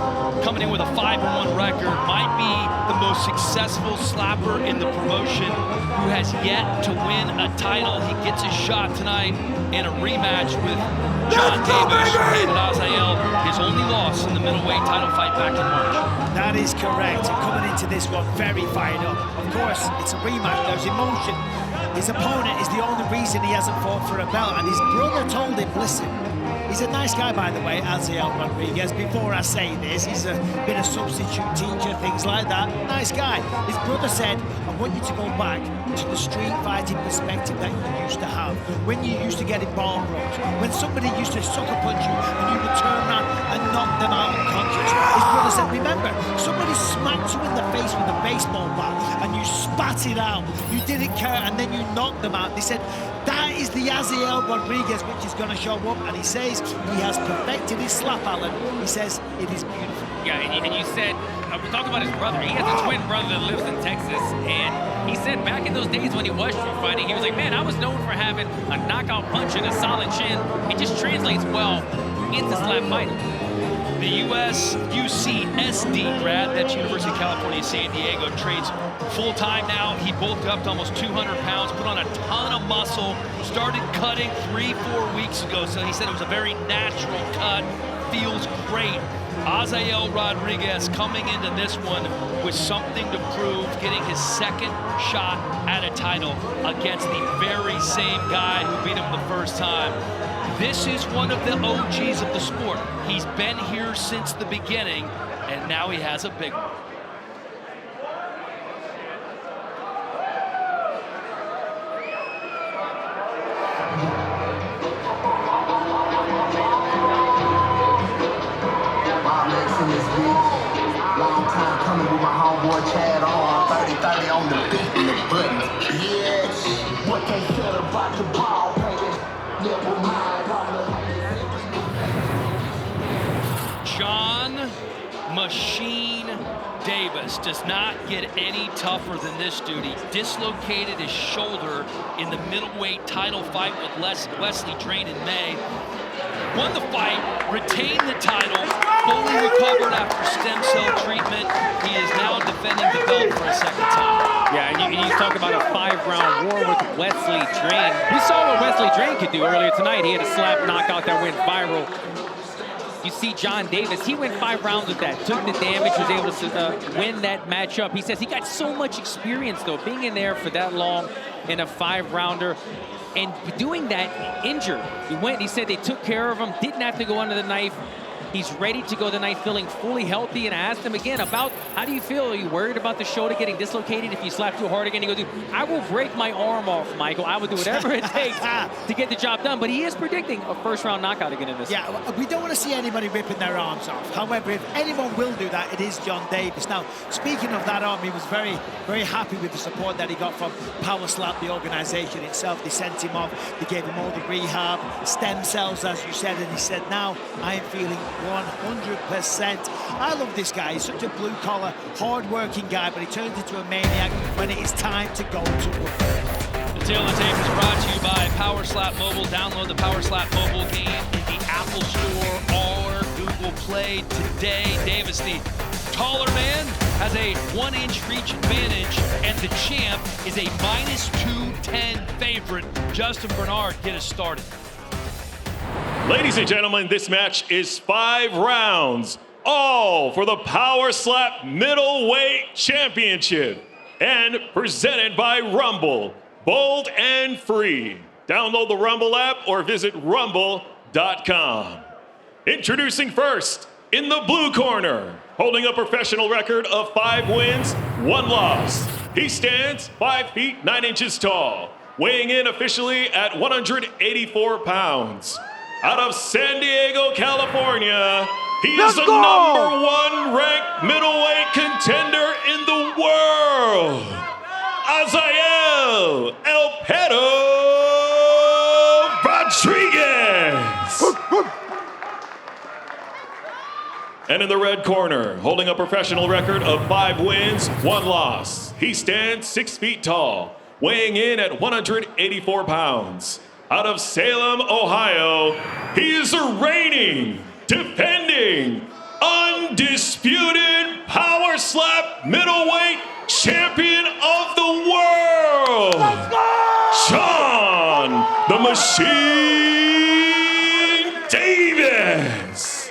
Speaker 1: coming in with a 5-1 record, might be the most successful slapper in the promotion who has yet to win a title. He gets a shot tonight in a rematch with John Davis, who handed Aziel his only loss in the middleweight title fight back in March.
Speaker 3: That is correct. And coming into this one, very fired up. Of course, it's a rematch. There's emotion. His opponent is the only reason he hasn't fought for a belt. And his brother told him, listen, he's a nice guy, by the way, Aziel Rodriguez. Before I say this, he's been a substitute teacher, things like that. Nice guy. His brother said, I want you to go back to the street fighting perspective that you used to have. When you used to get in ball ropes, when somebody used to sucker punch you and you would turn around and knock them out unconscious. His brother said, remember, somebody smacked you in the face with a baseball bat and you spat it out. You didn't care and then you knocked them out. They said, that is the Aziel Rodriguez which is going to show up, and he says he has perfected his slap, Alan. He says it is beautiful.
Speaker 2: Yeah, and you said, we're talking about his brother. He has a twin brother that lives in Texas, and he said back in those days when he was street fighting, he was like, man, I was known for having a knockout punch and a solid chin. It just translates well into slap fighting.
Speaker 1: The US UCSD grad, that's University of California, San Diego, trains full-time now. He bulked up to almost 200 pounds, put on a ton of muscle, started cutting 3-4 weeks ago, so he said it was a very natural cut, feels great. Aziel Rodriguez coming into this one with something to prove, getting his second shot at a title against the very same guy who beat him the first time. This is one of the OGs of the sport. He's been here since the beginning, and now he has a big one.
Speaker 10: Long time coming with my homeboy Chad on 30-30 on the beat and the buttons. Bitch, what they said about the ball players, never mind.
Speaker 1: John Machine Davis does not get any tougher than this dude. He dislocated his shoulder in the middleweight title fight with Wesley Drain in May. Won the fight, retained the title, fully recovered after stem cell treatment. He is now defending the belt for a second time.
Speaker 2: Yeah, and you talk about a 5-round war with Wesley Drain. We saw what Wesley Drain could do earlier tonight. He had a slap knockout that went viral. You see John Davis, he went 5 rounds with that, took the damage, was able to win that matchup. He says he got so much experience, though, being in there for that long in a 5-rounder. And doing that injured. He said they took care of him, didn't have to go under the knife. He's ready to go tonight feeling fully healthy, and I asked him again about how do you feel? Are you worried about the shoulder getting dislocated if you slap too hard again? He goes, dude, I will break my arm off, Michael. I will do whatever it takes to get the job done. But he is predicting a first-round knockout again in this.
Speaker 3: Yeah, we don't want to see anybody ripping their arms off. However, if anyone will do that, it is John Davis. Now, speaking of that arm, he was very, very happy with the support that he got from Power Slap, the organization itself. They sent him off. They gave him all the rehab, stem cells, as you said, and he said, now I am feeling 100%. I love this guy. He's such a blue-collar, hard-working guy, but he turns into a maniac when it is time to go to work.
Speaker 1: The Tail of the Tape is brought to you by Power Slap Mobile. Download the Power Slap Mobile game in the Apple Store or Google Play today. Davis, the taller man, has a 1-inch reach advantage, and the champ is a -210 favorite. Justin Bernard, get us started.
Speaker 6: Ladies and gentlemen, this match is 5 rounds, all for the Power Slap Middleweight Championship, and presented by Rumble, bold and free. Download the Rumble app or visit rumble.com. Introducing first, in the blue corner, holding a professional record of 5 wins, 1 loss. He stands 5 feet 9 inches tall, weighing in officially at 184 pounds. Out of San Diego, California, he is the #1 ranked middleweight contender in the world, Aziel El Pedo Rodriguez. And in the red corner, holding a professional record of 5 wins, 1 loss, he stands 6 feet tall, weighing in at 184 pounds. Out of Salem, Ohio, he is the reigning defending undisputed power slap middleweight champion of the world, John the Machine Davis.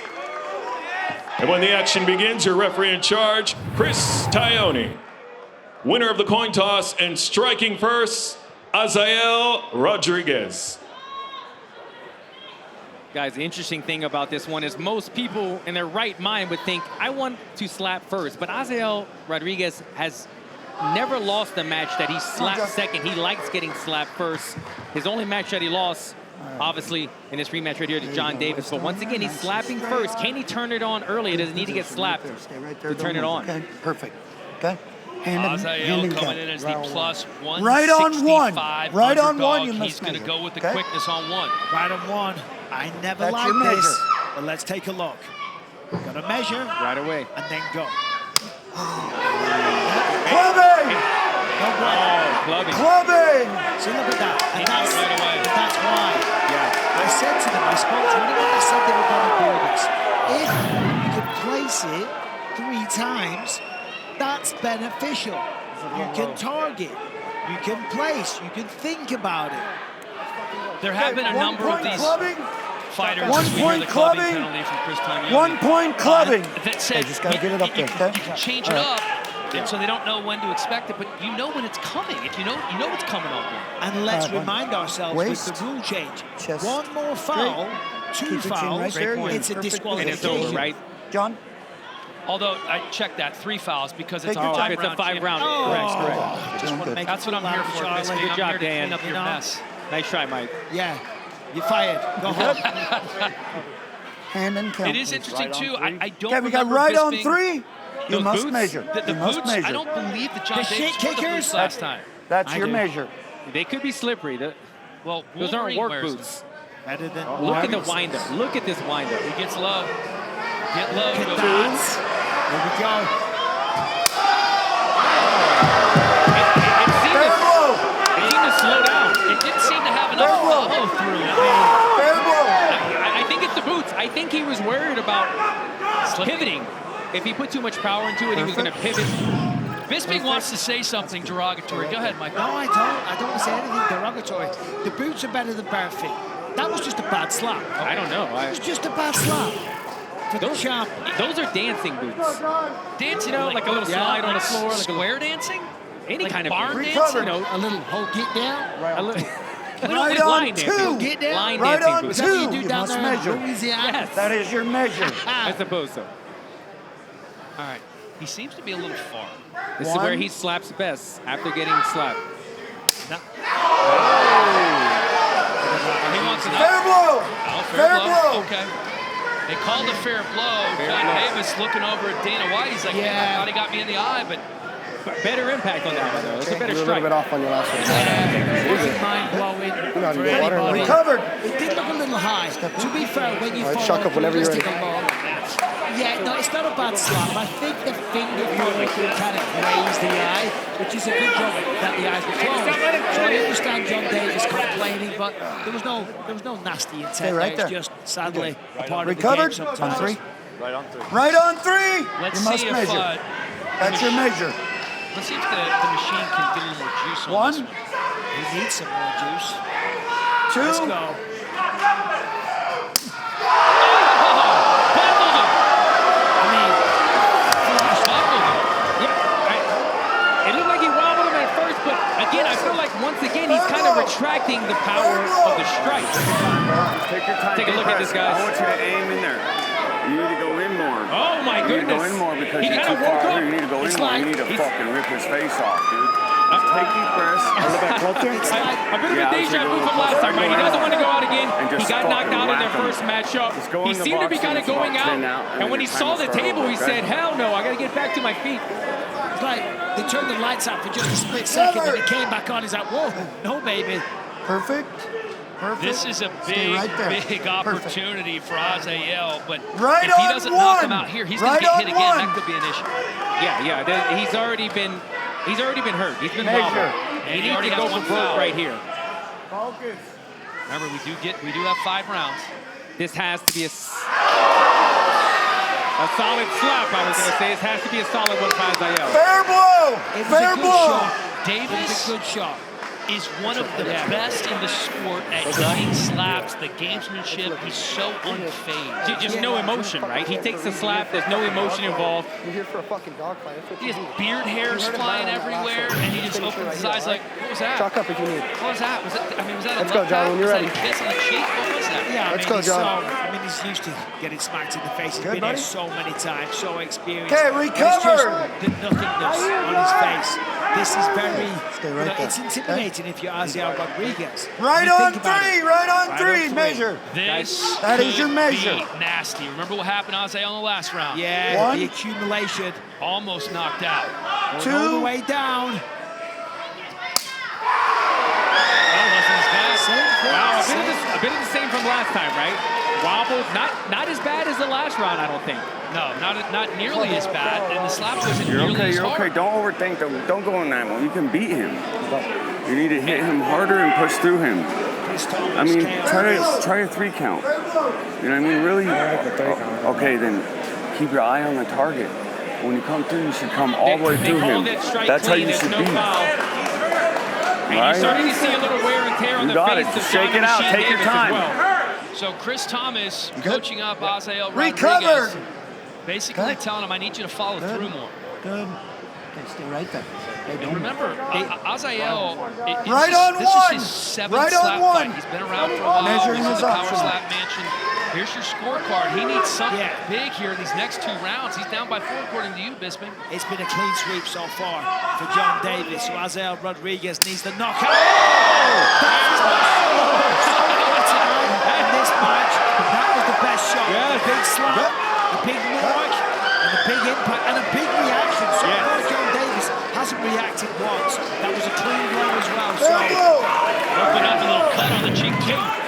Speaker 6: And when the action begins, your referee in charge, Chris Tione. Winner of the coin toss and striking first, Azael Rodriguez.
Speaker 2: Guys, the interesting thing about this one is most people in their right mind would think, I want to slap first. But Azael Rodriguez has never lost a match that he slapped second. He likes getting slapped first. His only match that he lost, obviously, in this rematch right here to John Davis. But once again, he's slapping first. Can he turn it on early? He doesn't need to get slapped to turn it on.
Speaker 9: Okay, perfect. Okay.
Speaker 1: Azael coming in as the plus 165
Speaker 9: Right on one. Right on one. You
Speaker 1: He's going to go with the quickness on one.
Speaker 3: Right on one. I never
Speaker 9: That's
Speaker 3: liked
Speaker 9: your measure.
Speaker 3: this, but let's take a look. Got to measure.
Speaker 2: Right away.
Speaker 3: And then go.
Speaker 9: Clubbing!
Speaker 2: Clubbing.
Speaker 9: Clubbing!
Speaker 3: See, look at that. And
Speaker 1: He knows right away.
Speaker 3: that's why.
Speaker 2: Yeah.
Speaker 3: I said to them, I spoke to anyone that said they were going to do this. If you can place it 3 times, that's beneficial. You can target. You can place. You can think about it.
Speaker 1: There have been a number of these fighters.
Speaker 9: 1 point clubbing.
Speaker 1: Penalty from Chris Tione.
Speaker 9: 1 point clubbing.
Speaker 1: That said,
Speaker 9: just got to get it up there, okay?
Speaker 1: You can change it up, so they don't know when to expect it, but you know when it's coming. If you know it's coming on one.
Speaker 3: And let's remind ourselves with the rule change.
Speaker 9: Chest.
Speaker 3: 1 more foul, 2 fouls,
Speaker 9: right there.
Speaker 3: it's a
Speaker 9: Perfect.
Speaker 3: disqualification.
Speaker 2: And it's over, right?
Speaker 9: John?
Speaker 1: Although I checked that 3 fouls because it's a
Speaker 9: Take your time.
Speaker 1: 5-round.
Speaker 2: It's a 5-round.
Speaker 1: Correct.
Speaker 3: Just want to make
Speaker 1: That's what I'm here for,
Speaker 3: Charlie.
Speaker 1: Bisping.
Speaker 2: Good
Speaker 1: I'm
Speaker 2: job,
Speaker 1: here to
Speaker 2: Dan.
Speaker 1: clean up your mess.
Speaker 2: Nice try, Mike.
Speaker 3: Yeah, you're fired. Go home.
Speaker 9: Hand and count.
Speaker 1: It is interesting, too. I don't
Speaker 9: Okay, we got
Speaker 1: remember
Speaker 9: right on
Speaker 1: Bisping.
Speaker 9: 3. You
Speaker 2: Those
Speaker 9: must
Speaker 2: boots?
Speaker 9: measure.
Speaker 1: The
Speaker 9: You must
Speaker 1: boots,
Speaker 9: measure.
Speaker 1: I don't believe that John
Speaker 3: The
Speaker 1: Davis
Speaker 3: shit
Speaker 1: wore the
Speaker 3: kickers?
Speaker 1: boots last time.
Speaker 9: That's
Speaker 3: I
Speaker 9: your
Speaker 3: do.
Speaker 9: measure.
Speaker 2: They could be slippery.
Speaker 1: Well,
Speaker 2: Those aren't
Speaker 1: Wolverine
Speaker 2: work
Speaker 1: wears
Speaker 2: boots.
Speaker 3: Better than
Speaker 2: Look at the wind-up. Look at this wind-up.
Speaker 1: He gets low. Get low.
Speaker 3: Look at
Speaker 1: Go.
Speaker 3: that. Here we go.
Speaker 2: It seemed to slow down.
Speaker 1: It didn't seem to have enough
Speaker 9: Fair blow.
Speaker 1: follow through.
Speaker 9: Fair blow.
Speaker 2: I think it's the boots. I think he was worried about pivoting. If he put too much power into it, he was going to pivot.
Speaker 1: Bisping wants to say something derogatory. Go ahead, Michael.
Speaker 3: No, I don't. I don't want to say anything derogatory. The boots are better than bare feet. That was just a bad slap.
Speaker 2: I don't know.
Speaker 3: It was just a bad slap. For the champ.
Speaker 2: Those are dancing boots.
Speaker 1: Dancing,
Speaker 2: You know, like a little slide on the floor, like a
Speaker 1: square dancing?
Speaker 2: Any
Speaker 1: Like
Speaker 2: kind of
Speaker 1: barn
Speaker 2: boot.
Speaker 1: dancing?
Speaker 2: You know,
Speaker 3: A little hold get down.
Speaker 2: a little,
Speaker 9: Right
Speaker 2: line
Speaker 9: on
Speaker 2: dancing.
Speaker 9: 2.
Speaker 3: Get down.
Speaker 2: Line
Speaker 9: Right
Speaker 2: dancing
Speaker 9: on
Speaker 2: boots.
Speaker 9: 2.
Speaker 3: Is that what you do
Speaker 9: You
Speaker 3: down
Speaker 9: must
Speaker 3: there in
Speaker 9: measure.
Speaker 3: Louisiana?
Speaker 2: Yes.
Speaker 9: That is your measure.
Speaker 2: I suppose so.
Speaker 1: All right. He seems to be a little far.
Speaker 2: This is where he slaps best after getting slapped.
Speaker 1: No. He wants an
Speaker 9: Fair blow.
Speaker 1: Oh,
Speaker 9: Fair blow.
Speaker 1: Okay. They called a fair blow. John Davis looking over at Dana White. He's like,
Speaker 3: Yeah.
Speaker 1: man, I thought he got me in the eye, but
Speaker 2: Better impact on that one, though. It's a better strike.
Speaker 9: off on your last one.
Speaker 3: It wasn't mind-blowing for anybody.
Speaker 9: Recovered.
Speaker 3: It did look a little high. To be fair, when you follow
Speaker 9: chuck up whenever you're
Speaker 3: realistic along, yeah, no, it's not a bad slap. I think the finger probably could kind of graze the eye, which is a good job that the eyes were closed. So I understand John Davis complaining, but there was no nasty intent.
Speaker 9: Stay right
Speaker 3: there.
Speaker 9: there.
Speaker 3: It's just sadly a part
Speaker 9: Recovered
Speaker 3: of the game
Speaker 9: on
Speaker 3: sometimes.
Speaker 9: 3. Right on 3.
Speaker 1: let's
Speaker 9: You must
Speaker 1: see if
Speaker 9: measure. That's your measure.
Speaker 1: let's see if the machine can get a little more juice on
Speaker 9: 1,
Speaker 1: this.
Speaker 3: He needs some more juice.
Speaker 9: 2.
Speaker 3: Let's go.
Speaker 2: It looked like he wobbled him at first, but again, I feel like once again he's kind of retracting the power of the strike.
Speaker 11: Take your time.
Speaker 2: Take a look at this, guys.
Speaker 11: I want you to aim in there. You need to go in more.
Speaker 2: Oh my
Speaker 11: You need to
Speaker 2: goodness!
Speaker 11: go in more because
Speaker 2: He
Speaker 11: you're
Speaker 2: kind
Speaker 11: too
Speaker 2: of woke
Speaker 11: far
Speaker 2: up.
Speaker 11: over. You need to go in
Speaker 2: It's
Speaker 11: more.
Speaker 2: like
Speaker 11: You need to
Speaker 2: he's-
Speaker 11: fucking rip his face off, dude. Just take deep breaths.
Speaker 2: A bit of a deja vu from last time, right? He doesn't want to go out again.
Speaker 11: And
Speaker 2: He
Speaker 11: just
Speaker 2: got knocked
Speaker 11: fucking
Speaker 2: out in their
Speaker 11: whack him.
Speaker 2: first matchup.
Speaker 11: Just go
Speaker 2: He
Speaker 11: in the
Speaker 2: seemed to be
Speaker 11: box
Speaker 2: kind
Speaker 11: and
Speaker 2: of going
Speaker 11: it's about 10
Speaker 2: out.
Speaker 11: out,
Speaker 2: And when he
Speaker 11: your
Speaker 2: saw
Speaker 11: time
Speaker 2: the
Speaker 11: to start
Speaker 2: table,
Speaker 11: over,
Speaker 2: he
Speaker 11: okay?
Speaker 2: said, hell no, I got to get back to my feet.
Speaker 3: It's like they turned the lights out for just a split second and it came back on. He's like, whoa, no, baby.
Speaker 9: Perfect.
Speaker 1: This is a
Speaker 9: Stay
Speaker 1: big,
Speaker 9: right there.
Speaker 1: big opportunity for Azael, but
Speaker 9: Right
Speaker 1: if he
Speaker 9: on
Speaker 1: doesn't knock him
Speaker 9: 1.
Speaker 1: out here, he's
Speaker 9: Right
Speaker 1: going to get hit
Speaker 9: on
Speaker 1: again.
Speaker 9: 1.
Speaker 1: That could be an issue.
Speaker 2: Yeah. He's already been hurt. He's been
Speaker 9: Measure.
Speaker 2: wobbled.
Speaker 1: And
Speaker 2: He
Speaker 1: he
Speaker 2: needs
Speaker 1: already
Speaker 2: to
Speaker 1: has
Speaker 2: go
Speaker 1: one
Speaker 2: for broke
Speaker 1: foul.
Speaker 2: right here.
Speaker 9: Focus.
Speaker 1: Remember, we do have 5 rounds.
Speaker 2: This has to be a A solid slap, I was going to say. It has to be a solid one for Azael.
Speaker 9: Fair blow.
Speaker 3: It was
Speaker 9: Fair
Speaker 3: a good
Speaker 9: blow.
Speaker 3: shot.
Speaker 1: Davis
Speaker 3: It was a good shot.
Speaker 1: is one of the best in the sport at eating slaps, the gamesmanship. He's so unfazed.
Speaker 2: Just no emotion, right? He takes the slap. There's no emotion involved.
Speaker 7: You're here for a fucking dog fight.
Speaker 1: He has beard hairs flying everywhere, and he just opens his eyes like, what was that?
Speaker 7: Chalk up if you need.
Speaker 1: What was that? Was that
Speaker 7: Let's
Speaker 1: a
Speaker 7: go,
Speaker 1: left
Speaker 7: John,
Speaker 1: back?
Speaker 7: when you're
Speaker 1: Was
Speaker 7: ready.
Speaker 1: that a kiss on the cheek? What was that?
Speaker 3: Yeah,
Speaker 7: Let's go, John.
Speaker 3: He's used to getting smacked in the face. He's
Speaker 9: Good,
Speaker 3: been here
Speaker 9: buddy.
Speaker 3: so many times, so experienced.
Speaker 9: Okay,
Speaker 3: It's
Speaker 9: recover.
Speaker 3: just the nothingness on his face. This is very,
Speaker 9: Stay right there.
Speaker 3: it's intimidating if you're Azael Rodriguez.
Speaker 9: Right
Speaker 3: You
Speaker 9: on
Speaker 3: think about
Speaker 9: three.
Speaker 3: it.
Speaker 9: Right on
Speaker 3: Right
Speaker 9: three.
Speaker 3: on three.
Speaker 9: Measure.
Speaker 1: This
Speaker 9: That is your
Speaker 1: could
Speaker 9: measure.
Speaker 1: be nasty. Remember what happened to Azael in the last round?
Speaker 3: Yeah,
Speaker 9: One.
Speaker 3: the accumulation.
Speaker 1: Almost knocked out.
Speaker 3: Going all the way down.
Speaker 1: That wasn't as bad.
Speaker 2: Wow, a bit of the same from last time, right? Wobbled, not as bad as the last round, I don't think.
Speaker 1: No, not nearly as bad. And the slap wasn't
Speaker 11: You're
Speaker 1: nearly
Speaker 11: okay,
Speaker 1: as
Speaker 11: you're
Speaker 1: hard.
Speaker 11: okay. Don't overthink them. Don't go in that one. You can beat him. You need to hit him harder and push through him. I mean, try a 3 count. You know what I mean? Really? Okay, then keep your eye on the target. When you come through, you should come all the way through him. That's how you should be.
Speaker 2: And you're starting to see a little wear and tear on
Speaker 11: You
Speaker 2: the
Speaker 11: got
Speaker 2: face
Speaker 11: it.
Speaker 2: of
Speaker 11: Just shake
Speaker 2: John
Speaker 11: it out.
Speaker 2: Machine
Speaker 11: Take your
Speaker 2: Davis as
Speaker 11: time.
Speaker 2: well.
Speaker 1: So Chris Thomas coaching up Azael
Speaker 9: Recovered.
Speaker 1: Rodriguez, basically telling him, I need you to follow through more.
Speaker 9: Good. Okay, stay right there. Hey,
Speaker 1: And remember, Azael,
Speaker 9: Right on
Speaker 1: this
Speaker 9: one.
Speaker 1: is his 7th
Speaker 9: Right on
Speaker 1: slap
Speaker 9: one.
Speaker 1: fight. He's been around for a while.
Speaker 9: Measuring
Speaker 1: He's in
Speaker 9: his
Speaker 1: the Power
Speaker 9: options.
Speaker 1: Slap Mansion. Here's your scorecard. He needs something big here in these next 2 rounds. He's down by 4 according to you, Bisping.
Speaker 3: It's been a clean sweep so far for John Davis. So Azael Rodriguez needs the knockout. In this match, that was the best shot. The big slap, the big mark, and the big impact, and a big reaction. So far, John Davis hasn't reacted once. That was a clean blow as well. So
Speaker 1: open up a little cut on the cheek.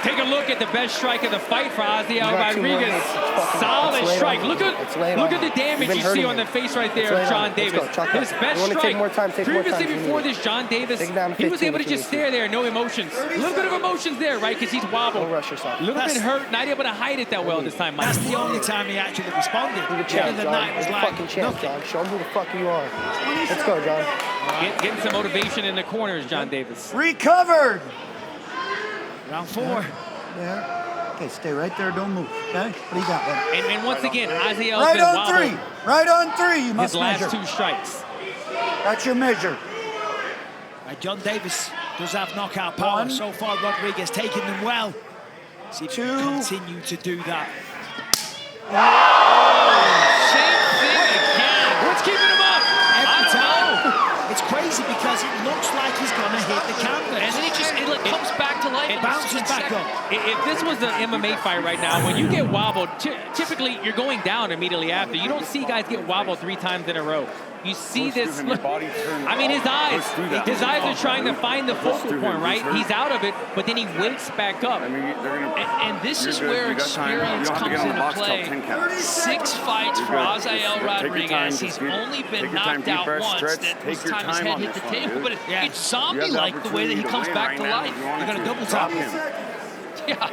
Speaker 2: Take a look at the best strike of the fight for Azael Rodriguez. Solid strike. Look at the damage you see on the face right there of John Davis. His best strike. Previously before this, John Davis, he was able to just stare there, no emotions. A little bit of emotions there, right? Because he's wobbled. A little bit hurt, not able to hide it that well this time, Mike.
Speaker 3: That's the only time he actually responded. The other night was like nothing.
Speaker 7: Show him who the fuck you are. Let's go, John.
Speaker 2: Getting some motivation in the corners, John Davis.
Speaker 9: Recovered.
Speaker 3: Round 4.
Speaker 9: There. Okay, stay right there. Don't move. Okay. What do you got, buddy?
Speaker 2: And once again, Azael's
Speaker 9: Right
Speaker 2: been
Speaker 9: on
Speaker 2: wobbled
Speaker 9: 3. Right on 3. You must
Speaker 2: his last
Speaker 9: measure.
Speaker 2: 2 strikes.
Speaker 9: That's your measure.
Speaker 3: John Davis does have knockout power. So far, Rodriguez taking them well. See if he can continue to do that.
Speaker 1: Same thing again. What's keeping him up?
Speaker 3: Every time. It's crazy because it looks like he's going to hit the canvas.
Speaker 1: And then it comes back to life.
Speaker 3: It bounces back up.
Speaker 2: If this was an MMA fight right now, when you get wobbled, typically you're going down immediately after. You don't see guys get wobbled 3 times in a row. You see this. Look, I mean, his eyes are trying to find the focal point, right? He's out of it, but then he wakes back up.
Speaker 1: And this is where experience comes into play. 6 fights for Azael Rodriguez. He's only been knocked out once. This time his head hit the table, but it's zombie-like the way that he comes back to life.
Speaker 3: You're going to double tap him.
Speaker 1: Yeah.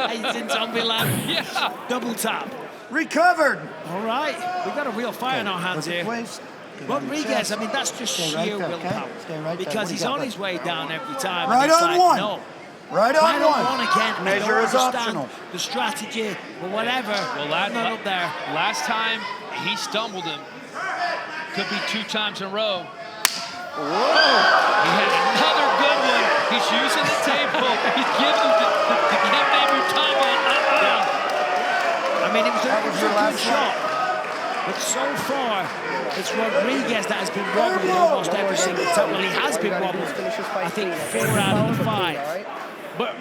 Speaker 3: He's in zombie land.
Speaker 1: Yeah.
Speaker 3: Double tap.
Speaker 9: Recovered.
Speaker 3: All right. We've got a real fire in our hands here. Rodriguez, I mean, that's just sheer willpower. Because he's on his way down every time.
Speaker 9: Right on 1.
Speaker 3: No.
Speaker 9: Right on 1
Speaker 3: again.
Speaker 9: Measure is optional.
Speaker 3: The strategy or whatever.
Speaker 1: Well,
Speaker 3: not up there.
Speaker 1: Last time he stumbled him. Could be 2 times in a row. Whoa! He had another good one. He's using the table. He's giving the Cathey Mutama.
Speaker 3: I mean, it was a good shot. But so far, it's Rodriguez that has been wobbled almost every single time. Well, he has been wobbled, I think, 4 out of the 5.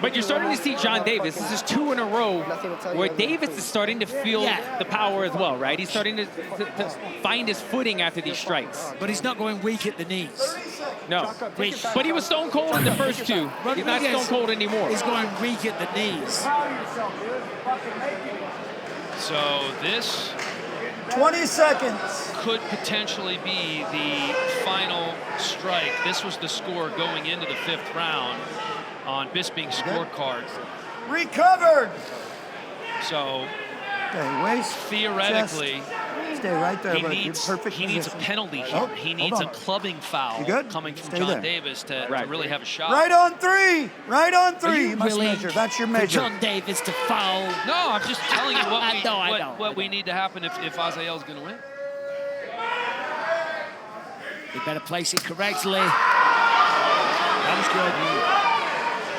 Speaker 2: But you're starting to see John Davis. This is 2 in a row where Davis is starting to feel the power as well, right? He's starting to find his footing after these strikes.
Speaker 3: But he's not going weak at the knees.
Speaker 2: No. But he was stone cold in the first 2. He's not stone cold anymore.
Speaker 3: He's going weak at the knees.
Speaker 1: So this
Speaker 9: 20 seconds.
Speaker 1: could potentially be the final strike. This was the score going into the 5th round on Bisping's scorecard.
Speaker 9: Recovered.
Speaker 1: So
Speaker 9: Okay, waist.
Speaker 1: Theoretically,
Speaker 9: chest. Stay right there, but you're perfect
Speaker 1: he needs a
Speaker 9: position.
Speaker 1: penalty here.
Speaker 9: Oh,
Speaker 1: he
Speaker 9: hold
Speaker 1: needs a
Speaker 9: on.
Speaker 1: clubbing foul
Speaker 9: You good?
Speaker 1: coming from
Speaker 9: Stay
Speaker 1: John
Speaker 9: there.
Speaker 1: Davis to really have a shot.
Speaker 9: Right on three. Right on
Speaker 3: Are
Speaker 9: three.
Speaker 3: you
Speaker 9: You must
Speaker 3: willing
Speaker 9: measure. That's your
Speaker 3: for
Speaker 9: measure.
Speaker 3: John Davis to foul?
Speaker 1: No, I'm just telling you what we
Speaker 3: know.
Speaker 1: need to happen if Azael's going to win.
Speaker 3: He better place it correctly. That was good.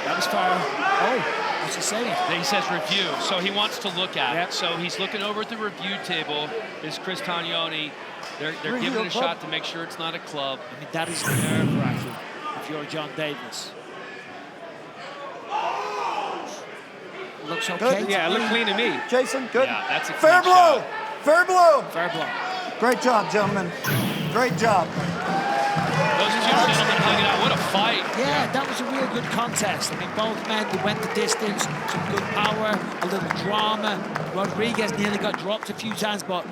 Speaker 3: That was fair. Oh, what's he saying?
Speaker 1: He says review, so he wants to look at it. So he's looking over at the review table. Is Chris Taglioni? They're giving it a shot to make sure it's not a club.
Speaker 3: I mean, that is nerve-wracking if you're John Davis. Looks okay.
Speaker 9: Good.
Speaker 2: Yeah, it looked clean to me.
Speaker 9: Jason, good.
Speaker 1: Yeah, that's a
Speaker 9: fair
Speaker 1: clean
Speaker 9: blow.
Speaker 1: shot.
Speaker 9: Fair blow.
Speaker 3: Fair blow.
Speaker 9: Great job, gentlemen. Great job.
Speaker 1: Those two gentlemen hung it out. What a fight.
Speaker 3: Yeah, that was a real good contest. I mean, both men, they went the distance, some good power, a little drama. Rodriguez nearly got dropped a few times, but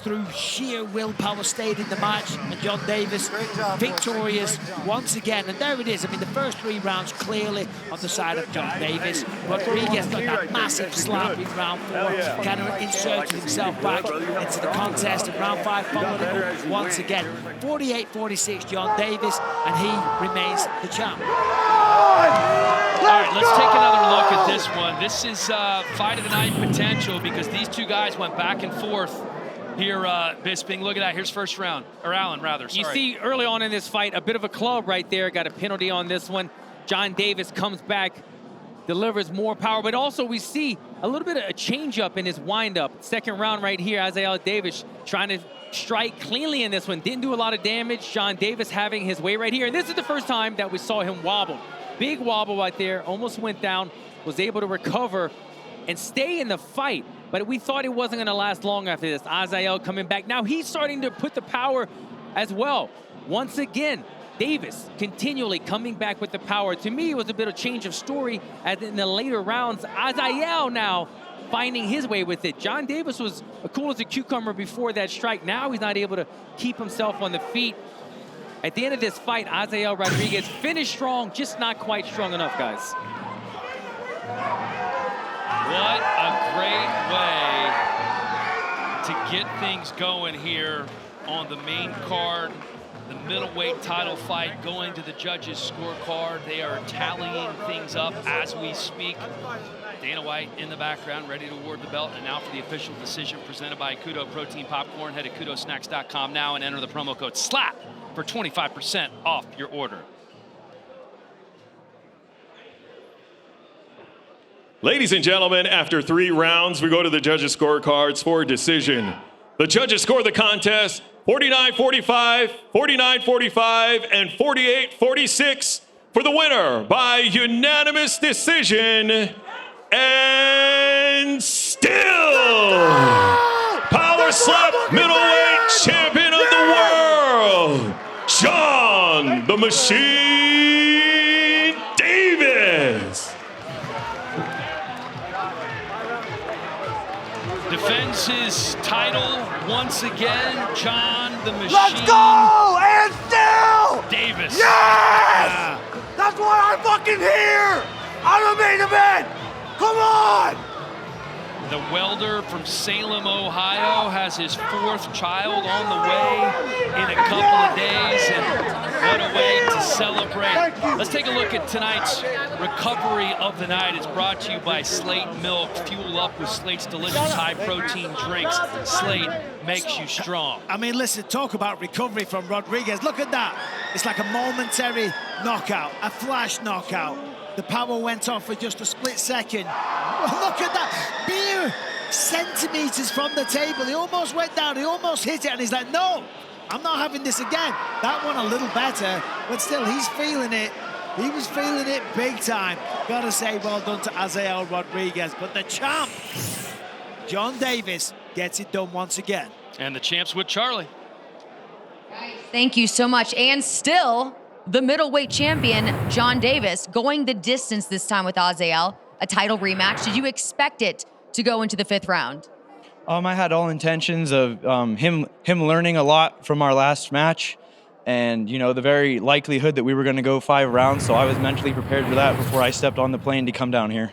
Speaker 3: through sheer willpower stayed in the match. And John Davis victorious once again. And there it is. I mean, the first 3 rounds clearly on the side of John Davis. Rodriguez got that massive slap in round 4, kind of inserted himself back into the contest. And round 5 followed him up once again. 48-46 John Davis, and he remains the champ.
Speaker 1: All right, let's take another look at this one. This is fight of the night potential because these two guys went back and forth here, Bisping. Look at that. Here's first round, or Allen, rather. Sorry.
Speaker 2: You see early on in this fight, a bit of a club right there. Got a penalty on this one. John Davis comes back, delivers more power, but also we see a little bit of a change-up in his wind-up. Second round right here, Azael Davis trying to strike cleanly in this one. Didn't do a lot of damage. John Davis having his way right here. And this is the first time that we saw him wobble. Big wobble right there, almost went down, was able to recover and stay in the fight. But we thought it wasn't gonna last long after this. Azael coming back. Now he's starting to put the power as well. Once again, Davis continually coming back with the power. To me, it was a bit of change of story as in the later rounds. Azael now finding his way with it. John Davis was cool as a cucumber before that strike. Now he's not able to keep himself on the feet. At the end of this fight, Azael Rodriguez finished strong, just not quite strong enough, guys.
Speaker 1: What a great way to get things going here on the main card. The middleweight title fight going to the judges' scorecard. They are tallying things up as we speak. Dana White in the background, ready to award the belt. And now for the official decision presented by Kudo Protein Popcorn. Head to kudosnacks.com now and enter the promo code SLAP for 25% off your order.
Speaker 6: Ladies and gentlemen, after 3 rounds, we go to the judges' scorecards for decision. The judges score the contest 49-45, 49-45, and 48-46 for the winner by unanimous decision. And still, Power Slap Middleweight Champion of the World, John the Machine Davis.
Speaker 1: Defends his title once again, John the Machine.
Speaker 9: Let's go! And still!
Speaker 1: Davis.
Speaker 9: Yes! That's why I'm fucking here! I'm the main event! Come on!
Speaker 1: The welder from Salem, Ohio, has his 4th child on the way in a couple of days, and what a way to celebrate. Let's take a look at tonight's recovery of the night. It's brought to you by Slate Milk. Fuel up with Slate's delicious high-protein drinks. Slate makes you strong.
Speaker 3: I mean, listen, talk about recovery from Rodriguez. Look at that. It's like a momentary knockout, a flash knockout. The power went off for just a split second. Look at that. Mere centimeters from the table. He almost went down. He almost hit it. And he's like, no, I'm not having this again. That one a little better. But still, he's feeling it. He was feeling it big time. Gotta say, well done to Azael Rodriguez. But the champ, John Davis, gets it done once again.
Speaker 1: And the champ's with Charlie.
Speaker 4: Thank you so much. And still, the middleweight champion, John Davis, going the distance this time with Azael, a title rematch. Did you expect it to go into the 5th round?
Speaker 13: I had all intentions of him learning a lot from our last match, and you know, the very likelihood that we were going to go 5 rounds. So I was mentally prepared for that before I stepped on the plane to come down here.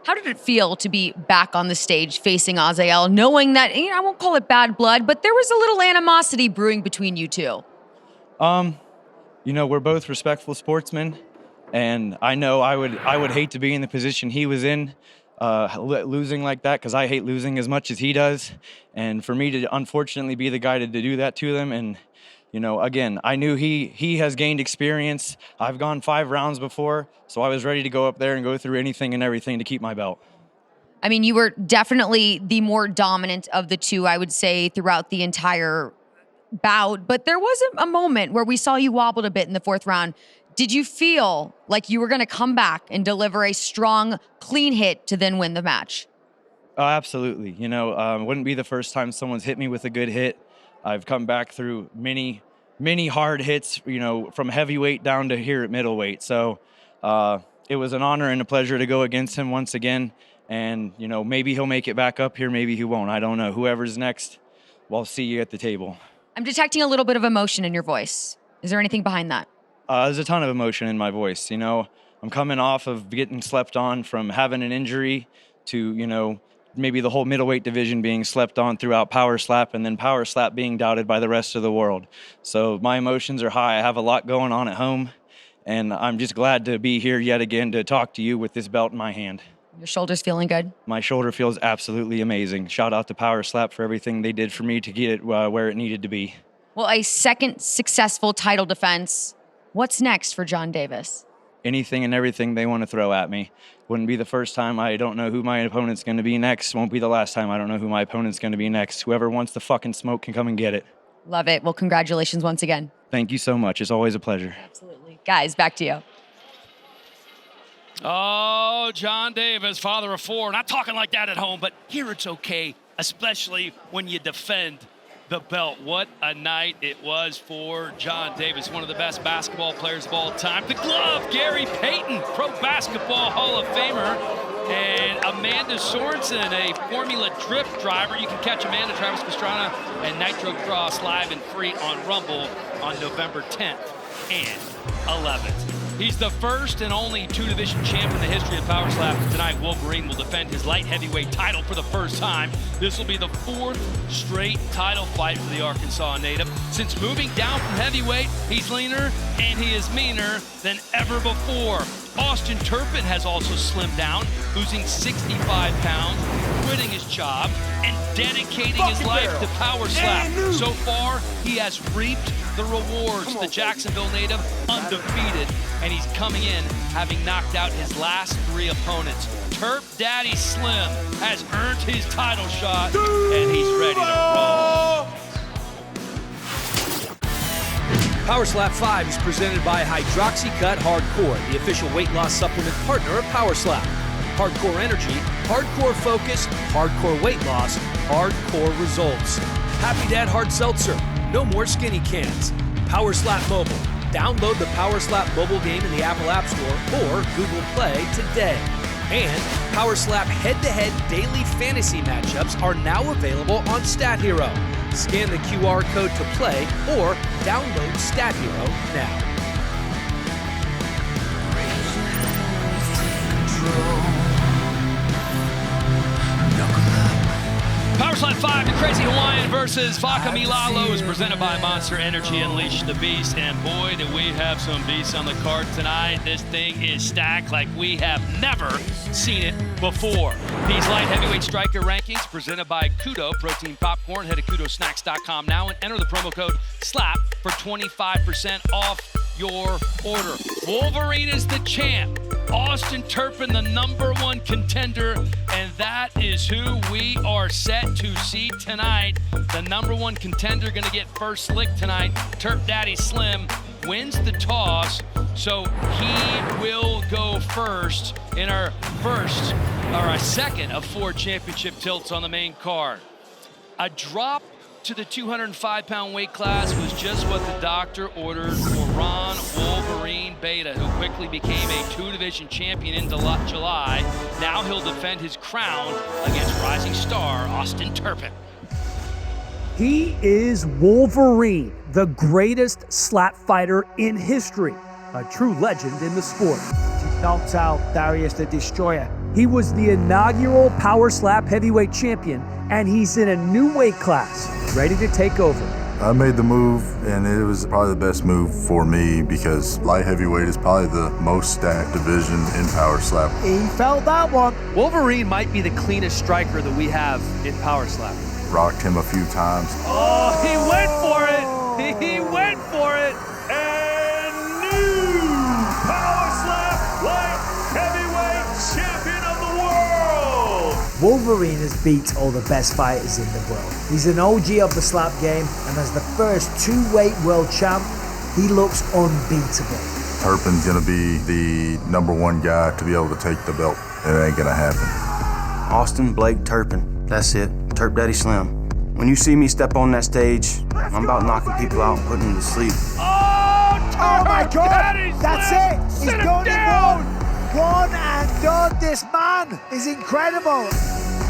Speaker 4: How did it feel to be back on the stage facing Azael, knowing that, I won't call it bad blood, but there was a little animosity brewing between you two?
Speaker 13: We're both respectful sportsmen, and I know I would hate to be in the position he was in, losing like that, because I hate losing as much as he does. And for me to unfortunately be the guy to do that to them, and again, I knew he has gained experience. I've gone 5 rounds before, so I was ready to go up there and go through anything and everything to keep my belt.
Speaker 4: I mean, you were definitely the more dominant of the two, I would say, throughout the entire bout. But there was a moment where we saw you wobbled a bit in the 4th round. Did you feel like you were going to come back and deliver a strong, clean hit to then win the match?
Speaker 13: Oh, absolutely. Wouldn't be the first time someone's hit me with a good hit. I've come back through many hard hits, from heavyweight down to here at middleweight. So it was an honor and a pleasure to go against him once again. And, maybe he'll make it back up here. Maybe he won't. I don't know. Whoever's next, we'll see you at the table.
Speaker 4: I'm detecting a little bit of emotion in your voice. Is there anything behind that?
Speaker 13: There's a ton of emotion in my voice. I'm coming off of getting slept on from having an injury to, maybe the whole middleweight division being slept on throughout Power Slap, and then Power Slap being doubted by the rest of the world. So my emotions are high. I have a lot going on at home, and I'm just glad to be here yet again to talk to you with this belt in my hand.
Speaker 4: Your shoulder's feeling good?
Speaker 13: My shoulder feels absolutely amazing. Shout out to Power Slap for everything they did for me to get it where it needed to be.
Speaker 4: Well, a second successful title defense. What's next for John Davis?
Speaker 13: Anything and everything they want to throw at me. Wouldn't be the first time. I don't know who my opponent's going to be next. Won't be the last time. I don't know who my opponent's going to be next. Whoever wants the fucking smoke can come and get it.
Speaker 4: Love it. Well, congratulations once again.
Speaker 13: Thank you so much. It's always a pleasure.
Speaker 4: Absolutely. Guys, back to you.
Speaker 1: Oh, John Davis, father of 4. Not talking like that at home, but here it's okay, especially when you defend the belt. What a night it was for John Davis, one of the best basketball players of all time. The glove, Gary Payton, Pro Basketball Hall of Famer, and Amanda Sorensen, a Formula Drift driver. You can catch Amanda, Travis Pastrana, and Nitro Cross live and free on Rumble on November 10th and 11th. He's the first and only 2-division champ in the history of Power Slap. Tonight, Wolverine will defend his light heavyweight title for the first time. This will be the 4th straight title fight for the Arkansas native. Since moving down from heavyweight, he's leaner and he is meaner than ever before. Austin Turpin has also slimmed down, losing 65 pounds, quitting his job, and dedicating his life to Power Slap. So far, he has reaped the rewards. The Jacksonville native undefeated, and he's coming in having knocked out his last 3 opponents. Turp Daddy Slim has earned his title shot, and he's ready to roll.
Speaker 14: Power Slap 5 is presented by HydroxyCut Hardcore, the official weight loss supplement partner of Power Slap. Hardcore energy, hardcore focus, hardcore weight loss, hardcore results. Happy Dad Hard Seltzer, no more skinny cans. Power Slap Mobile. Download the Power Slap mobile game in the Apple App Store or Google Play today. And Power Slap head-to-head daily fantasy matchups are now available on Stat Hero. Scan the QR code to play or download Stat Hero now.
Speaker 1: Power Slap 5, the Crazy Hawaiian versus Vakameilalo is presented by Monster Energy. Unleash the Beast. And boy, do we have some beasts on the card tonight. This thing is stacked like we have never seen it before. These light heavyweight striker rankings presented by Kudo Protein Popcorn. Head to kudosnacks.com now and enter the promo code SLAP for 25% off your order. Wolverine is the champ. Austin Turpin, the #1 contender, and that is who we are set to see tonight. The #1 contender gonna get first lick tonight. Turp Daddy Slim wins the toss, so he will go first in our second of 4 championship tilts on the main card. A drop to the 205-pound weight class was just what the doctor ordered for Ron Wolverine Beta, who quickly became a 2-division champion in July. Now he'll defend his crown against rising star Austin Turpin.
Speaker 14: He is Wolverine, the greatest slap fighter in history, a true legend in the sport.
Speaker 3: He knocked out Darius the Destroyer
Speaker 14: He was the inaugural Power Slap heavyweight champion, and he's in a new weight class, ready to take over.
Speaker 15: I made the move, and it was probably the best move for me because light heavyweight is probably the most stacked division in Power Slap.
Speaker 3: He felt that one.
Speaker 14: Wolverine might be the cleanest striker that we have in Power Slap.
Speaker 15: Rocked him a few times.
Speaker 14: Oh, he went for it! He went for it!
Speaker 6: And new Power Slap Light Heavyweight Champion of the World!
Speaker 3: Wolverine has beat all the best fighters in the world. He's an OG of the slap game, and as the first two-weight world champ, he looks unbeatable.
Speaker 15: Turpin's gonna be the #1 guy to be able to take the belt. It ain't gonna happen.
Speaker 16: Austin Blake Turpin, that's it, Turp Daddy Slim. When you see me step on that stage, I'm about knocking people out and putting them to sleep.
Speaker 3: Oh my God! That's it! He's gone down! One and done. This man is incredible.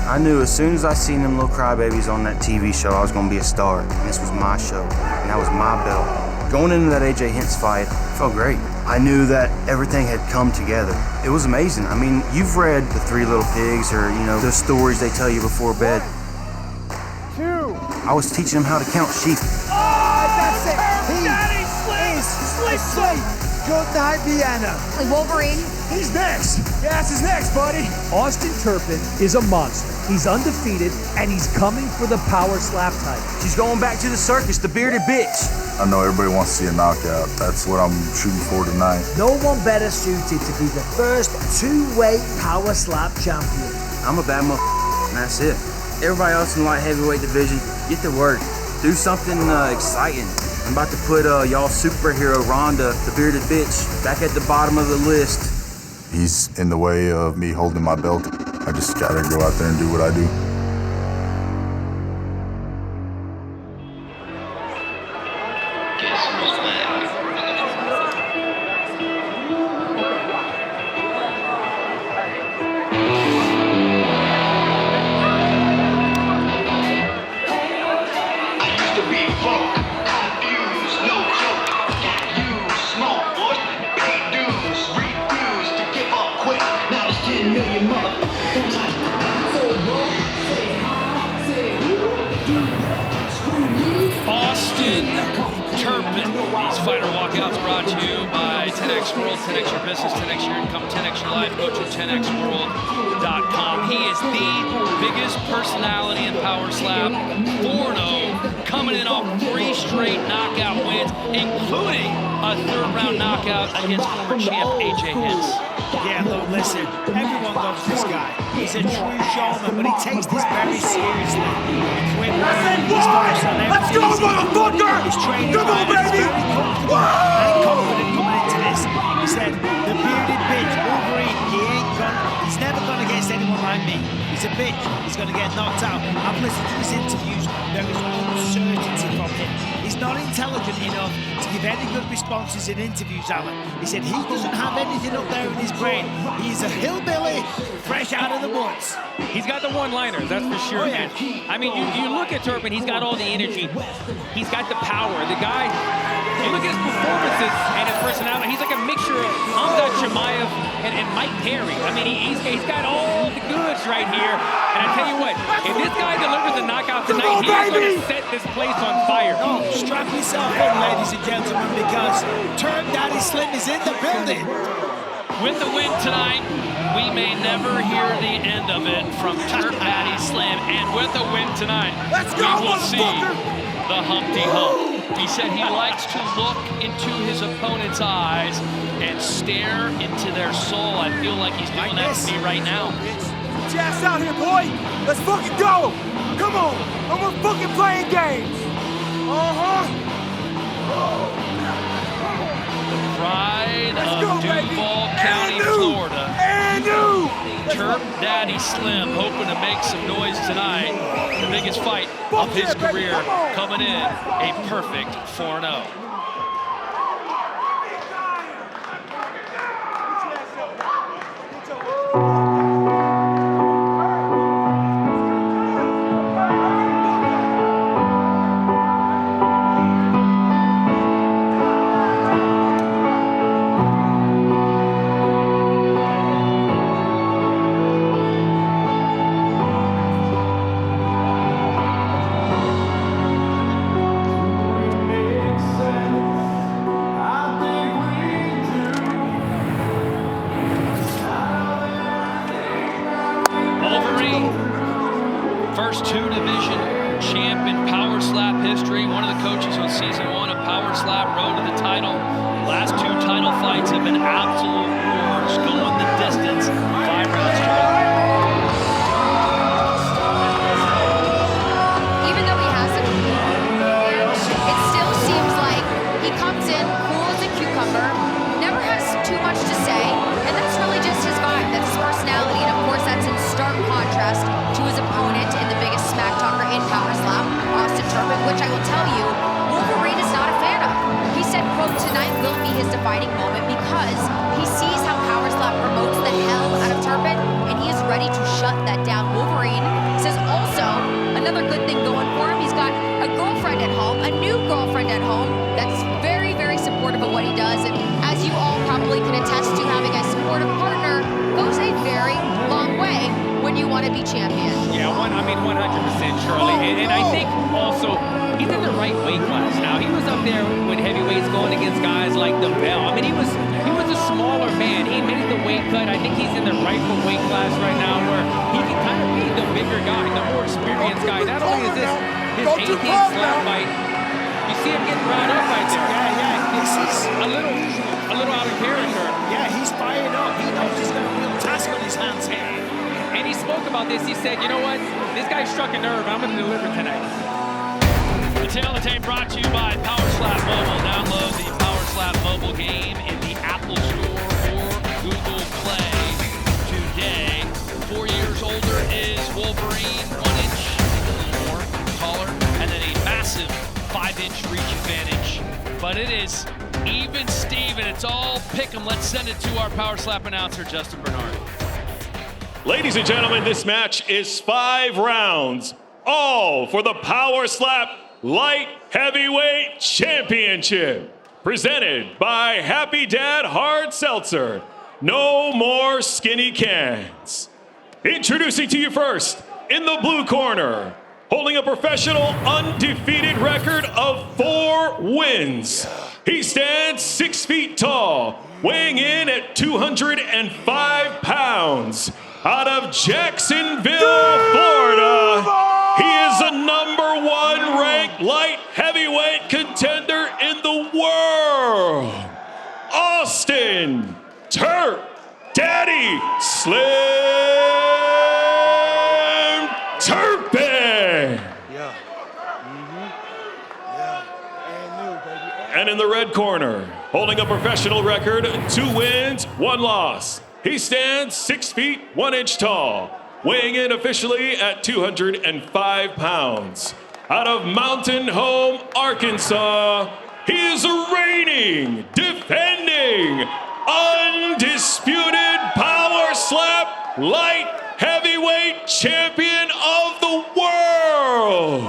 Speaker 16: I knew as soon as I seen them little crybabies on that TV show, I was gonna be a star. And this was my show, and that was my belt. Going into that AJ Hintz fight, I felt great. I knew that everything had come together. It was amazing. I mean, you've read The Three Little Pigs or, you know, the stories they tell you before bed. I was teaching them how to count sheep.
Speaker 3: That's it. He is asleep. Good night, Vienna.
Speaker 4: Wolverine.
Speaker 14: He's next. Yes, he's next, buddy. Austin Turpin is a monster. He's undefeated, and he's coming for the Power Slap title.
Speaker 16: She's going back to the circus, the bearded bitch.
Speaker 15: I know everybody wants to see a knockout. That's what I'm shooting for tonight.
Speaker 3: No one better suited to be the first two-weight Power Slap champion.
Speaker 16: I'm a bad motherfucker, and that's it. Everybody else in the light heavyweight division, get to work. Do something exciting. I'm about to put y'all superhero Rhonda, the bearded bitch, back at the bottom of the list.
Speaker 15: He's in the way of me holding my belt. I just gotta go out there and do what I do.
Speaker 1: Austin Turpin. These fighter walkouts brought to you by 10X World, 10X Your Business, 10X Your Income, 10X Your Life. Go to 10xworld.com. He is the biggest personality in Power Slap. 4-0, coming in off 3 straight knockout wins, including a third-round knockout against former champ AJ Hintz.
Speaker 3: Yeah, look, listen, everyone loves this guy. He's a true showman, but he takes this very seriously.
Speaker 9: Let's go, motherfucker! Come on, baby!
Speaker 3: And confident coming into this. He said, the bearded bitch, Wolverine, he's never gone against anyone like me. He's a bitch. He's gonna get knocked out. I've listened to his interviews. There is uncertainty from him. He's not intelligent enough to give any good responses in interviews, Alan. He said he doesn't have anything up there in his brain. He's a hillbilly, fresh out of the woods.
Speaker 2: He's got the one-liners, that's for sure.
Speaker 3: Oh, yeah.
Speaker 2: I mean, you look at Turpin, he's got all the energy. He's got the power. The guy, you look at his performances and his personality, he's like a mixture of Hamza Chimaev and Mike Perry. I mean, he's got all the goods right here. And I tell you what, if this guy delivers a knockout tonight, he's going to set this place on fire.
Speaker 3: Oh, strap yourself in, ladies and gentlemen, because Turp Daddy Slim is in the building.
Speaker 1: With the win tonight, we may never hear the end of it from Turp Daddy Slim. And with the win tonight, we will see the Humpty Hump. He said he likes to look into his opponent's eyes and stare into their soul. I feel like he's doing that to me right now.
Speaker 9: Get your ass out here, boy! Let's fucking go! Come on! And we're fucking playing games!
Speaker 1: Pride of Duval County, Florida. Turp Daddy Slim hoping to make some noise tonight. The biggest fight of his career coming in a perfect 4-0. an absolute force, going the distance. 5 rounds to go.
Speaker 4: Even though he has a it still seems like he comes in cool as a cucumber, never has too much to say, and that's really just his vibe. That's his personality, and of course that's in stark contrast to his opponent in the biggest smack talker in Power Slam, Austin Turpin, which I will tell you, Wolverine is not a fan of. He said, quote, tonight will be his defining moment because he sees how Power Slam promotes the hell out of Turpin, and he is ready to shut that down. Wolverine says also, another good thing going for him, he's got a girlfriend at home, a new girlfriend at home, that's very, very supportive of what he does, and as you all probably can attest to, having a supportive partner goes a very long way when you want to be champion.
Speaker 2: Yeah, 100%, Shirley. And I think also he's in the right weight class now. He was up there with heavyweights going against guys like DeBell. I mean, he was a smaller man. He made the weight cut. I think he's in the rightful weight class right now where he can kind of be the bigger guy, the more experienced guy. Not only is this his 18th slap fight, you see him getting round up right there.
Speaker 3: Yeah.
Speaker 2: This is a little out of character.
Speaker 3: Yeah, he's fired up. He knows he's got a real task on his hands here.
Speaker 2: And he spoke about this. He said, you know what? This guy struck a nerve. I'm going to deliver tonight.
Speaker 1: The tail of the tape brought to you by Power Slap Mobile. Download the Power Slap Mobile game in the Apple Store or Google Play today. 4 years older is Wolverine, 1 inch, a little more taller, and then a massive 5-inch reach advantage. But it is even Steven. It's all pick 'em. Let's send it to our Power Slap announcer, Justin Bernard.
Speaker 6: Ladies and gentlemen, this match is 5 rounds, all for the Power Slap Light Heavyweight Championship. Presented by Happy Dad Hard Seltzer. No more skinny cans. Introducing to you first, in the blue corner, holding a professional undefeated record of 4 wins. He stands 6 feet tall, weighing in at 205 pounds. Out of Jacksonville, Florida, he is the #1 ranked light heavyweight contender in the world, Austin Daddy Slim Turpin. And in the red corner, holding a professional record, 2 wins, 1 loss. He stands 6 feet, 1 inch tall, weighing in officially at 205 pounds. Out of Mountain Home, Arkansas, he is the reigning, defending, undisputed Power Slap Light Heavyweight Champion of the world,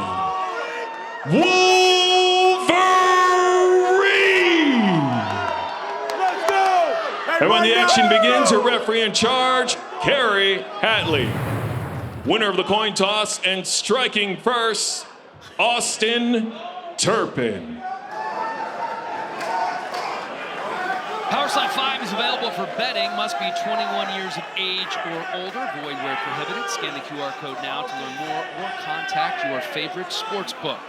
Speaker 6: Wolverine! And when the action begins, your referee in charge, Kerry Hatley. Winner of the coin toss and striking first, Austin Turpin.
Speaker 1: Power Slap 5 is available for betting. Must be 21 years of age or older. Void where prohibited. Scan the QR code now to learn more or contact your favorite sports book.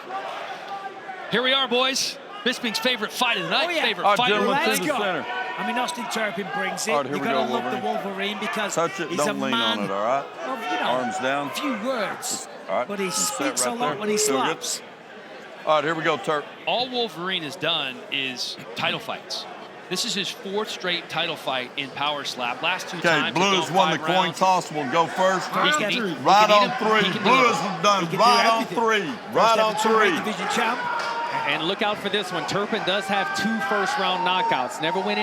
Speaker 1: Here we are, boys. Bisping's favorite fight of the night. Favorite fight of the
Speaker 3: Let's
Speaker 1: night.
Speaker 3: go. I mean, Austin Turpin brings it.
Speaker 17: All right, here
Speaker 3: You've
Speaker 17: we
Speaker 3: got to
Speaker 17: go,
Speaker 3: love the
Speaker 17: Wolverine.
Speaker 3: Wolverine because
Speaker 17: Touch it,
Speaker 3: he's
Speaker 17: don't
Speaker 3: a
Speaker 17: lean
Speaker 3: man
Speaker 17: on it, all right?
Speaker 3: of,
Speaker 17: Arms down.
Speaker 3: a few words,
Speaker 17: All right,
Speaker 3: but he
Speaker 17: you set
Speaker 3: speaks
Speaker 17: right
Speaker 3: a lot
Speaker 17: there.
Speaker 3: when he
Speaker 17: Feel good?
Speaker 3: slaps.
Speaker 17: All right, here we go, Turp.
Speaker 1: All Wolverine has done is title fights. This is his 4th straight title fight in Power Slap. Last 2
Speaker 17: Okay,
Speaker 1: times.
Speaker 17: Blues won the coin toss. We'll go first.
Speaker 1: Right
Speaker 17: on 3. Blues have done right on 3. Right on 3.
Speaker 3: Division champ.
Speaker 2: And look out for this one. Turpin does have 2 first-round knockouts. Never went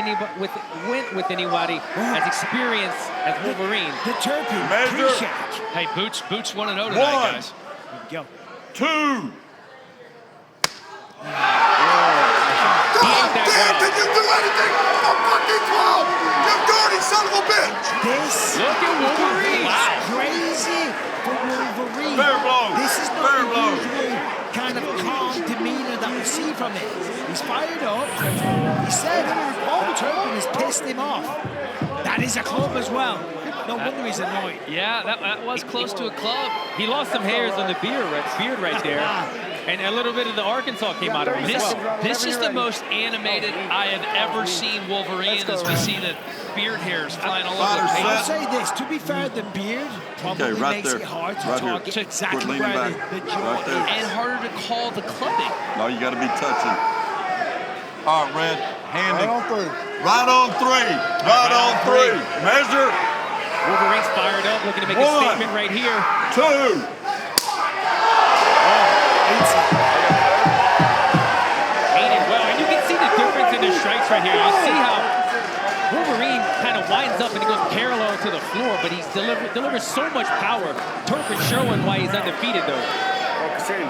Speaker 2: with anybody as experienced as Wolverine.
Speaker 3: The Turpin
Speaker 17: Measure.
Speaker 3: pre-shake.
Speaker 1: Hey, Boots 1-0 tonight,
Speaker 17: 1,
Speaker 1: guys.
Speaker 3: Go.
Speaker 17: 2.
Speaker 9: Did you do anything for the fucking club? You dirty son of a bitch!
Speaker 3: This
Speaker 2: Look at Wolverine.
Speaker 3: is crazy for Wolverine.
Speaker 17: Fair blow.
Speaker 3: This is not
Speaker 17: Fair
Speaker 3: the
Speaker 17: blow.
Speaker 3: usual kind of calm demeanor that we see from him. He's fired up. He said, oh, Turpin has pissed him off. That is a club as well. No wonder he's annoyed.
Speaker 1: Yeah, that was close to a club.
Speaker 2: He lost some hairs on the beard right there. And a little bit of the Arkansas came out of him as well.
Speaker 1: This is the most animated I have ever seen Wolverine as we see the beard hairs flying all over the
Speaker 3: I'll
Speaker 1: page.
Speaker 3: say this, to be fair, the beard probably makes it hard to target exactly where the jaw is.
Speaker 1: And harder to call the clubbing.
Speaker 17: No, you got to be touching. All right, Red, handing. Right on three. Right on three. Measure.
Speaker 2: Wolverine's fired up, looking to make a statement right here.
Speaker 17: 2.
Speaker 2: Ain't it well, and you can see the difference in the strikes right here. You see how Wolverine kind of winds up and he goes parallel to the floor, but he's delivers so much power. Turpin showing why he's undefeated, though.
Speaker 11: Focus in.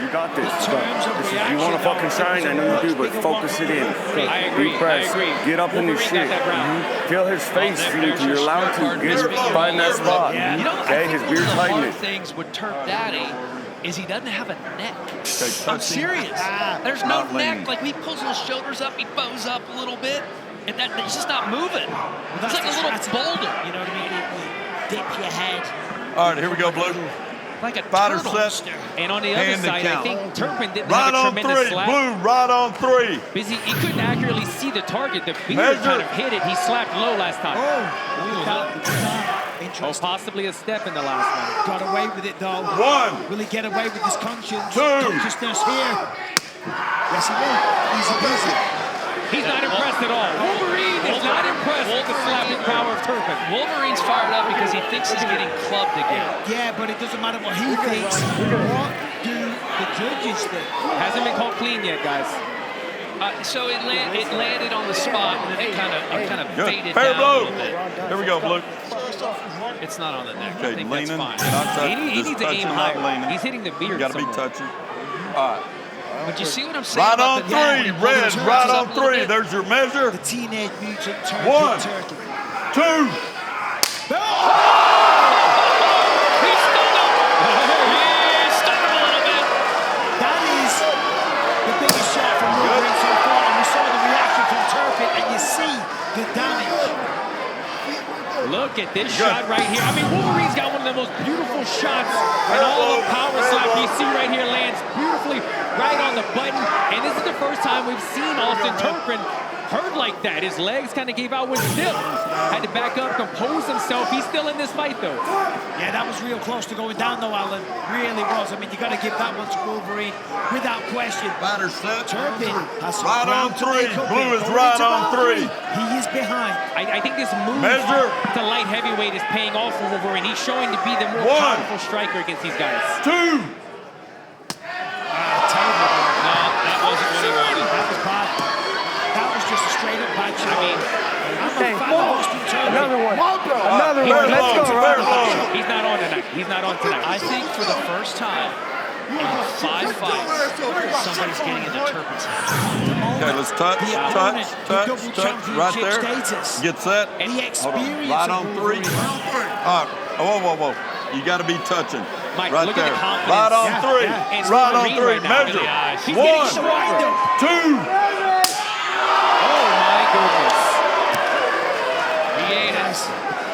Speaker 11: You got this. You want to fucking shine, I know you do, but focus it in.
Speaker 2: I agree.
Speaker 11: Press.
Speaker 2: I agree.
Speaker 11: Get up in your shit. Feel his face. You're allowed to. Find that spot.
Speaker 1: You know,
Speaker 11: Okay, his beard's
Speaker 1: one of the
Speaker 11: hiding
Speaker 1: hard
Speaker 11: it.
Speaker 1: things with Turp Daddy is he doesn't have a neck. I'm serious. There's no neck. Like, he pulls his shoulders up, he bows up a little bit, and he's just not moving. It's like a little boulder.
Speaker 3: You know what I mean? Dip your head.
Speaker 17: All right, here we go, Blue.
Speaker 1: Like a
Speaker 17: Fighter
Speaker 1: turtle.
Speaker 17: set.
Speaker 2: And on the other side, I think Turpin didn't
Speaker 17: Right
Speaker 2: have a
Speaker 17: on
Speaker 2: tremendous
Speaker 17: three.
Speaker 2: slap.
Speaker 17: Blue, right on three.
Speaker 2: Because he couldn't accurately see the target. The beard
Speaker 17: Measure.
Speaker 2: kind of hit it. He slapped low last time.
Speaker 3: Interesting.
Speaker 2: Possibly a step in the last one.
Speaker 3: Got away with it though.
Speaker 17: 1.
Speaker 3: Will he get away with his conscience?
Speaker 17: 2.
Speaker 3: Consciousness here. Yes, he will. Easy peasy.
Speaker 2: He's not impressed at all. Wolverine is not impressed with the slapping power of Turpin.
Speaker 1: Wolverine's fired up because he thinks he's getting clubbed again.
Speaker 3: Yeah, but it doesn't matter what he thinks. What do the judges think?
Speaker 2: Hasn't been called clean yet, guys.
Speaker 1: So it landed on the spot, and then it kind of faded
Speaker 17: Fair
Speaker 1: down
Speaker 17: blow.
Speaker 1: a little bit.
Speaker 17: Here we go, Blue.
Speaker 1: It's not on the neck.
Speaker 17: Okay,
Speaker 1: I think
Speaker 17: leaning.
Speaker 1: that's
Speaker 17: Not
Speaker 1: fine.
Speaker 17: touching.
Speaker 2: He needs to aim higher. He's hitting the beard.
Speaker 17: You got to be
Speaker 2: somewhere.
Speaker 17: touching. All right.
Speaker 1: But you see what I'm saying?
Speaker 17: Right
Speaker 1: about
Speaker 17: on
Speaker 1: the neck?
Speaker 17: three,
Speaker 1: When he pulls
Speaker 17: Red.
Speaker 1: his
Speaker 17: Right
Speaker 1: shoulders
Speaker 17: on
Speaker 1: up a little
Speaker 17: three.
Speaker 1: bit.
Speaker 17: There's your measure.
Speaker 3: The teenage mutant turkey.
Speaker 17: 1, 2.
Speaker 1: He stunned him. He stunned him a little bit.
Speaker 3: That is the biggest shot from Wolverine so far, and we saw the reaction from Turpin, and you see the damage.
Speaker 2: Look at this shot right here. I mean, Wolverine's got one of the most beautiful shots in all of power slap. You see right here lands beautifully right on the button. And this is the first time we've seen Austin Turpin hurt like that. His legs kind of gave out with stiff. Had to back up, compose himself. He's still in this fight, though.
Speaker 3: Yeah, that was real close to going down, though, Alan. Really was. I mean, you got to give that one to Wolverine without question.
Speaker 17: Batter set.
Speaker 3: Turpin has some
Speaker 17: Right
Speaker 3: ground
Speaker 17: on
Speaker 3: to
Speaker 17: three.
Speaker 3: make up
Speaker 17: Blue
Speaker 3: in.
Speaker 17: is right
Speaker 3: Only to
Speaker 17: on
Speaker 3: Bathory.
Speaker 17: 3.
Speaker 3: He is behind.
Speaker 2: I think this move
Speaker 17: Measure.
Speaker 2: to light heavyweight is paying off for Wolverine. He's showing to be the more
Speaker 17: 1.
Speaker 2: powerful striker against these guys.
Speaker 17: 2.
Speaker 3: Terrible.
Speaker 1: No, that wasn't what he wanted.
Speaker 3: That was bad. That was just a straight up bad shot.
Speaker 2: I mean,
Speaker 3: I'm a fan of Austin Turpin.
Speaker 9: Another one.
Speaker 17: Let's go. Fair blow.
Speaker 2: he's not on tonight. He's not on tonight.
Speaker 1: I think for the first time in 5 fights, somebody's getting into Turpin's head.
Speaker 17: Okay, let's touch. Right there. Get set. Hold on. Right on 3. All right. Whoa. You got to be touching.
Speaker 2: Mike,
Speaker 17: Right
Speaker 2: look
Speaker 17: there.
Speaker 2: at the confidence.
Speaker 17: Right on 3.
Speaker 2: And
Speaker 17: Right on
Speaker 2: Wolverine
Speaker 17: 3.
Speaker 2: right now.
Speaker 17: Measure.
Speaker 2: Look at the eyes. He's
Speaker 17: 1,
Speaker 2: getting
Speaker 17: 2.
Speaker 2: Oh my goodness.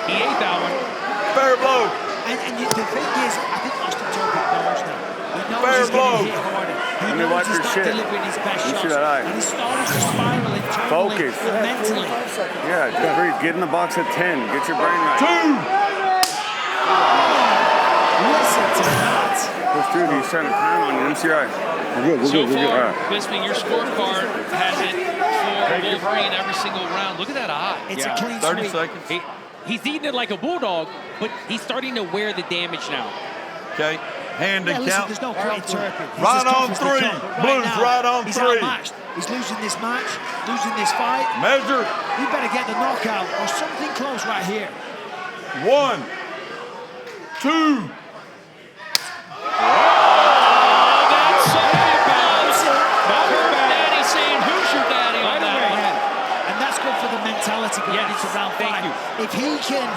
Speaker 2: He ate that one.
Speaker 17: Fair blow.
Speaker 3: And the thing is, I think Austin Turpin knows that. He knows
Speaker 17: Fair
Speaker 3: he's
Speaker 17: blow.
Speaker 3: going to hit harder. He
Speaker 11: Let me
Speaker 3: knows
Speaker 11: wipe
Speaker 3: he's
Speaker 11: your
Speaker 3: not
Speaker 11: shit.
Speaker 3: delivering his best
Speaker 11: Let me
Speaker 3: shots.
Speaker 11: see that eye.
Speaker 3: And he's starting to spiral internally
Speaker 11: Focus.
Speaker 3: and mentally.
Speaker 11: Yeah, just breathe. Get in the box at 10. Get your brain right.
Speaker 17: 2.
Speaker 3: Listen to that.
Speaker 11: Push through. He's trying to climb on you. Let me see your eye. We're good.
Speaker 1: So
Speaker 11: All
Speaker 1: far,
Speaker 11: right.
Speaker 1: Bisping, your scorecard has it for Wolverine every single round. Look at that eye.
Speaker 3: It's a clean
Speaker 17: 30
Speaker 3: sweep.
Speaker 17: seconds.
Speaker 2: He's eating it like a bulldog, but he's starting to wear the damage now.
Speaker 17: Okay. Hand
Speaker 3: Yeah,
Speaker 17: and
Speaker 3: listen,
Speaker 17: count.
Speaker 3: there's no quitting Turpin. He's
Speaker 17: Right
Speaker 3: as tough
Speaker 17: on
Speaker 3: as they
Speaker 17: 3.
Speaker 3: come, but
Speaker 17: Blues
Speaker 3: now,
Speaker 17: right on
Speaker 3: he's
Speaker 17: 3.
Speaker 3: outmatched. He's losing this match, losing this fight.
Speaker 17: Measure.
Speaker 3: He better get the knockout or something close right here.
Speaker 17: 1, 2.
Speaker 1: That's Daddy saying, who's your daddy on that one?
Speaker 3: And that's good for the mentality going into round 5. If he can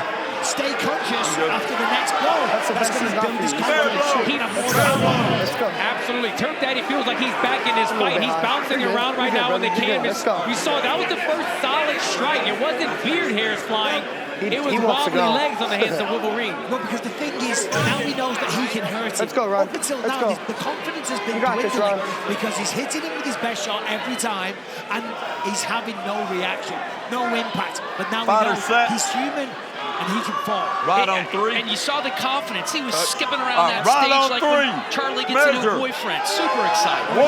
Speaker 3: stay conscious after the next blow. That's going to build his confidence.
Speaker 2: Absolutely. Turk Daddy feels like he's back in this fight. He's bouncing around right now on the canvas. You saw that was the first solid strike. It wasn't beard hairs flying. It was wobbly legs on the hands of Wolverine.
Speaker 3: Well, because the thing is, now he knows that he can hurt him.
Speaker 8: Let's go, Ron.
Speaker 3: Up until now, the confidence has been dwindling because he's hitting him with his best shot every time, and he's having no reaction, no impact. But now we know he's human, and he can fall.
Speaker 17: Right on 3.
Speaker 1: And you saw the confidence. He was skipping around that
Speaker 17: right
Speaker 1: stage
Speaker 17: on
Speaker 1: like
Speaker 17: 3.
Speaker 1: when Charlie gets a new boyfriend. Super excited.
Speaker 17: 1,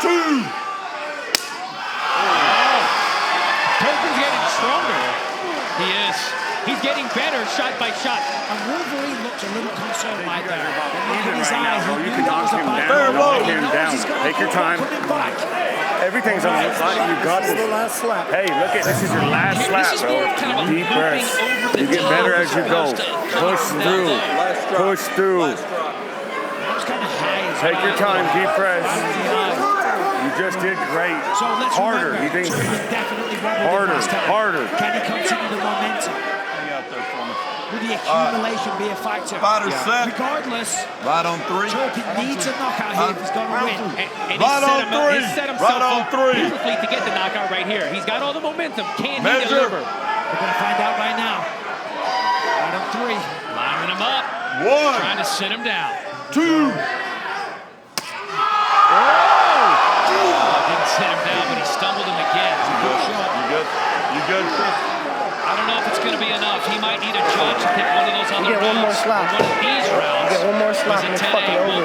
Speaker 17: 2.
Speaker 2: Turpin's getting stronger. He is. He's getting better shot by shot.
Speaker 3: And Wolverine looks a little concerned right there. Look at his
Speaker 11: Right
Speaker 3: eyes.
Speaker 11: now, you can knock him down. Knock him down. Take your time. Everything's on the line. You got this.
Speaker 8: last slap.
Speaker 11: Hey, look at this. Is your last slap, bro. Deep breaths. You get better as you go. Push through. Push through. Take your time. Deep breaths. You just did great.
Speaker 3: So let's
Speaker 11: harder.
Speaker 3: Remember,
Speaker 11: You think
Speaker 3: definitely
Speaker 11: harder. Harder.
Speaker 3: Can he continue the momentum? Will the accumulation be a factor? Regardless,
Speaker 17: right on 3.
Speaker 3: Turpin needs a knockout here if he's going to win.
Speaker 2: And he set himself up beautifully to get the knockout right here. He's got all the momentum. Can he deliver?
Speaker 3: We're going to find out right now. Right on 3.
Speaker 1: Lining him up.
Speaker 17: 1.
Speaker 1: Trying to sit him down.
Speaker 17: 2.
Speaker 1: Didn't sit him down, but he stumbled him again.
Speaker 17: You good, Chris?
Speaker 1: I don't know if it's going to be enough. He might need a judge to pick one of those other
Speaker 8: You get one more
Speaker 1: rounds.
Speaker 8: slap.
Speaker 1: One of these rounds.
Speaker 8: You get one more slap and it's fucking over.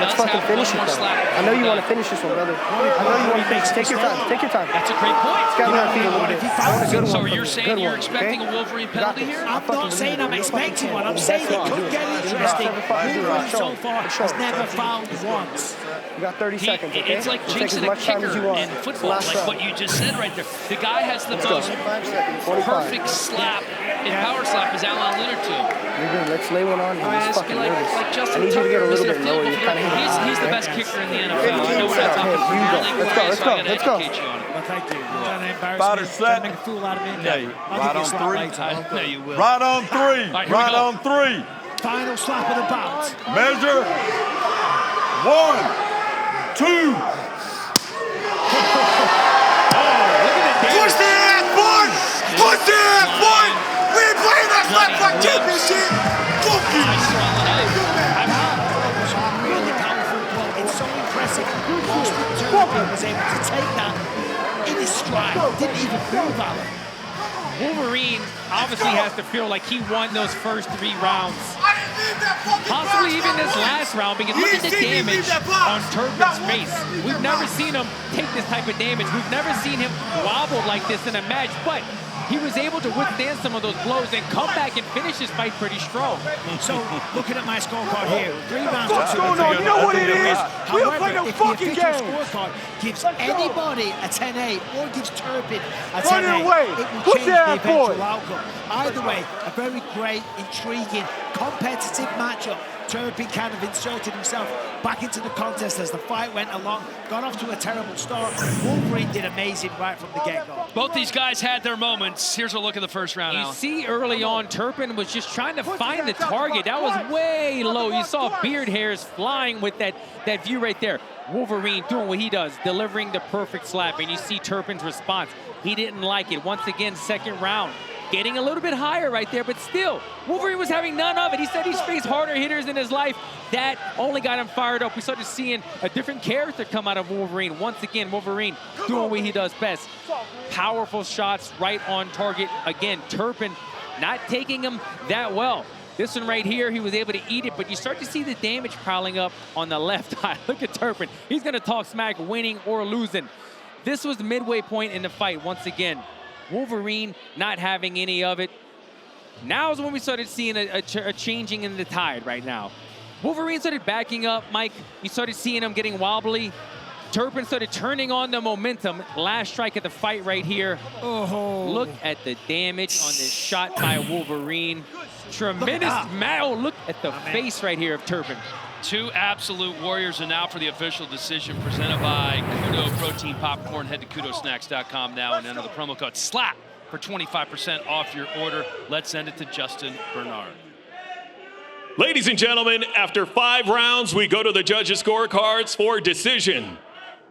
Speaker 8: Let's fucking finish it, though. I know you want to finish this one, brother. I know you want to finish. Take your time. Take your time.
Speaker 1: That's a great point.
Speaker 8: It's got me on feet a little bit. I want a good one.
Speaker 1: So you're saying you're expecting a Wolverine penalty here?
Speaker 3: I'm not saying I'm expecting one. I'm saying it could get interesting. Wolverine so far has never found once.
Speaker 8: You got 30 seconds, okay?
Speaker 1: It's like
Speaker 8: Take as
Speaker 1: jinxing a
Speaker 8: much time as you
Speaker 1: kicker
Speaker 8: want.
Speaker 1: in football, like what you just said right there. The guy has the most perfect slap in power slap is Alan Leonard too.
Speaker 8: You're good. Let's lay one on him. He's fucking nervous.
Speaker 1: Like
Speaker 8: I need you to get a little bit lower. You're kind of
Speaker 1: He's the best kicker in the NFL. I know we're not talking Premier League play, so I gotta educate you on it.
Speaker 3: Well, thank you. Trying to embarrass
Speaker 17: Fighter
Speaker 3: me.
Speaker 17: set.
Speaker 3: Trying to make a fool out of me.
Speaker 17: Right on 3.
Speaker 1: I know you will.
Speaker 17: Right on 3. Right on 3.
Speaker 3: Final slap of the bout.
Speaker 17: Measure. 1, 2.
Speaker 9: Push the ass, boy! Push the ass, boy! We ain't playing that slap fight championship! Fuck you!
Speaker 3: Really powerful blow. It's so impressive. Austin Turpin was able to take that in his stride. Didn't even move, Alan.
Speaker 2: Wolverine obviously has to feel like he won those first 3 rounds. Possibly even this last round, because look at the damage on Turpin's face. We've never seen him take this type of damage. We've never seen him wobble like this in a match, but he was able to withstand some of those blows and come back and finish his fight pretty strong.
Speaker 3: So, looking at my scorecard here, 3 rounds to 2.
Speaker 9: What's going on? You know what it is? We are playing a
Speaker 3: if
Speaker 9: fucking
Speaker 3: the official
Speaker 9: game.
Speaker 3: scorecard gives anybody a 10-8 or gives Turpin a
Speaker 9: Run
Speaker 3: 10-8,
Speaker 9: it away.
Speaker 3: it will
Speaker 9: Who's
Speaker 3: change the
Speaker 9: that
Speaker 3: eventual
Speaker 9: boy?
Speaker 3: outcome. Either way, a very great, intriguing, competitive matchup. Turpin kind of inserted himself back into the contest as the fight went along, got off to a terrible start. Wolverine did amazing right from the get-go.
Speaker 1: Both these guys had their moments. Here's a look at the first round,
Speaker 2: You
Speaker 1: Alan.
Speaker 2: see early on, Turpin was just trying to find the target. That was way low. You saw beard hairs flying with that view right there. Wolverine doing what he does, delivering the perfect slap, and you see Turpin's response. He didn't like it. Once again, second round, getting a little bit higher right there, but still, Wolverine was having none of it. He said he's faced harder hitters in his life. That only got him fired up. We started seeing a different character come out of Wolverine. Once again, Wolverine doing what he does best. Powerful shots right on target. Again, Turpin not taking him that well. This one right here, he was able to eat it, but you start to see the damage piling up on the left eye. Look at Turpin. He's going to talk smack, winning or losing. This was the midway point in the fight once again. Wolverine not having any of it. Now is when we started seeing a changing in the tide right now. Wolverine started backing up, Mike. You started seeing him getting wobbly. Turpin started turning on the momentum. Last strike of the fight right here.
Speaker 3: Oh.
Speaker 2: Look at the damage on this shot by Wolverine. Tremendous. Look at the face right here of Turpin.
Speaker 1: Two absolute warriors, and now for the official decision presented by Kudo Protein Popcorn. Head to kudosnacks.com now and enter the promo code SLAP for 25% off your order. Let's send it to Justin Bernard.
Speaker 6: Ladies and gentlemen, after 5 rounds, we go to the judges' scorecards for decision.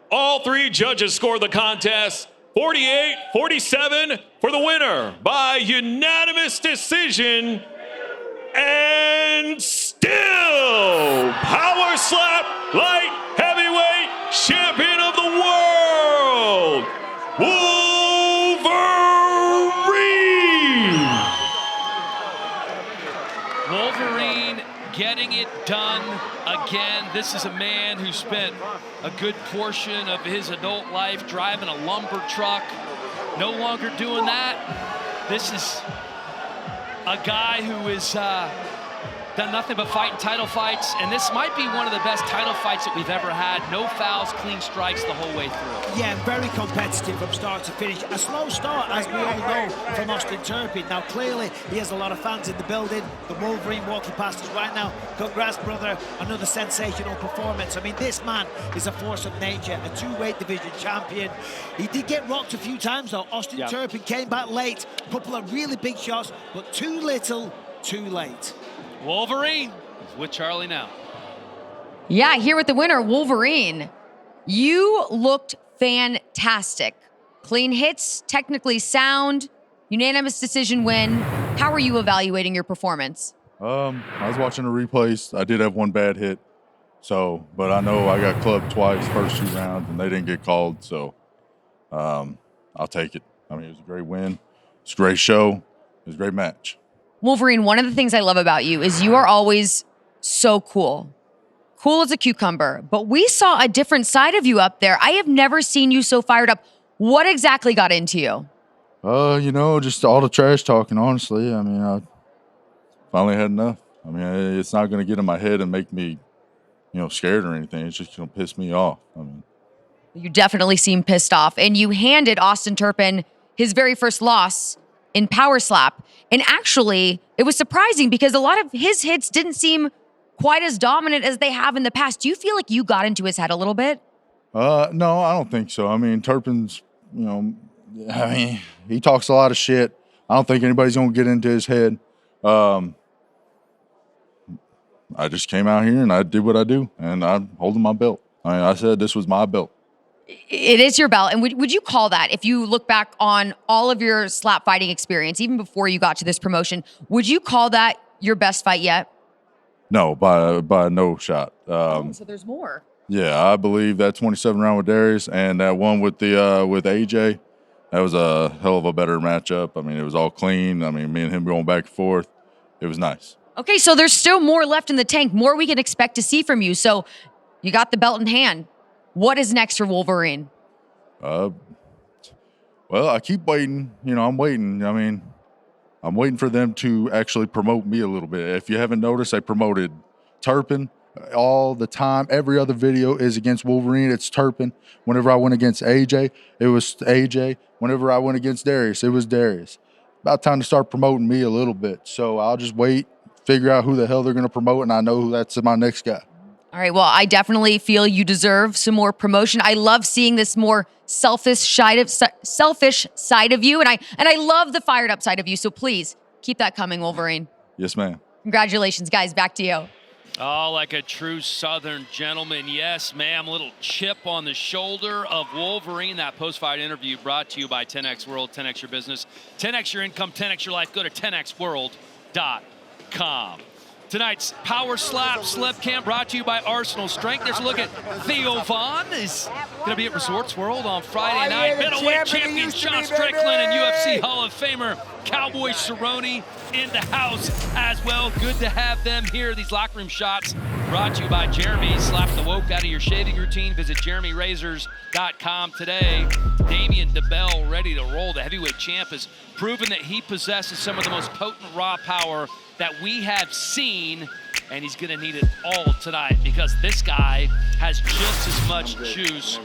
Speaker 6: All 3 judges score the contest 48-47 for the winner by unanimous decision. And still, Power Slap Light Heavyweight Champion of the World, Wolverine!
Speaker 1: Wolverine getting it done again. This is a man who spent a good portion of his adult life driving a lumber truck. No longer doing that. This is a guy who has done nothing but fight in title fights, and this might be one of the best title fights that we've ever had. No fouls, clean strikes the whole way through.
Speaker 3: Yeah, very competitive from start to finish. A slow start, as we all know, from Austin Turpin. Now, clearly, he has a lot of fans in the building. The Wolverine walking past us right now. Congrats, brother. Another sensational performance. I mean, this man is a force of nature, a 2-weight division champion. He did get rocked a few times, though. Austin Turpin came back late. A couple of really big shots, but too little, too late.
Speaker 1: Wolverine is with Charlie now.
Speaker 4: Yeah, here with the winner, Wolverine. You looked fantastic. Clean hits, technically sound, unanimous decision win. How are you evaluating your performance?
Speaker 15: I was watching the replays. I did have one bad hit. But I know I got clubbed twice first 2 rounds and they didn't get called. So I'll take it. I mean, it was a great win. It's a great show. It was a great match.
Speaker 4: Wolverine, one of the things I love about you is you are always so cool. Cool as a cucumber. But we saw a different side of you up there. I have never seen you so fired up. What exactly got into you?
Speaker 15: Just all the trash talking, honestly. I mean, I finally had enough. I mean, it's not going to get in my head and make me, scared or anything. It's just going to piss me off. I mean,
Speaker 4: you definitely seem pissed off. And you handed Austin Turpin his very first loss in Power Slap. And actually, it was surprising because a lot of his hits didn't seem quite as dominant as they have in the past. Do you feel like you got into his head a little bit?
Speaker 15: No, I don't think so. I mean, Turpin's, he talks a lot of shit. I don't think anybody's going to get into his head. I just came out here and I did what I do, and I'm holding my belt. I mean, I said this was my belt.
Speaker 4: It is your belt. And would you call that, if you look back on all of your slap fighting experience, even before you got to this promotion, would you call that your best fight yet?
Speaker 15: No, by no shot.
Speaker 4: So there's more.
Speaker 15: Yeah, I believe that 27 round with Darius and that one with AJ, that was a hell of a better matchup. I mean, it was all clean. I mean, me and him going back and forth. It was nice.
Speaker 4: Okay, so there's still more left in the tank, more we can expect to see from you. So you got the belt in hand. What is next for Wolverine?
Speaker 15: Well, I keep waiting. I'm waiting. I mean, I'm waiting for them to actually promote me a little bit. If you haven't noticed, I promoted Turpin all the time. Every other video is against Wolverine. It's Turpin. Whenever I went against AJ, it was AJ. Whenever I went against Darius, it was Darius. About time to start promoting me a little bit. So I'll just wait, figure out who the hell they're going to promote, and I know who that's my next guy.
Speaker 4: All right, well, I definitely feel you deserve some more promotion. I love seeing this more selfish side of you, and I love the fired up side of you. So please keep that coming, Wolverine.
Speaker 15: Yes, ma'am.
Speaker 4: Congratulations, guys. Back to you.
Speaker 1: Oh, like a true Southern gentleman. Yes, ma'am. A little chip on the shoulder of Wolverine. That post-fight interview brought to you by 10X World, 10X Your Business, 10X Your Income, 10X Your Life. Go to 10xworld.com. Tonight's Power Slap Camp brought to you by Arsenal Strength. There's a look at Theo Vaughn. Is going to be at Resorts World on Friday night. Middleweight champion Sean Strickland and UFC Hall of Famer Cowboy Cerrone in the house as well. Good to have them here. These locker room shots brought to you by Jeremy. Slap the woke out of your shaving routine. Visit JeremyRazors.com today. Damian DeBell ready to roll. The heavyweight champ has proven that he possesses some of the most potent raw power that we have seen, and he's going to need it all tonight because this guy has just as much juice.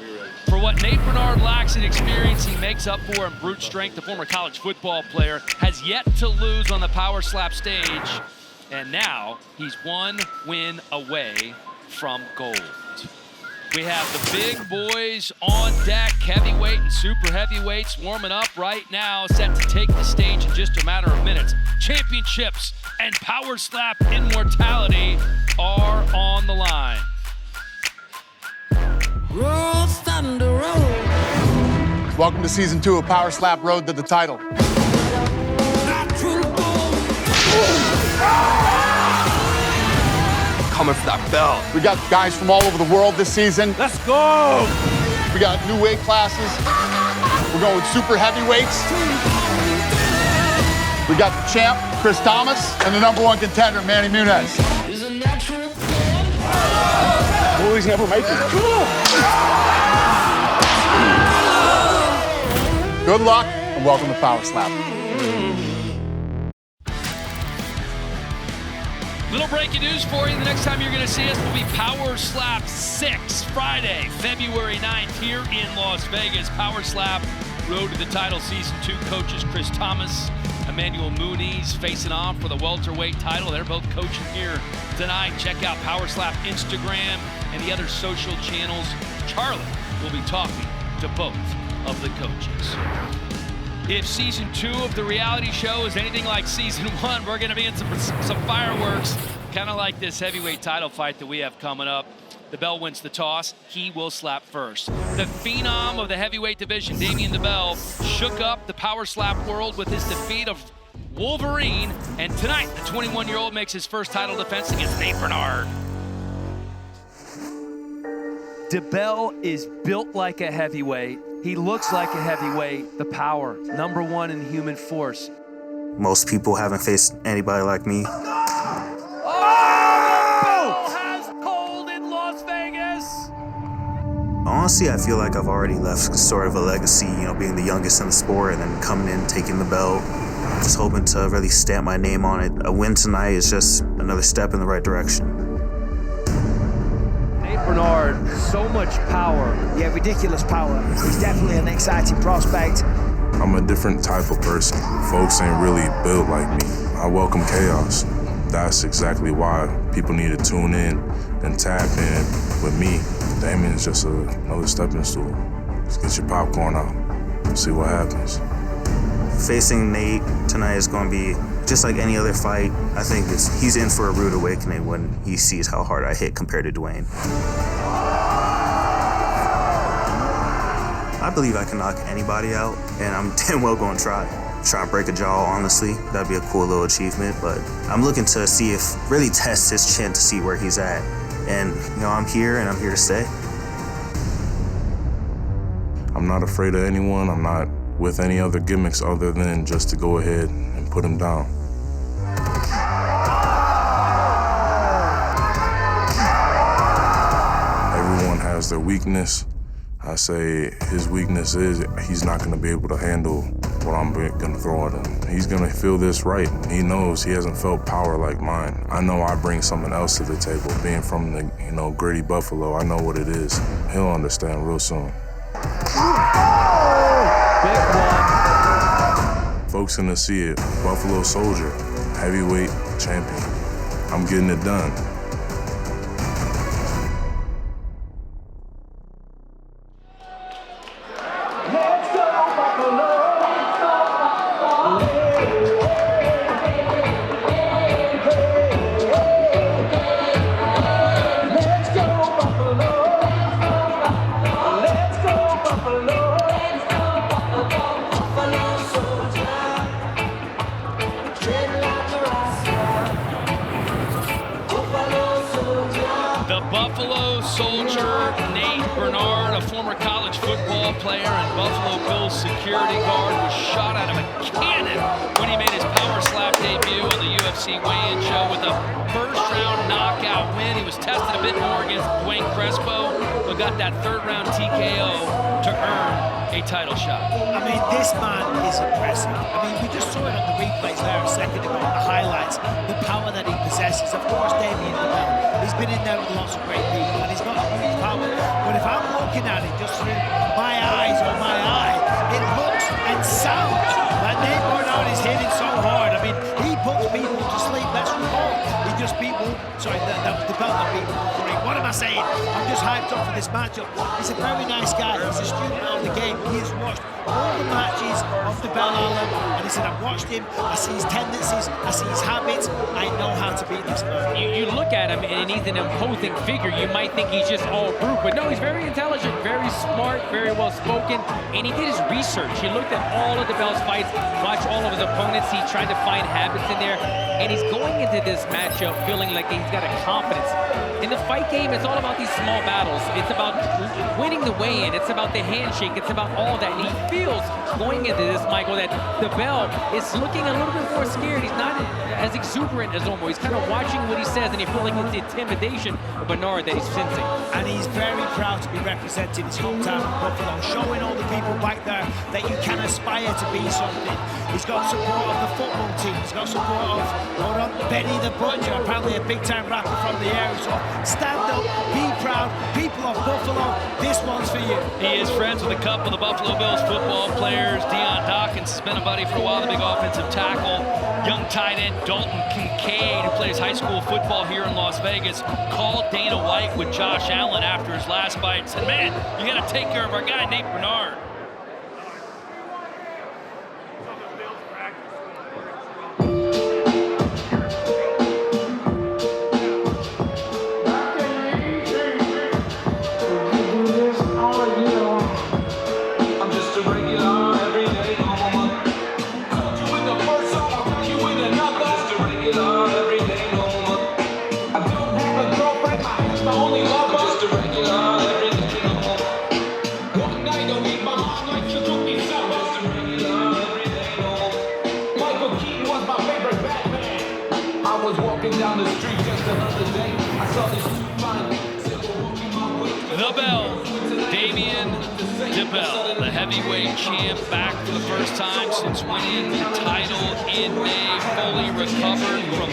Speaker 1: For what Nate Bernard lacks in experience, he makes up for in brute strength. The former college football player has yet to lose on the Power Slap stage, and now he's one win away from gold. We have the big boys on deck, heavyweight and super heavyweights warming up right now, set to take the stage in just a matter of minutes. Championships and Power Slap immortality are on the line.
Speaker 9: Roll, thunder, roll.
Speaker 18: Welcome to season 2 of Power Slap Road to the Title. Coming for that belt. We got guys from all over the world this season. Let's go! We got new weight classes. We're going super heavyweights. We got the champ, Chris Thomas, and the #1 contender, Manny Munez. Bullies never make it. Good luck, and welcome to Power Slap.
Speaker 1: Little breaking news for you. The next time you're going to see us will be Power Slap 6, Friday, February 9th, here in Las Vegas. Power Slap, Road to the Title, Season 2. Coaches Chris Thomas, Emmanuel Muniz facing off for the welterweight title. They're both coaching here tonight. Check out Power Slap Instagram and the other social channels. Charlie will be talking to both of the coaches. If Season 2 of the reality show is anything like Season 1, we're going to be in some fireworks, kind of like this heavyweight title fight that we have coming up. DeBell wins the toss. He will slap first. The phenom of the heavyweight division, DeBell, shook up the Power Slap world with his defeat of Wolverine. And tonight, the 21-year-old makes his first title defense against Nate Bernard.
Speaker 14: DeBell is built like a heavyweight. He looks like a heavyweight. The power, #1 in human force.
Speaker 22: Most people haven't faced anybody like me.
Speaker 1: Oh, has cold in Las Vegas.
Speaker 22: Honestly, I feel like I've already left sort of a legacy, being the youngest in the sport and then coming in, taking the belt. Just hoping to really stamp my name on it. A win tonight is just another step in the right direction.
Speaker 14: Bernard, so much power.
Speaker 3: Yeah, ridiculous power. He's definitely an exciting prospect.
Speaker 19: I'm a different type of person. Folks ain't really built like me. I welcome chaos. That's exactly why people need to tune in and tap in with me. Damien's just another stepping stool. Just get your popcorn out and see what happens.
Speaker 22: Facing Nate tonight is going to be just like any other fight. I think he's in for a rude awakening when he sees how hard I hit compared to Dwayne. I believe I can knock anybody out, and I'm damn well going to try. Try and break a jaw, honestly. That'd be a cool little achievement, but I'm looking to see if, really test his chin to see where he's at. And, I'm here, and I'm here to stay.
Speaker 19: I'm not afraid of anyone. I'm not with any other gimmicks other than just to go ahead and put him down. Everyone has their weakness. I say his weakness is he's not going to be able to handle what I'm going to throw at him. He's going to feel this right. He knows he hasn't felt power like mine. I know I bring something else to the table. Being from the gritty Buffalo, I know what it is. He'll understand real soon.
Speaker 14: Big one.
Speaker 19: Folks gonna see it. Buffalo Soldier, heavyweight champion. I'm getting it done.
Speaker 1: Buffalo Soldier, Nate Bernard, a former college football player and Buffalo Bills security guard, was shot out of a cannon when he made his Power Slap debut on the UFC weigh-in show with a first-round knockout win. He was tested a bit more against Dwayne Crespo, but got that third-round TKO to earn a title shot.
Speaker 3: I mean, this man is impressive. I mean, we just saw it on the replays there a second ago, the highlights, the power that he possesses. Of course, DeBell, he's been in there with lots of great people, and he's got huge power. But if I'm looking at it just through my eyes or my eye, it looks and sounds like Nate Bernard is hitting so hard. I mean, he puts people to sleep. Let's recall, he just beat that was DeBell that beat Wolverine. What am I saying? I'm just hyped up for this matchup. He's a very nice guy. He's a student of the game. He has watched all the matches of DeBell, and he said, I've watched him, I see his tendencies, I see his habits, I know how to beat this man.
Speaker 2: You look at him and he's an imposing figure. You might think he's just all brute, but no, he's very intelligent, very smart, very well spoken, and he did his research. He looked at all of DeBell's fights, watched all of his opponents, he tried to find habits in there, and he's going into this matchup feeling like he's got a confidence. In the fight game, it's all about these small battles. It's about winning the weigh-in. It's about the handshake. It's about all that. And he feels going into this, Michael, that DeBell is looking a little bit more scared. He's not as exuberant as normal. He's kind of watching what he says, and he feels like it's the intimidation of Bernard that he's sensing.
Speaker 3: And he's very proud to be representing his hometown of Buffalo, showing all the people back there that you can aspire to be something. He's got support of the football team. He's got support of Benny the Butcher, apparently a big-time rapper from the area. So stand up, be proud, people of Buffalo, this one's for you.
Speaker 1: He is friends with a couple of the Buffalo Bills football players. Deion Dawkins has been a buddy for a while, the big offensive tackle. Young tight end Dalton Kincaid, who plays high school football here in Las Vegas, called Dana White with Josh Allen after his last fight and said, man, you got to take care of our guy, Nate Bernard. DeBell, the heavyweight champ, back for the first time since winning the title in May, fully recovered from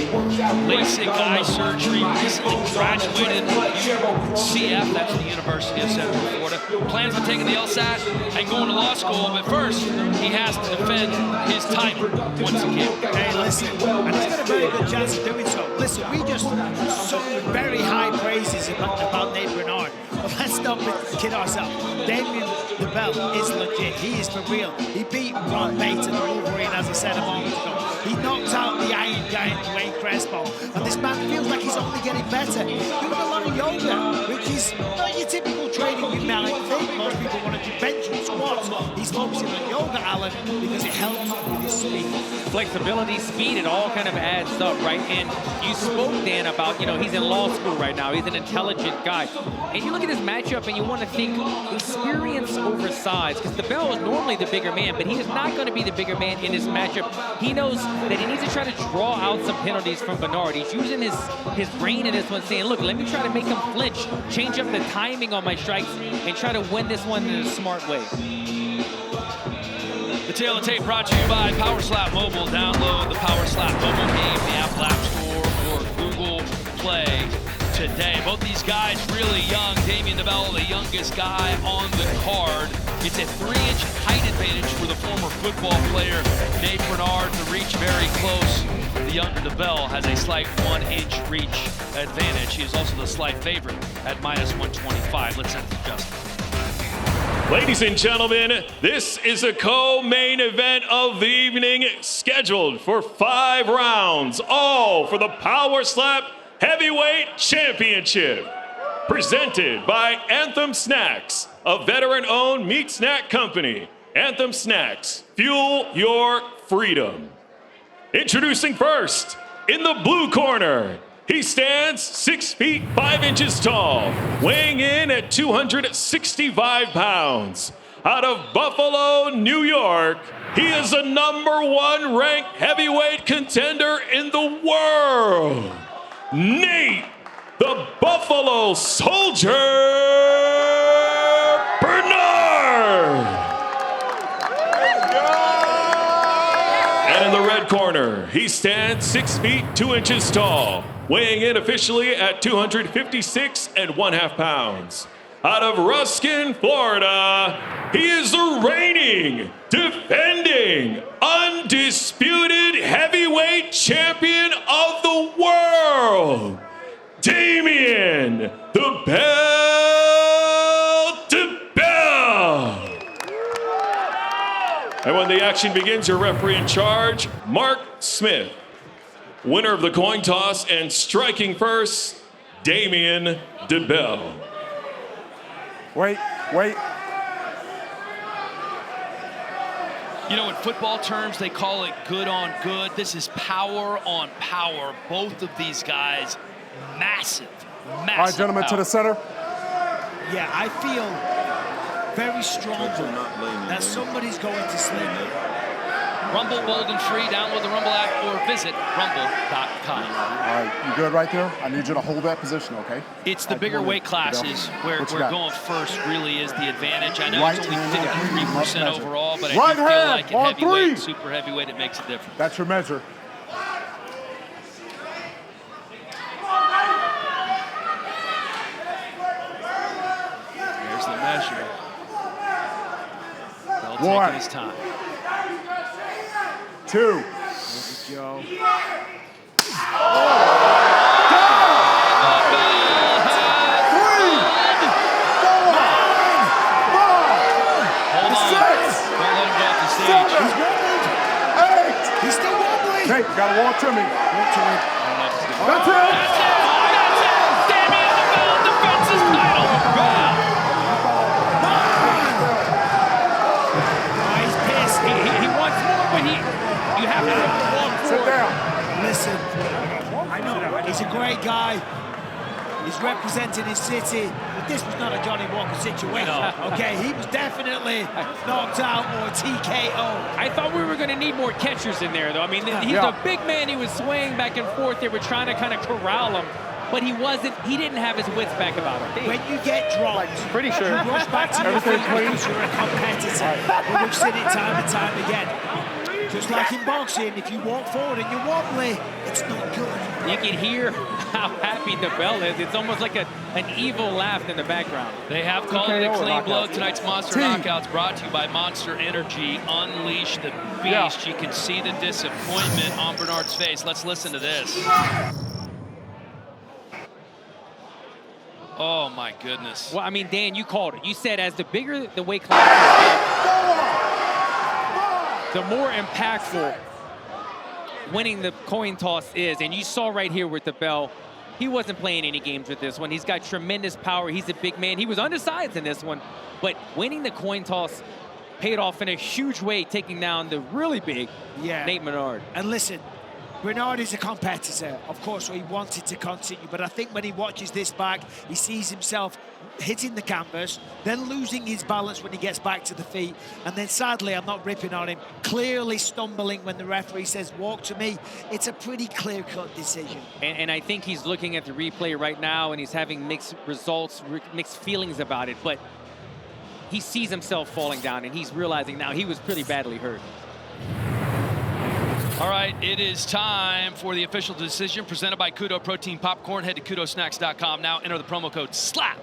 Speaker 1: LASIK eye surgery, recently graduated from CF, that's the University of Central Florida. Plans on taking the LSAT and going to law school, but first, he has to defend his title once again.
Speaker 3: Hey, listen, and he's got a very good chance of doing so. Listen, we just sung very high praises about Nate Bernard, but let's not kid ourselves. Damien DeBell is legit. He is for real. He beat Ron Bates and the Wolverine, as I said a moment ago. He knocked out the Iron Giant Dwayne Crespo, and this man feels like he's only getting better. Doing a lot of yoga, which is not your typical training you might think. Most people want to do bench and squats. He's focusing on yoga, Alan, because it helps with his speed.
Speaker 2: Flexibility, speed, it all kind of adds up, right? And you spoke, Dan, about, he's in law school right now. He's an intelligent guy. And you look at his matchup and you want to think experience over size, because DeBell is normally the bigger man, but he is not going to be the bigger man in this matchup. He knows that he needs to try to draw out some penalties from Bernard. He's using his brain in this one, saying, look, let me try to make him flinch, change up the timing on my strikes, and try to win this one in a smart way.
Speaker 1: The Tail of Tape brought to you by Power Slap Mobile. Download the Power Slap Mobile game, the Apple App Store or Google Play today. Both these guys really young. Damien DeBell, the youngest guy on the card. It's a 3-inch height advantage for the former football player. Nate Bernard to reach very close. The younger DeBell has a slight 1-inch reach advantage. He is also the slight favorite at -125. Let's send it to Justin.
Speaker 6: Ladies and gentlemen, this is a co-main event of the evening, scheduled for 5 rounds, all for the Power Slap Heavyweight Championship. Presented by Anthem Snacks, a veteran-owned meat snack company. Anthem Snacks, fuel your freedom. Introducing first, in the blue corner, he stands 6 feet 5 inches tall, weighing in at 265 pounds. Out of Buffalo, New York, he is a #1 ranked heavyweight contender in the world. Nate, the Buffalo Soldier Bernard. And in the red corner, he stands 6 feet 2 inches tall, weighing in officially at 256 1/2 pounds. Out of Ruskin, Florida, he is the reigning, defending, undisputed heavyweight champion of the world, Damien DeBell. action begins. Your referee in charge, Mark Smith. Winner of the coin toss and striking first, Damian DeBell.
Speaker 9: Wait.
Speaker 1: You know, in football terms, they call it good on good. This is power on power. Both of these guys, massive.
Speaker 9: All right, gentlemen, to the center.
Speaker 3: Yeah, I feel very strongly that somebody's going to sling it.
Speaker 1: Rumble, bold and free. Download the Rumble app or visit rumble.com.
Speaker 9: All right, you good right there? I need you to hold that position, okay?
Speaker 1: It's the bigger weight classes where going first really is the advantage. I know it's only 53% overall, but I do feel like at heavyweight, super heavyweight, it makes a difference.
Speaker 9: That's your measure.
Speaker 1: There's the measure. Bell taking his time.
Speaker 9: 2.
Speaker 3: Joe.
Speaker 9: He's still wobbly. Hey, you gotta walk to me. Walk to me. That's it.
Speaker 1: Damian DeBell defends his title.
Speaker 3: He's pissed.
Speaker 1: He wants more, but you have to walk forward.
Speaker 9: Sit down.
Speaker 3: Listen, I know he's a great guy. He's representing his city, but this was not a Johnny Walker situation. Okay, he was definitely knocked out or TKO.
Speaker 2: I thought we were going to need more catchers in there, though. I mean, he's a big man. He was swaying back and forth. They were trying to kind of corral him, but he didn't have his wits back about him.
Speaker 3: When you get dropped,
Speaker 9: pretty sure
Speaker 3: you rush back to your feet because you're a competitor. But we've seen it time and time again. Just like in boxing, if you walk forward and you're wobbly, it's not good.
Speaker 2: You can hear how happy DeBell is. It's almost like an evil laugh in the background.
Speaker 1: They have called it a clean blow. Tonight's Monster Knockouts brought to you by Monster Energy. Unleash the beast. You can see the disappointment on Bernard's face. Let's listen to this. Oh, my goodness.
Speaker 2: Well, I mean, Dan, you called it. You said as the bigger the weight class is, the more impactful winning the coin toss is. And you saw right here with DeBell, he wasn't playing any games with this one. He's got tremendous power. He's a big man. He was undersized in this one, but winning the coin toss paid off in a huge way, taking down the really big Nate Bernard.
Speaker 3: And listen, Bernard is a competitor, of course, so he wanted to continue, but I think when he watches this back, he sees himself hitting the canvas, then losing his balance when he gets back to the feet, and then sadly, I'm not ripping on him, clearly stumbling when the referee says, walk to me. It's a pretty clear-cut decision.
Speaker 2: And I think he's looking at the replay right now, and he's having mixed results, mixed feelings about it, but he sees himself falling down, and he's realizing now he was pretty badly hurt.
Speaker 1: All right, it is time for the official decision presented by Kudo Protein Popcorn. Head to kudosnacks.com now. Enter the promo code SLAP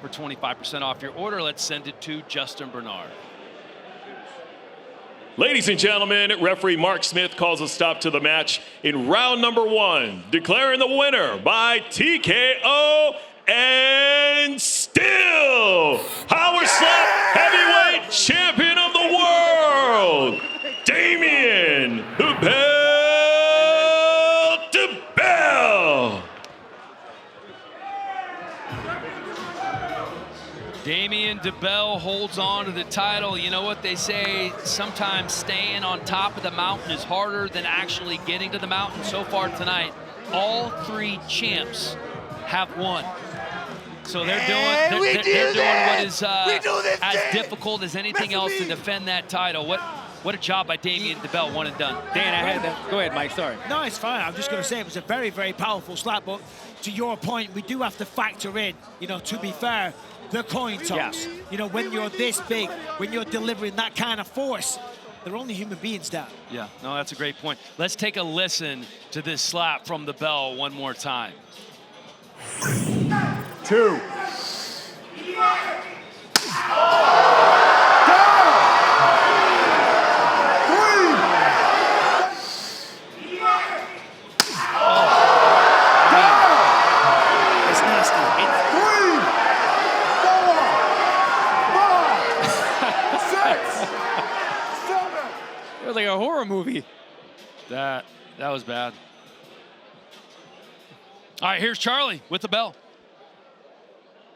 Speaker 1: for 25% off your order. Let's send it to Justin Bernard.
Speaker 6: Ladies and gentlemen, referee Mark Smith calls a stop to the match in round number 1, declaring the winner by TKO and still Power Slap Heavyweight Champion of the World, Damian DeBell.
Speaker 1: Damian DeBell holds on to the title. You know what they say, sometimes staying on top of the mountain is harder than actually getting to the mountain. So far tonight, all 3 champs have won. So they're doing what is as difficult as anything else to defend that title. What a job by Damian DeBell, one and done.
Speaker 2: Dan, I had that. Go ahead, Mike, sorry.
Speaker 3: No, it's fine. I'm just going to say it was a very, very powerful slap, but to your point, we do have to factor in, to be fair, the coin toss.
Speaker 1: Yeah.
Speaker 3: When you're this big, when you're delivering that kind of force, they're only human beings, Dan.
Speaker 1: Yeah, no, that's a great point. Let's take a listen to this slap from DeBell one more time.
Speaker 9: 2.
Speaker 1: That was bad. All right, here's Charlie with the bell.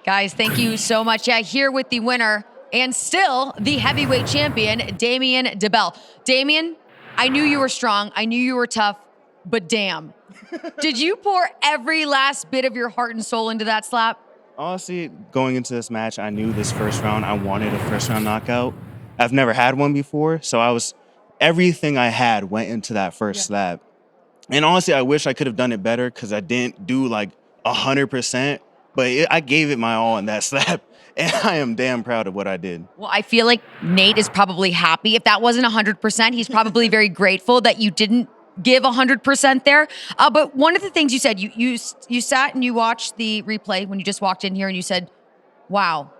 Speaker 4: Guys, thank you so much. Yeah, here with the winner and still the heavyweight champion, Damian DeBell. Damian, I knew you were strong. I knew you were tough, but damn. Did you pour every last bit of your heart and soul into that slap?
Speaker 22: Honestly, going into this match, I knew this first round, I wanted a first round knockout. I've never had one before, so everything I had went into that first slap. And honestly, I wish I could have done it better because I didn't do like 100%, but I gave it my all in that slap, and I am damn proud of what I did.
Speaker 4: Well, I feel like Nate is probably happy. If that wasn't 100%, he's probably very grateful that you didn't give 100% there. But one of the things you said, you sat and you watched the replay when you just walked in here and you said, wow,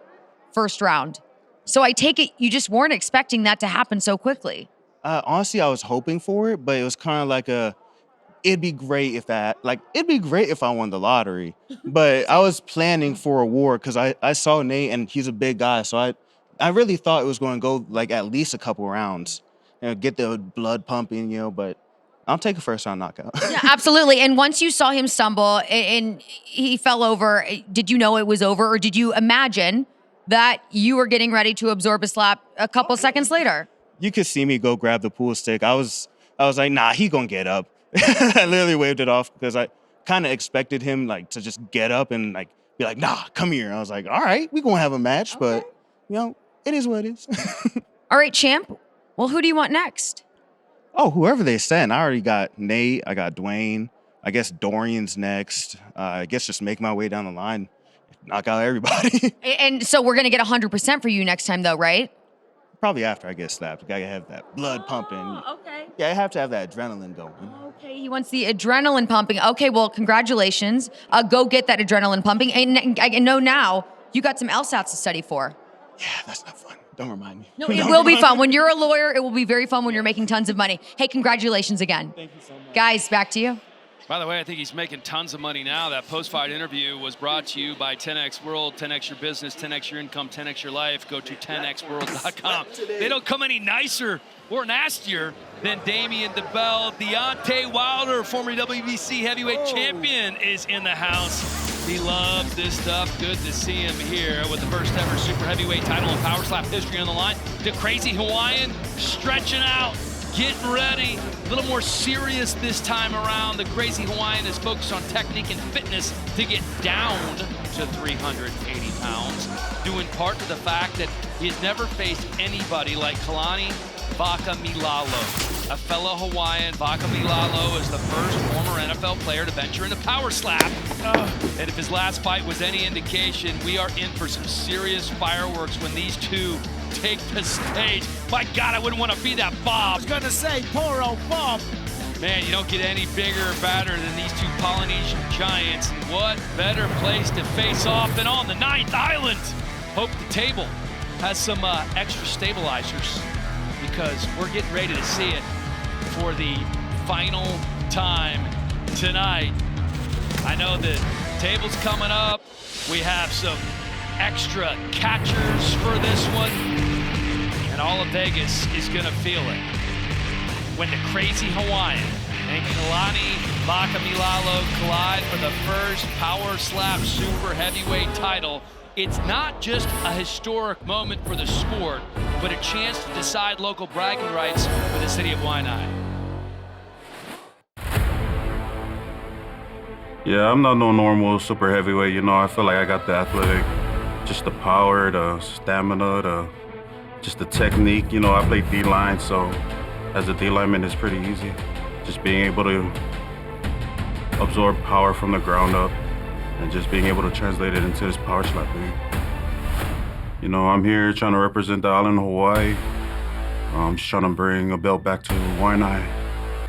Speaker 4: first round. So I take it you just weren't expecting that to happen so quickly.
Speaker 22: Honestly, I was hoping for it, but it was kind of like it'd be great if I won the lottery. But I was planning for a war because I saw Nate and he's a big guy. So I really thought it was going to go like at least a couple rounds, get the blood pumping, but I'll take a first round knockout.
Speaker 4: Yeah, absolutely. And once you saw him stumble and he fell over, did you know it was over, or did you imagine that you were getting ready to absorb a slap a couple seconds later?
Speaker 22: You could see me go grab the pool stick. I was like, nah, he gonna get up. I literally waved it off because I kind of expected him like to just get up and like be like, nah, come here. I was like, all right, we gonna have a match, but it is what it is.
Speaker 4: All right, champ. Well, who do you want next?
Speaker 22: Oh, whoever they send. I already got Nate. I got Dwayne. I guess Dorian's next. I guess just make my way down the line, knock out everybody.
Speaker 4: And so we're gonna get 100% for you next time, though, right?
Speaker 22: Probably after I get slapped. I gotta have that blood pumping.
Speaker 4: Okay.
Speaker 22: Yeah, I have to have that adrenaline going.
Speaker 4: Okay, he wants the adrenaline pumping. Okay, well, congratulations. Go get that adrenaline pumping. And I know now you got some LSATs to study for.
Speaker 22: Yeah, that's not fun. Don't remind me.
Speaker 4: No, it will be fun. When you're a lawyer, it will be very fun when you're making tons of money. Hey, congratulations again.
Speaker 22: Thank you so much.
Speaker 4: Guys, back to you.
Speaker 1: By the way, I think he's making tons of money now. That post-fight interview was brought to you by 10X World, 10X your business, 10X your income, 10X your life. Go to 10xworld.com. They don't come any nicer or nastier than Damian DeBell. Deontay Wilder, former WBC heavyweight champion, is in the house. He loves this stuff. Good to see him here with the first ever super heavyweight title in Power Slap history on the line. The Crazy Hawaiian stretching out, getting ready. A little more serious this time around. The Crazy Hawaiian is focused on technique and fitness to get down to 380 pounds, due in part to the fact that he has never faced anybody like Kalani Vakameilalo, a fellow Hawaiian. Vakameilalo is the first former NFL player to venture into Power Slap. And if his last fight was any indication, we are in for some serious fireworks when these two take the stage. My God, I wouldn't want to be that Bob.
Speaker 3: I was going to say, poor old Bob.
Speaker 1: Man, you don't get any bigger or badder than these two Polynesian giants. And what better place to face off than on the 9th island? Hope the table has some extra stabilizers, because we're getting ready to see it for the final time tonight. I know the table's coming up. We have some extra catchers for this one, and all of Vegas is gonna feel it when the Crazy Hawaiian and Kalani Vakameilalo collide for the first Power Slap super heavyweight title. It's not just a historic moment for the sport, but a chance to decide local bragging rights for the city of Waianae.
Speaker 19: Yeah, I'm not no normal super heavyweight, I feel like I got the athletic, just the power, the stamina, just the technique. I play D-line, so as a D-lineman, it's pretty easy. Just being able to absorb power from the ground up and just being able to translate it into this Power Slap league. I'm here trying to represent the island of Hawaii. I'm just trying to bring a belt back to Waianae,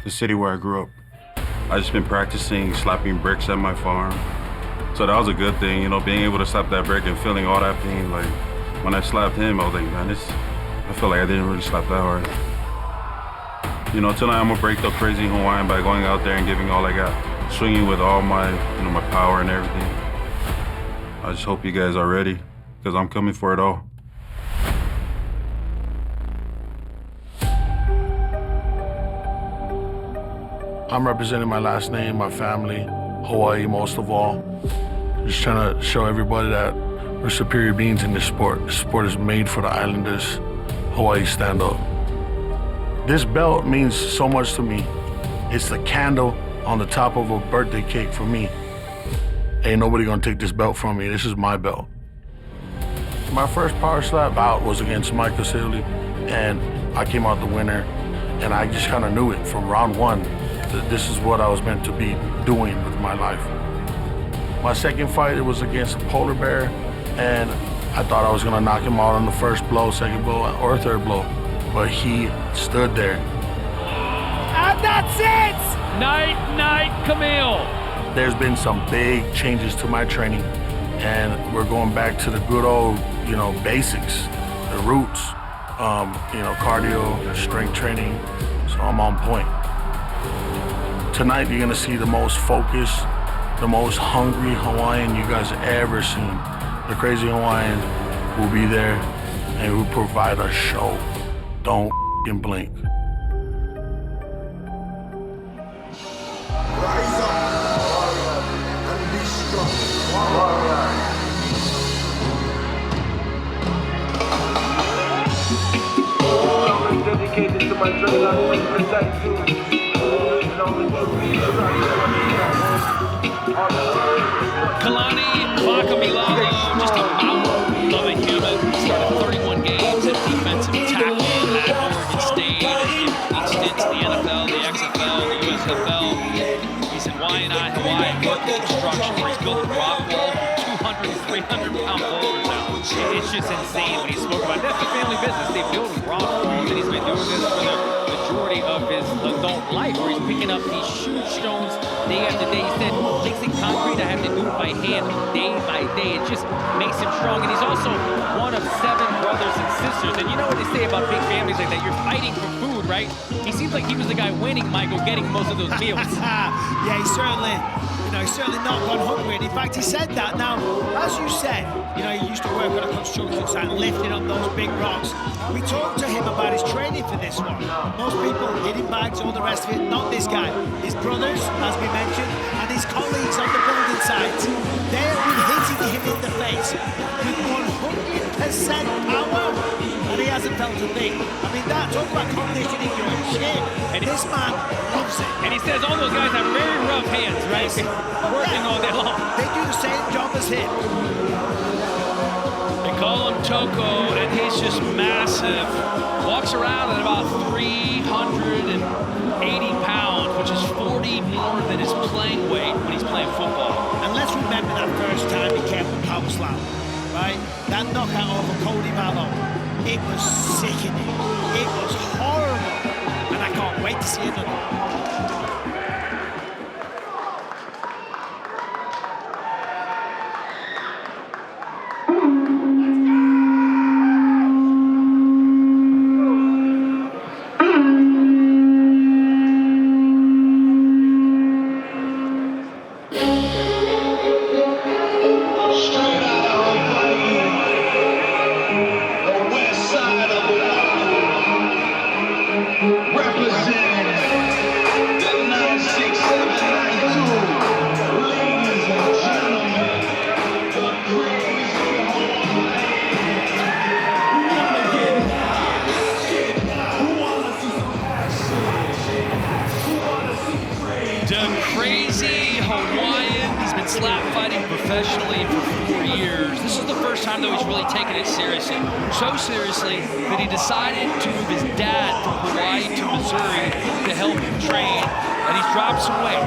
Speaker 19: the city where I grew up. I just been practicing slapping bricks at my farm. So that was a good thing, being able to slap that brick and feeling all that pain. Like, when I slapped him, I was like, man, I feel like I didn't really slap that hard. Tonight I'm gonna break the Crazy Hawaiian by going out there and giving all I got. Swinging with all my, my power and everything. I just hope you guys are ready, because I'm coming for it all.
Speaker 20: I'm representing my last name, my family, Hawaii most of all. Just trying to show everybody that we're superior beings in this sport. This sport is made for the Islanders. Hawaii, stand up. This belt means so much to me. It's the candle on the top of a birthday cake for me. Ain't nobody gonna take this belt from me. This is my belt. My first power slap bout was against Mike Cathey, and I came out the winner, and I just kind of knew it from round one that this is what I was meant to be doing with my life. My second fight, it was against a polar bear, and I thought I was gonna knock him out on the first blow, second blow, or third blow, but he stood there.
Speaker 1: And that's it! Night, night, Camille.
Speaker 20: There's been some big changes to my training, and we're going back to the good old, basics, the roots, cardio, strength training, so I'm on point. Tonight, you're gonna see the most focused, the most hungry Hawaiian you guys have ever seen. The Crazy Hawaiian will be there and will provide a show. Don't f***ing blink.
Speaker 10: Rise up, warrior, and be strong, warrior. I'm dedicated to my dreadlock weakness attitude.
Speaker 1: Kalani Vakameilalo, just a mountain of a human. Started 31 games at defensive tackle at Oregon State, and each stint to the NFL, the XFL, the USFL. He's in Waianae, Hawaii, working construction. He's building rock wall, 200, 300-pound boulders now. It's just insane when he spoke about it. That's the family business. They build rock walls, and he's been doing this for the majority of his adult life, where he's picking up these huge stones day after day. He said, mixing concrete, I have to do it by hand day by day. It just makes him strong. And he's also one of 7 brothers and sisters. And you know what they say about big families like that? You're fighting for food, right? He seems like he was the guy winning, Michael, getting most of those meals.
Speaker 3: Yeah, he's certainly not gone hungry. And in fact, he said that. Now, as you said, he used to work on a construction site, lifting up those big rocks. We talked to him about his training for this one. Most people hitting bags, all the rest of it. Not this guy. His brothers, as we mentioned, and his colleagues on the building site. They have been hitting him in the face with 100% power, and he hasn't felt a thing. I mean, talk about conditioning your chin. And this man loves it.
Speaker 1: And he says all those guys have very rough hands, right? Working all day long.
Speaker 3: They do the same job as him.
Speaker 1: They call him Toko, and he's just massive. Walks around at about 380 pounds, which is 40 more than his playing weight when he's playing football.
Speaker 3: And let's remember that first time he came with power slam, right? That knockout over Cody Mallow. It was sickening. It was horrible. And I can't wait to see another.
Speaker 1: slap fighting professionally for 4 years. This is the first time, though, he's really taken it seriously. So seriously that he decided to move his dad from Hawaii to Missouri to help him train. And he's dropped some weight,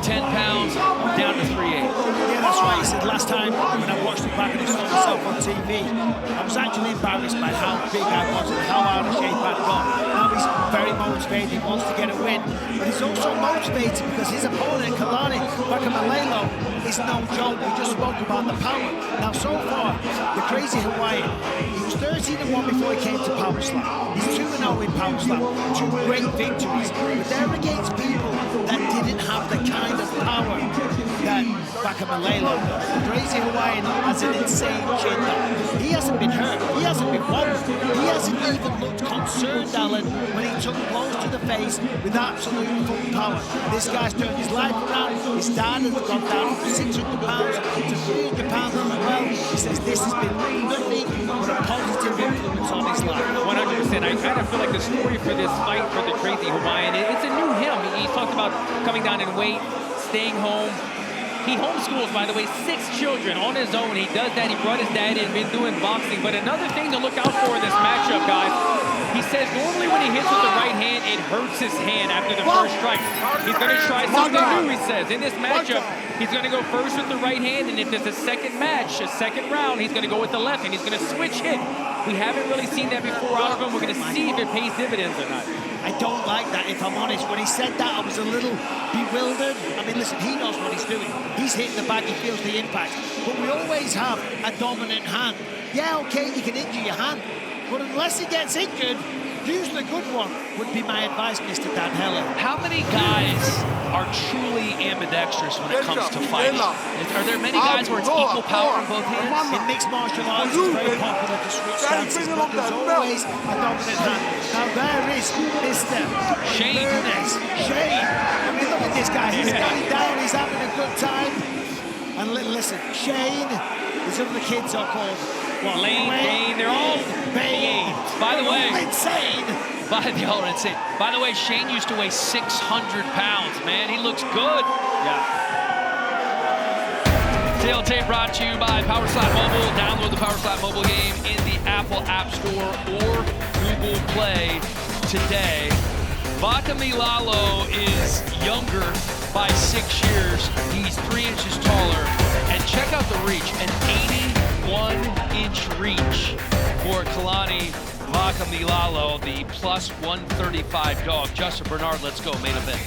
Speaker 1: 410 pounds down to 380.
Speaker 3: Yeah, that's right. He said last time when I watched him back and he saw himself on TV, I was actually embarrassed by how big I was and how out of shape I'd got. Now he's very motivated, he wants to get a win. But he's also motivated because his opponent, Kalani Vakameilalo, is no joke. We just spoke about the power. Now, so far, the crazy Hawaiian, he was 13-1 before he came to Power Slam. He's 2-0 in Power Slam. 2 great victories. But they're against people that didn't have the kind of power that Vakameilalo. Crazy Hawaiian has an insane chin though. He hasn't been hurt. He hasn't been wobbled. He hasn't even looked concerned, Alan, when he took blows to the face with absolute full power. This guy's turned his life around. His dad has gone down from 600 pounds to 300 pounds as well. He says this has been nothing but a positive influence on his life.
Speaker 2: 100%. I kind of feel like the story for this fight for the Crazy Hawaiian, it's a new him. He talked about coming down in weight, staying home. He homeschools, by the way, 6 children on his own. He does that. He brought his dad in, been doing boxing. But another thing to look out for in this matchup, guys, he says normally when he hits with the right hand, it hurts his hand after the first strike. He's going to try something new, he says. In this matchup, he's going to go first with the right hand, and if there's a second match, a second round, he's going to go with the left, and he's going to switch hit. We haven't really seen that before, Aragon. We're going to see if it pays dividends or not.
Speaker 3: I don't like that, if I'm honest. When he said that, I was a little bewildered. I mean, listen, he knows what he's doing. He's hitting the bag, he feels the impact. But we always have a dominant hand. Yeah, okay, you can injure your hand, but unless it gets injured, use the good one, would be my advice, Mr. Dan Heller.
Speaker 1: How many guys are truly ambidextrous when it comes to fighting? Are there many guys where it's equal power on both hands?
Speaker 3: In mixed martial arts, it's very popular to switch stances, but there's always a dominant hand. Now there is Mr.
Speaker 1: Shane.
Speaker 3: Shane. I mean, look at this guy. He's going down, he's having a good time. And listen, Shane, his other kids are called what?
Speaker 1: Lane, Dane, they're all Bane. By the way,
Speaker 3: insane.
Speaker 1: Y'all are insane. By the way, Shane used to weigh 600 pounds, man. He looks good. Yeah. Tail Tape brought to you by Power Slap Mobile. Download the Power Slap Mobile game in the Apple App Store or Google Play today. Vakameilalo is younger by 6 years. He's 3 inches taller. And check out the reach, an 81-inch reach for Kalani Vakameilalo, the plus 135 dog. Justin Bernard, let's go, main event.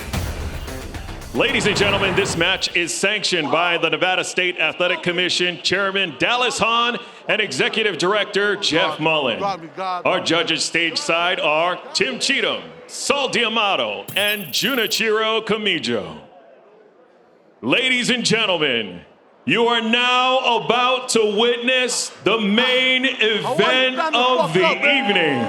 Speaker 6: Ladies and gentlemen, this match is sanctioned by the Nevada State Athletic Commission Chairman Dallas Hahn and Executive Director Jeff Mullen. Our judges stage-side are Tim Cheatham, Saul Diamato, and Junichiro Kamijo. Ladies and gentlemen, you are now about to witness the main event of the evening.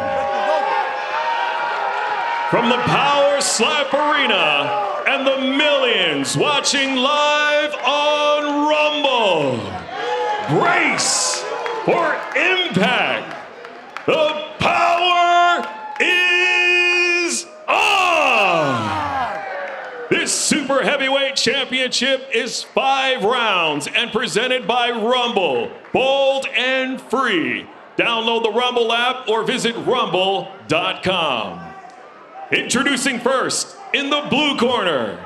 Speaker 6: From the Power Slap Arena and the millions watching live on Rumble, brace for impact. The power is on! This Super Heavyweight Championship is 5 rounds and presented by Rumble, bold and free. Download the Rumble app or visit rumble.com. Introducing first, in the blue corner,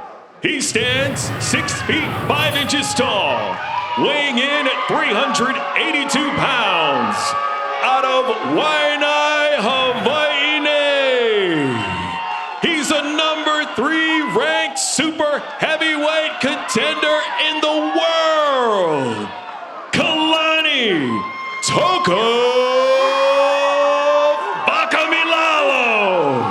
Speaker 6: he stands 6 feet 5 inches tall, weighing in at 382 pounds, out of Waianae, Hawaii. He's a number 3 ranked super heavyweight contender in the world, Kalani Toko Vakameilalo.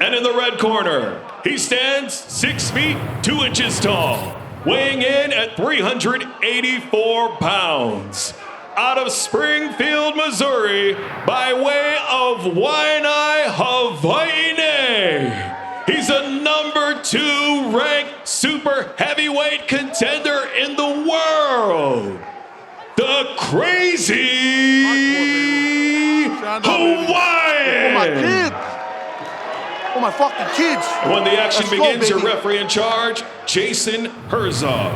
Speaker 6: And in the red corner, he stands 6 feet 2 inches tall, weighing in at 384 pounds, out of Springfield, Missouri, by way of Waianae, Hawaii. He's a number 2 ranked super heavyweight contender in the world, the Crazy Hawaiian.
Speaker 9: Oh, my fucking kids.
Speaker 6: When the action begins,
Speaker 9: go,
Speaker 6: your referee in charge, Jason Herzog.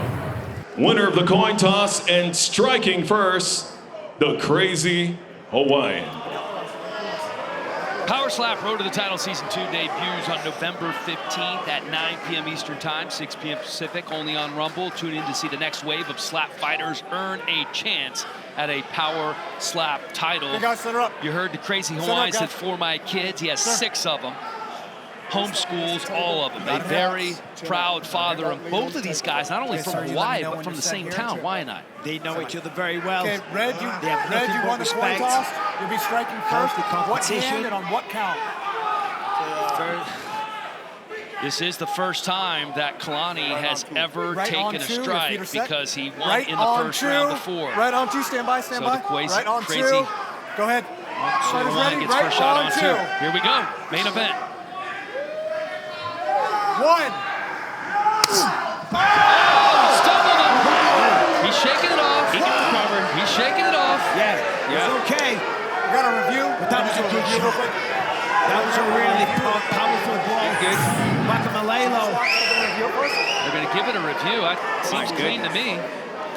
Speaker 6: Winner of the coin toss and striking first, the Crazy Hawaiian.
Speaker 1: Power Slap Road to the Title Season 2 debuts on November 15th at 9 p.m. Eastern Time, 6 p.m. Pacific, only on Rumble. Tune in to see the next wave of slap fighters earn a chance at a Power Slap title.
Speaker 9: Hey guys, set her up.
Speaker 1: You heard the Crazy Hawaiian said for my kids. He has 6 of them. Homeschools all of them. A very proud father of both of these guys, not only from Hawaii, but from the same town, Waianae.
Speaker 3: They know each other very well.
Speaker 7: Okay, Red, you won the coin
Speaker 3: respect.
Speaker 7: toss. You'll be striking first.
Speaker 3: Healthy
Speaker 7: What
Speaker 3: competition.
Speaker 7: hand and on what count?
Speaker 1: This is the first time that Kalani has ever taken a strike because he won in the first round before.
Speaker 9: Right on two, stand by, stand by. Right on
Speaker 1: crazy.
Speaker 9: two. Go ahead.
Speaker 1: So
Speaker 9: Ready?
Speaker 1: gets
Speaker 9: Right
Speaker 1: first shot
Speaker 9: on
Speaker 1: on two. Here we go, main event.
Speaker 9: One.
Speaker 1: Stumbled him. He's shaking it off. He can recover. He's shaking it off.
Speaker 3: Yeah, it's okay.
Speaker 9: We got a review.
Speaker 3: But that was a good shot. That was a really powerful ball.
Speaker 1: Good.
Speaker 3: Vakameilalo.
Speaker 1: They're going to give it a review. That seems clean to me.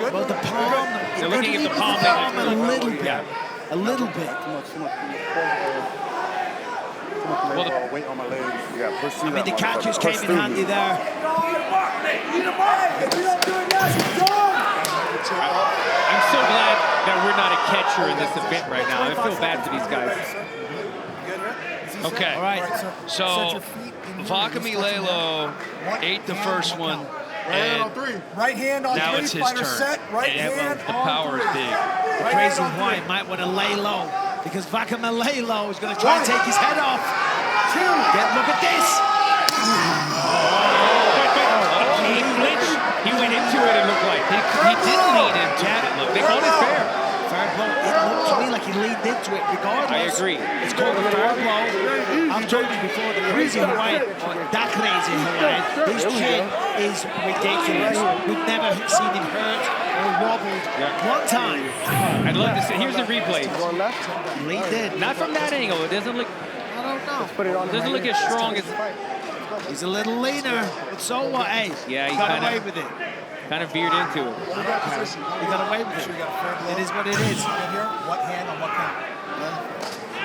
Speaker 9: Good.
Speaker 3: Well, the palm.
Speaker 1: They're looking at the palm.
Speaker 3: A little bit. A little bit.
Speaker 1: Well,
Speaker 11: weight on my leg. Yeah, push through
Speaker 3: I mean, the catches came in handy there.
Speaker 2: I'm so glad that we're not a catcher in this event right now. I feel bad for these guys.
Speaker 1: Okay.
Speaker 3: All right.
Speaker 1: So, Vakameilalo ate the first one. And
Speaker 9: right hand on
Speaker 1: now
Speaker 9: three,
Speaker 1: it's his
Speaker 9: fighter
Speaker 1: turn.
Speaker 9: set. Right
Speaker 1: and
Speaker 9: hand
Speaker 1: the power is big.
Speaker 3: Crazy Hawaiian might want to lay low because Vakameilalo is going to try and take his head off. Look at this.
Speaker 2: He flinched. He went into it, it looked like.
Speaker 1: He did lean into it.
Speaker 2: They called it fair.
Speaker 3: Fair blow. It looked to me like he leaned into it regardless.
Speaker 2: I agree.
Speaker 3: It's called a fair blow. I've told you before, the crazy Hawaiian, that crazy Hawaiian, his chin is ridiculous. We've never seen him hurt or wobbled one time.
Speaker 2: I'd love to see. Here's the replay.
Speaker 3: He leaned in.
Speaker 2: Not from that angle. It doesn't look.
Speaker 3: I don't know.
Speaker 2: It doesn't look as strong as.
Speaker 3: He's a little leaner, but so what? Hey,
Speaker 2: Yeah, he
Speaker 3: got
Speaker 2: kinda-
Speaker 3: away with it.
Speaker 2: Kind of veered into it.
Speaker 3: He got away with it. It is what it is.
Speaker 9: What hand on what count?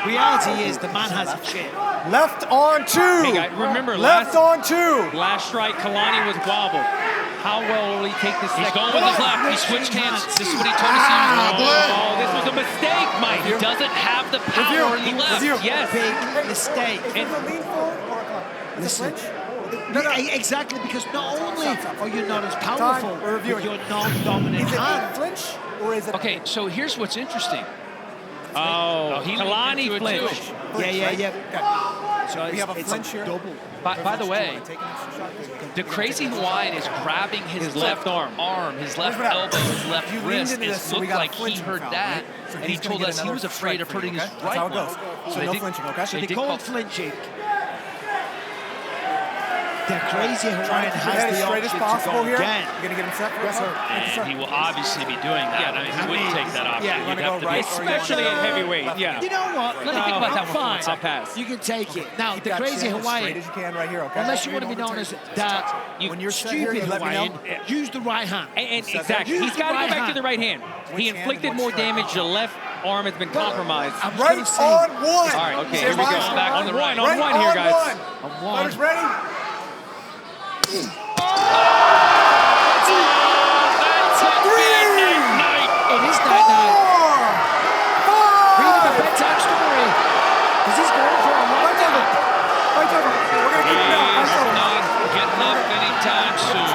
Speaker 3: Reality is the man has a chin.
Speaker 9: Left on two.
Speaker 2: Hey, guys, remember
Speaker 9: Left on two.
Speaker 2: last strike, Kalani was wobbled. How well will he take this
Speaker 1: He's
Speaker 2: second?
Speaker 1: going with his left. He switched hands. This is what he told us he was going to do.
Speaker 2: Oh, this was a mistake, Mike.
Speaker 1: He doesn't have the power in the left.
Speaker 2: Yes.
Speaker 3: Big mistake.
Speaker 9: Lean forward or a climb?
Speaker 3: Listen.
Speaker 9: No.
Speaker 3: Exactly, because not only are you not as
Speaker 9: Time.
Speaker 3: powerful
Speaker 9: We're
Speaker 3: with
Speaker 9: reviewing.
Speaker 3: your non-dominant
Speaker 9: Is it
Speaker 3: hand.
Speaker 9: flinch or is it?
Speaker 1: Okay, so here's what's interesting.
Speaker 2: Oh,
Speaker 1: he
Speaker 2: Kalani
Speaker 1: leaned into it
Speaker 2: flinched.
Speaker 1: too.
Speaker 3: Yeah. So
Speaker 9: We have a
Speaker 3: it's
Speaker 9: flinch here.
Speaker 3: double.
Speaker 1: By the way, the crazy Hawaiian is grabbing his left arm, his left elbow, his left
Speaker 9: You leaned
Speaker 1: wrist.
Speaker 9: into this,
Speaker 1: It
Speaker 9: so we
Speaker 1: looked
Speaker 9: got a
Speaker 1: like he
Speaker 9: flinching
Speaker 1: heard
Speaker 9: foul,
Speaker 1: that,
Speaker 9: right? So
Speaker 1: and he
Speaker 9: he's gonna
Speaker 1: told
Speaker 9: get
Speaker 1: us he
Speaker 9: another
Speaker 1: was afraid of
Speaker 9: strike for you,
Speaker 1: hurting his
Speaker 9: okay? That's
Speaker 1: right
Speaker 9: how it
Speaker 1: one.
Speaker 9: goes. So
Speaker 1: they
Speaker 9: no
Speaker 1: did-
Speaker 9: flinching, okay?
Speaker 1: so
Speaker 3: They
Speaker 1: did
Speaker 3: call
Speaker 1: call-
Speaker 3: it flinching. The crazy Hawaiian
Speaker 9: Trying to keep your head
Speaker 3: has
Speaker 9: as
Speaker 3: the
Speaker 9: straight as
Speaker 3: option to
Speaker 9: possible
Speaker 3: go
Speaker 9: here.
Speaker 3: again.
Speaker 9: You're gonna get him set for yes, sir.
Speaker 1: And he will obviously be doing that. I mean, he wouldn't take that option.
Speaker 3: yeah,
Speaker 1: You'd have to
Speaker 9: right,
Speaker 1: be
Speaker 2: Especially at heavyweight. Yeah.
Speaker 3: You know what?
Speaker 1: Let me think about that one.
Speaker 3: Fine.
Speaker 2: I'll pass.
Speaker 3: You can take it. Now,
Speaker 9: Keep
Speaker 3: the
Speaker 9: that
Speaker 3: crazy
Speaker 9: chin as straight
Speaker 3: Hawaiian,
Speaker 9: as you can right here, okay?
Speaker 3: unless you want to be known as that
Speaker 9: When you're set here,
Speaker 3: stupid
Speaker 9: you let me know.
Speaker 3: Hawaiian, use the right hand.
Speaker 2: And exactly.
Speaker 3: Use
Speaker 2: He's
Speaker 3: the
Speaker 2: got to
Speaker 3: right
Speaker 2: go back to
Speaker 3: hand.
Speaker 2: the right hand. He
Speaker 9: hand
Speaker 2: inflicted
Speaker 9: and
Speaker 2: more
Speaker 9: what strike?
Speaker 2: damage. The left arm has been compromised.
Speaker 3: I'm
Speaker 9: Right
Speaker 3: gonna say-
Speaker 9: on one.
Speaker 1: All right, okay, here we go.
Speaker 9: Stand by,
Speaker 1: Back on
Speaker 9: stand
Speaker 1: the
Speaker 9: by.
Speaker 1: right.
Speaker 2: On one here, guys.
Speaker 9: On
Speaker 3: one.
Speaker 9: Fighters ready?
Speaker 3: It is night-night. Read him a bedtime story. Because he's going for a right down.
Speaker 9: Fight over. We're gonna keep him down.
Speaker 1: He's
Speaker 9: Fight over.
Speaker 1: not getting up anytime soon.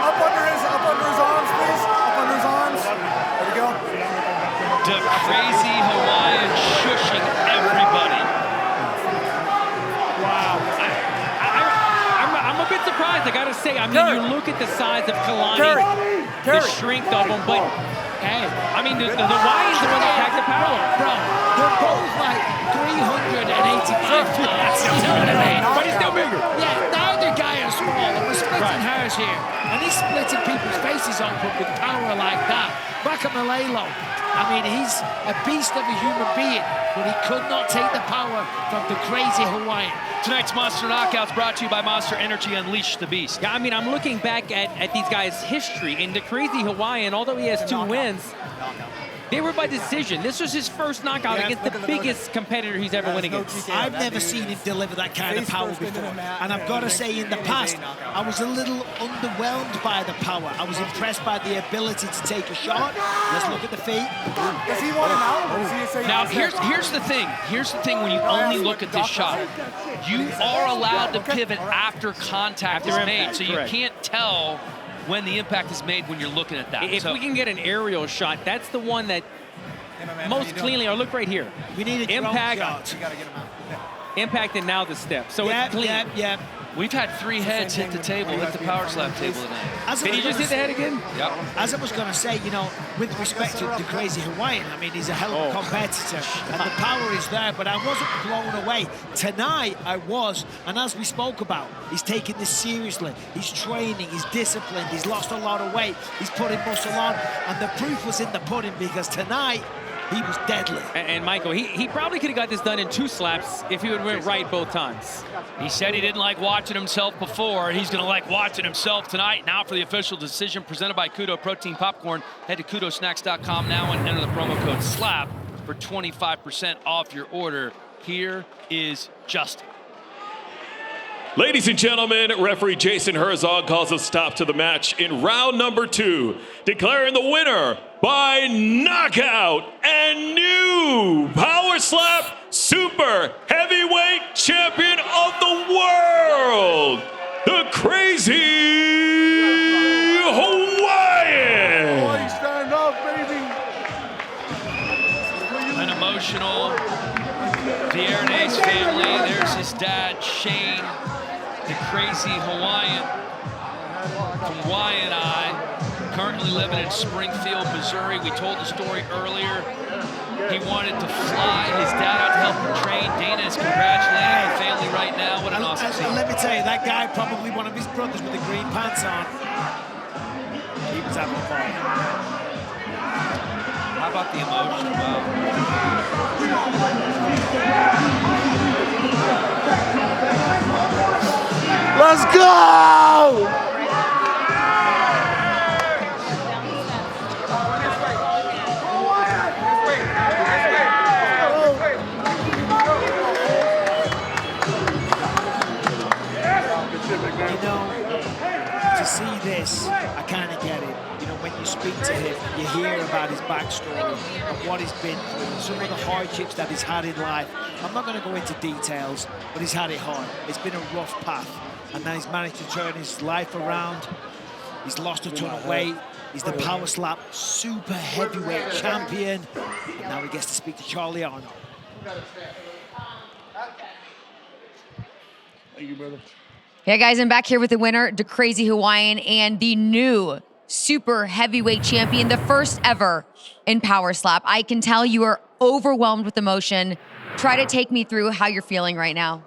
Speaker 9: Up under his arms, please. Up under his arms. There we go.
Speaker 1: The crazy Hawaiian shushing everybody.
Speaker 2: Wow. I'm a bit surprised, I gotta say. I mean, you look at the size of Kalani, the strength of him, but hey, I mean, the Hawaiian's the one that packed the power.
Speaker 3: Bro, they're both like 385 pounds. You know what I mean?
Speaker 2: But he's still bigger.
Speaker 3: Yeah, neither guy is small, and we're splitting hairs here. And he's splitting people's faces open with power like that. Vakameilalo, I mean, he's a beast of a human being, but he could not take the power from the crazy Hawaiian.
Speaker 1: Tonight's Monster Knockouts brought to you by Monster Energy. Unleash the Beast.
Speaker 2: Yeah, I mean, I'm looking back at these guys' history, and the crazy Hawaiian, although he has 2 wins, they were by decision. This was his first knockout against the biggest competitor he's ever went against.
Speaker 3: I've never seen him deliver that kind of power before. And I've got to say, in the past, I was a little underwhelmed by the power. I was impressed by the ability to take a shot. Let's look at the feet.
Speaker 9: Does he want him out? Or does he say
Speaker 1: Now, here's the thing. Here's the thing when you only look at this shot. You are allowed to pivot after contact is made, so you can't tell when the impact is made when you're looking at that.
Speaker 2: If we can get an aerial shot, that's the one that most cleanly, or look right here.
Speaker 3: We need a
Speaker 2: impact.
Speaker 9: You gotta get him out.
Speaker 2: Impact and now the step. So it's clean.
Speaker 3: Yep.
Speaker 1: We've had 3 heads hit the table, hit the power slap table tonight.
Speaker 2: Did he just hit the head again?
Speaker 1: Yep.
Speaker 3: As I was going to say, with respect to the crazy Hawaiian, I mean, he's a hell of a competitor, and the power is there, but I wasn't blown away. Tonight, I was, and as we spoke about, he's taking this seriously. He's training, he's disciplined, he's lost a lot of weight, he's putting muscle on, and the proof was in the pudding, because tonight, he was deadly.
Speaker 2: And Michael, he probably could have got this done in 2 slaps if he would have went right both times.
Speaker 1: He said he didn't like watching himself before. He's going to like watching himself tonight. Now for the official decision presented by Kudo Protein Popcorn. Head to kudosnacks.com now and enter the promo code SLAP for 25% off your order. Here is Justin.
Speaker 6: Ladies and gentlemen, referee Jason Herzog calls a stop to the match in round number 2, declaring the winner by knockout and new Power Slap Super Heavyweight Champion of the World, the Crazy Hawaiian.
Speaker 9: Boy, stand up, baby.
Speaker 1: An emotional Diernes family. There's his dad, Shane, the Crazy Hawaiian from Waianae, currently living in Springfield, Missouri. We told the story earlier. He wanted to fly his dad out to help him train. Dana is congratulating the family right now. What an awesome scene.
Speaker 3: And let me tell you, that guy, probably one of his brothers with the green pants on, he was having fun.
Speaker 1: How about the emotion?
Speaker 9: Let's go!
Speaker 3: To see this, I kind of get it. When you speak to him, you hear about his backstory and what he's been through, some of the hardships that he's had in life. I'm not going to go into details, but he's had it hard. It's been a rough path, and now he's managed to turn his life around. He's lost a ton of weight. He's the Power Slap Super Heavyweight Champion, and now he gets to speak to Charlie Arnold.
Speaker 9: Thank you, brother.
Speaker 4: Hey guys, I'm back here with the winner, the Crazy Hawaiian, and the new Super Heavyweight Champion, the first ever in Power Slap. I can tell you are overwhelmed with emotion. Try to take me through how you're feeling right now.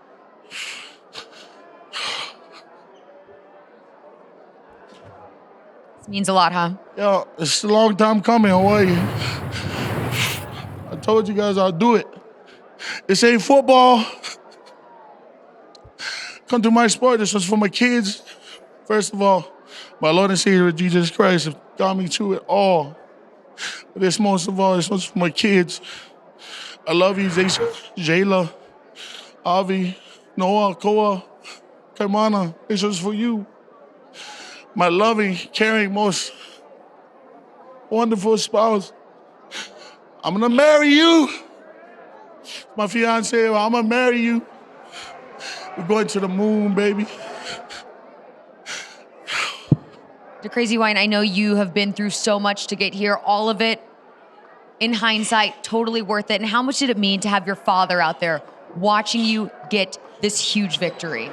Speaker 4: This means a lot, huh?
Speaker 9: Yo, it's a long time coming, Hawaii. I told you guys I'll do it. This ain't football. Come to my sport. This was for my kids. First of all, my Lord and Savior Jesus Christ have got me through it all. But this most of all, this was for my kids. I love you, Jayla, Avi, Noah, Koa, Kaimana. This was for you. My loving, caring, most wonderful spouse. I'm gonna marry you. My fiance, I'm gonna marry you. We're going to the moon, baby.
Speaker 4: The Crazy Hawaiian, I know you have been through so much to get here, all of it, in hindsight, totally worth it. And how much did it mean to have your father out there watching you get this huge victory?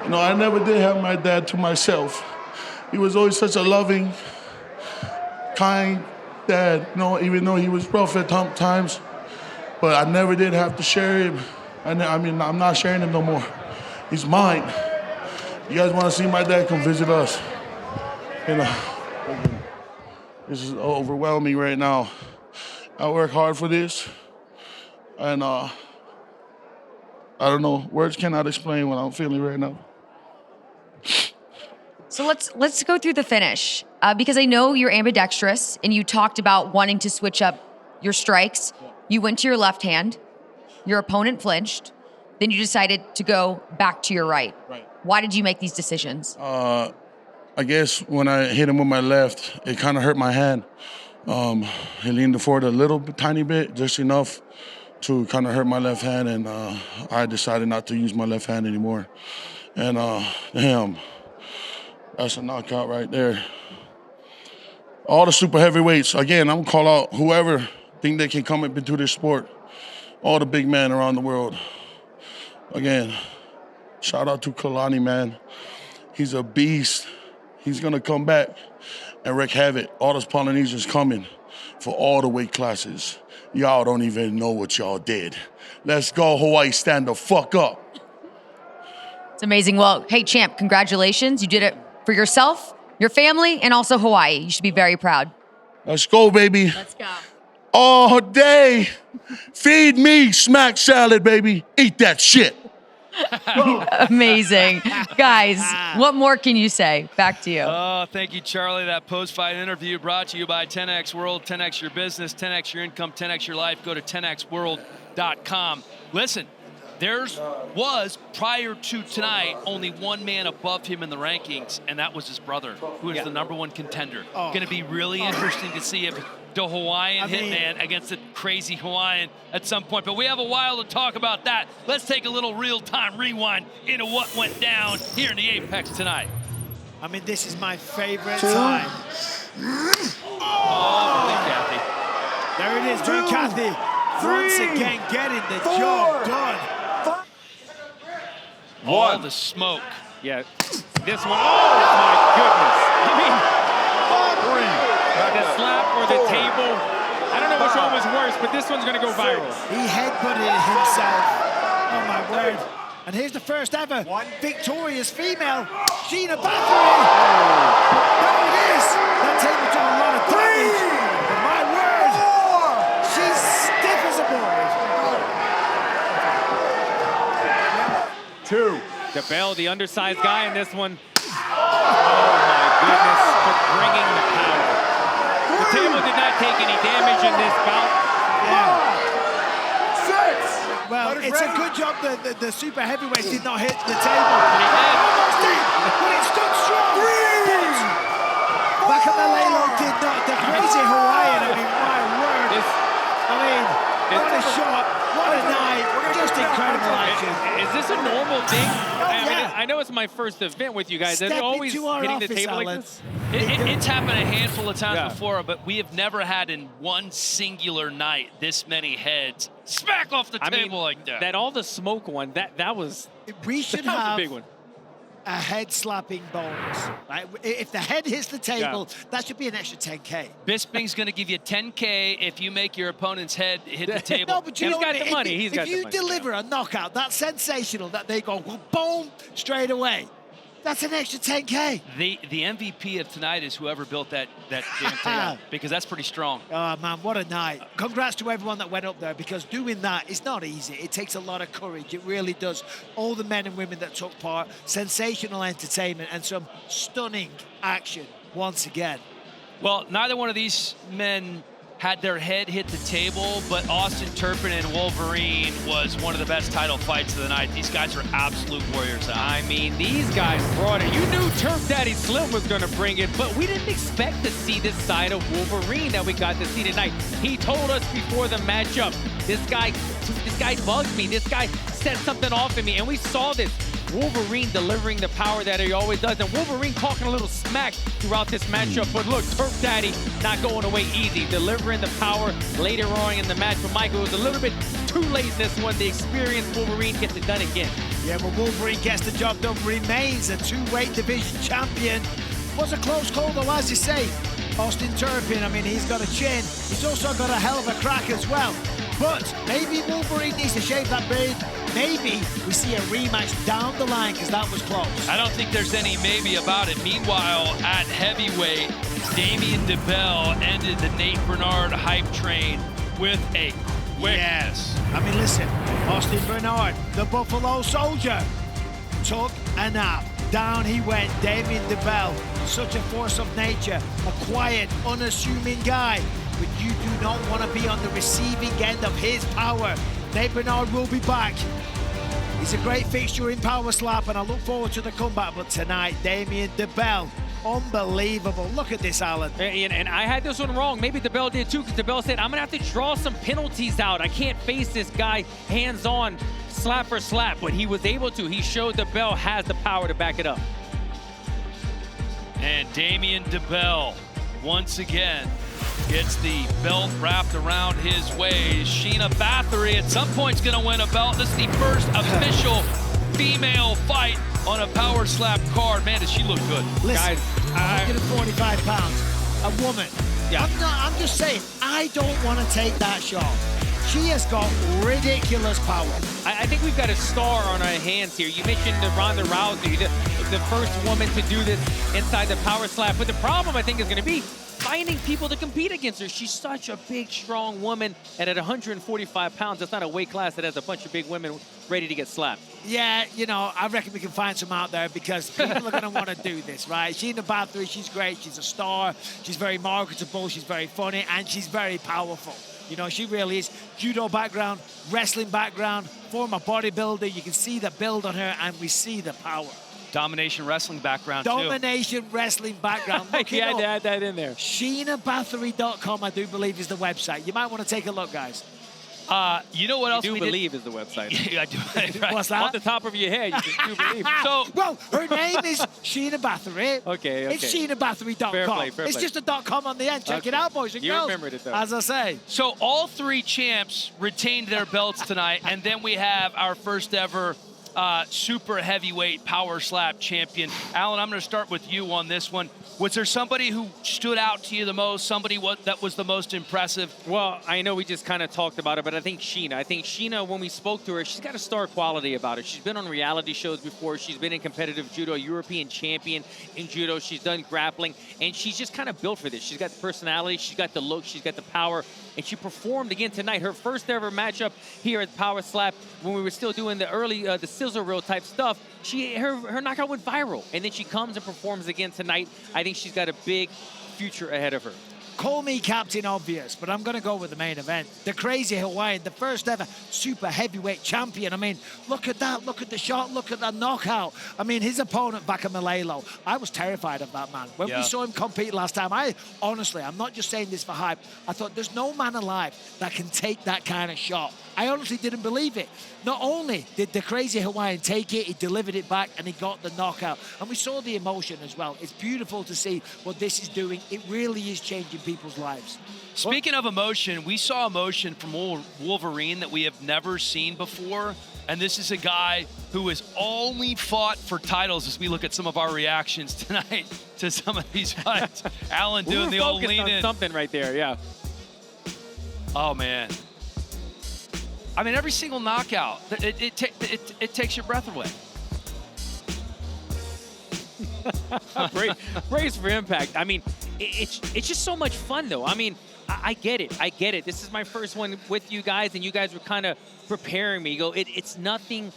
Speaker 9: I never did have my dad to myself. He was always such a loving, kind dad, even though he was rough at times. But I never did have to share him. I'm not sharing him no more. He's mine. You guys want to see my dad, come visit us. This is overwhelming right now. I work hard for this. And I don't know, words cannot explain what I'm feeling right now.
Speaker 4: So let's go through the finish, because I know you're ambidextrous and you talked about wanting to switch up your strikes. You went to your left hand, your opponent flinched, then you decided to go back to your right. Why did you make these decisions?
Speaker 9: I guess when I hit him with my left, it kind of hurt my hand. He leaned forward a little tiny bit, just enough to kind of hurt my left hand, and I decided not to use my left hand anymore. And damn, that's a knockout right there. All the super heavyweights, again, I'm gonna call out whoever think they can come up into this sport. All the big men around the world. Again, shout out to Kalani, man. He's a beast. He's going to come back and wreak havoc. All those Polynesians coming for all the weight classes. Y'all don't even know what y'all did. Let's go, Hawaii, stand the fuck up.
Speaker 4: It's amazing. Well, hey, champ, congratulations. You did it for yourself, your family, and also Hawaii. You should be very proud.
Speaker 9: Let's go, baby.
Speaker 4: Let's go.
Speaker 9: All day. Feed me smack salad, baby. Eat that shit.
Speaker 4: Amazing. Guys, what more can you say? Back to you.
Speaker 1: Oh, thank you, Charlie. That post-fight interview brought to you by 10X World, 10X your business, 10X your income, 10X your life. Go to 10xworld.com. Listen, was, prior to tonight, only one man above him in the rankings, and that was his brother, who is the #1 contender. Going to be really interesting to see if the Hawaiian hitman against the crazy Hawaiian at some point. But we have a while to talk about that. Let's take a little real-time rewind into what went down here in the Apex tonight.
Speaker 3: I mean, this is my favorite time.
Speaker 1: Oh, Cathey.
Speaker 3: There it is, Drink Cathey. Once again, getting the job done.
Speaker 1: All the smoke.
Speaker 2: Yeah, this one, oh my goodness. I mean, the slap or the table. I don't know which one was worse, but this one's gonna go viral.
Speaker 3: He headbutted himself. Oh my word. And here's the first ever victorious female, Sheena Bathory. There it is. That table took a lot of damage. But my word, she's stiff as a board.
Speaker 2: 2. DeBell, the undersized guy in this one. Oh my goodness, for bringing the power. The table did not take any damage in this bout.
Speaker 3: Well, it's a good job that the super heavyweight did not hit the table. Almost did, but it stood strong. Vakameilalo did not. The crazy Hawaiian, I mean, my word. What a shot, what a night, just incredible action.
Speaker 2: Is this a normal thing? I know it's my first event with you guys. Are they always hitting the table like this?
Speaker 1: It's happened a handful of times before, but we have never had in one singular night this many heads smack off the table like that.
Speaker 2: That all the smoke one, that was
Speaker 3: we should
Speaker 2: that was
Speaker 3: have
Speaker 2: a big one.
Speaker 3: A head slapping bonus. Right? If the head hits the table, that should be an extra 10K.
Speaker 1: Bisping's going to give you 10K if you make your opponent's head hit the table.
Speaker 3: No, but you know,
Speaker 2: got the money. He's got the money.
Speaker 3: If you deliver a knockout, that's sensational that they go boom straight away. That's an extra 10K.
Speaker 1: The MVP of tonight is whoever built that damn table, because that's pretty strong.
Speaker 3: Oh, man, what a night. Congrats to everyone that went up there, because doing that is not easy. It takes a lot of courage. It really does. All the men and women that took part, sensational entertainment, and some stunning action once again.
Speaker 1: Well, neither one of these men had their head hit the table, but Austin Turpin and Wolverine was one of the best title fights of the night. These guys are absolute warriors.
Speaker 2: I mean, these guys brought it. You knew Turf Daddy Slim was going to bring it, but we didn't expect to see this side of Wolverine that we got to see tonight. He told us before the matchup, this guy bugged me. This guy set something off in me, and we saw this. Wolverine delivering the power that he always does, and Wolverine talking a little smack throughout this matchup. But look, Turf Daddy not going away easy, delivering the power later on in the match. But Michael, it was a little bit too late in this one. The experienced Wolverine gets it done again.
Speaker 3: Yeah, well, Wolverine gets the job done, remains a two-weight division champion. Was a close call, though, as you say. Austin Turpin, I mean, he's got a chin. He's also got a hell of a crack as well. But maybe Wolverine needs to shave that beard. Maybe we see a rematch down the line, because that was close.
Speaker 1: I don't think there's any maybe about it. Meanwhile, at heavyweight, Damian DeBell ended the Nate Bernard hype train with a quickness.
Speaker 3: Yes. I mean, listen, Austin Bernard, the Buffalo Soldier, took a nap. Down he went, Damian DeBell, such a force of nature, a quiet, unassuming guy. But you do not want to be on the receiving end of his power. Nate Bernard will be back. He's a great fixture in Power Slap, and I look forward to the comeback. But tonight, Damian DeBell, unbelievable. Look at this, Alan.
Speaker 2: And I had this one wrong. Maybe DeBell did too, because DeBell said, I'm going to have to draw some penalties out. I can't face this guy hands-on, slap for slap. But he was able to. He showed DeBell has the power to back it up.
Speaker 1: And Damian DeBell, once again, Gets the belt wrapped around his waist. Sheena Bathory at some point is going to win a belt. This is the first official female fight on a power slap card. Man, does she look good.
Speaker 3: Listen, 145 pounds, a woman.
Speaker 1: Yeah.
Speaker 3: I'm just saying, I don't want to take that shot. She has got ridiculous power.
Speaker 2: I think we've got a star on our hands here. You mentioned Ronda Rousey, the first woman to do this inside the power slap. But the problem, I think, is going to be finding people to compete against her. She's such a big, strong woman. And at 145 pounds, that's not a weight class that has a bunch of big women ready to get slapped.
Speaker 3: Yeah, you know, I reckon we can find some out there because people are going to want to do this, right? Sheena Bathory, she's great. She's a star. She's very marketable. She's very funny. And she's very powerful. You know, she really is. Judo background, wrestling background, former bodybuilder. You can see the build on her, and we see the power.
Speaker 1: Domination wrestling background, too.
Speaker 3: Domination wrestling background.
Speaker 2: Look, you had to add that in there.
Speaker 3: SheenaBathory.com, I do believe, is the website. You might want to take a look, guys.
Speaker 1: You know what else
Speaker 2: you
Speaker 1: we
Speaker 2: do believe is the website.
Speaker 1: Yeah, I do. Right.
Speaker 3: What's that?
Speaker 2: Off the top of your head, you just do believe.
Speaker 1: So,
Speaker 3: well, her name is Sheena Bathory.
Speaker 2: Okay.
Speaker 3: It's SheenaBathory.com.
Speaker 2: Fair play.
Speaker 3: It's just a .com on the end. Check it out, boys and
Speaker 2: you
Speaker 3: girls.
Speaker 2: remembered it, though.
Speaker 3: As I say.
Speaker 1: So all three champs retained their belts tonight, and then we have our first ever super heavyweight power slap champion. Alan, I'm going to start with you on this one. Was there somebody who stood out to you the most, somebody that was the most impressive?
Speaker 2: Well, I know we just kind of talked about it, but I think Sheena, when we spoke to her, she's got a star quality about her. She's been on reality shows before. She's been in competitive judo, European champion in judo. She's done grappling, and she's just kind of built for this. She's got the personality, she's got the look, she's got the power, and she performed again tonight. Her first ever matchup here at Power Slap, when we were still doing the early, the sizzle reel type stuff, her knockout went viral, and then she comes and performs again tonight. I think she's got a big future ahead of her.
Speaker 3: Call me Captain Obvious, but I'm going to go with the main event. The crazy Hawaiian, the first ever super heavyweight champion. I mean, look at that. Look at the shot. Look at that knockout. I mean, his opponent, Vakameilalo, I was terrified of that man. When we saw him compete last time, honestly, I'm not just saying this for hype, I thought there's no man alive that can take that kind of shot. I honestly didn't believe it. Not only did the crazy Hawaiian take it, he delivered it back and he got the knockout. And we saw the emotion as well. It's beautiful to see what this is doing. It really is changing people's lives.
Speaker 1: Speaking of emotion, we saw emotion from Wolverine that we have never seen before. And this is a guy who has only fought for titles as we look at some of our reactions tonight to some of these fights. Alan doing the old lean in.
Speaker 2: Something right there, yeah.
Speaker 1: Oh, man. I mean, every single knockout, it takes your breath away.
Speaker 2: Brace for impact. I mean, it's just so much fun, though. I mean, I get it. I get it. This is my first one with you guys, and you guys were kind of preparing me. It's nothing.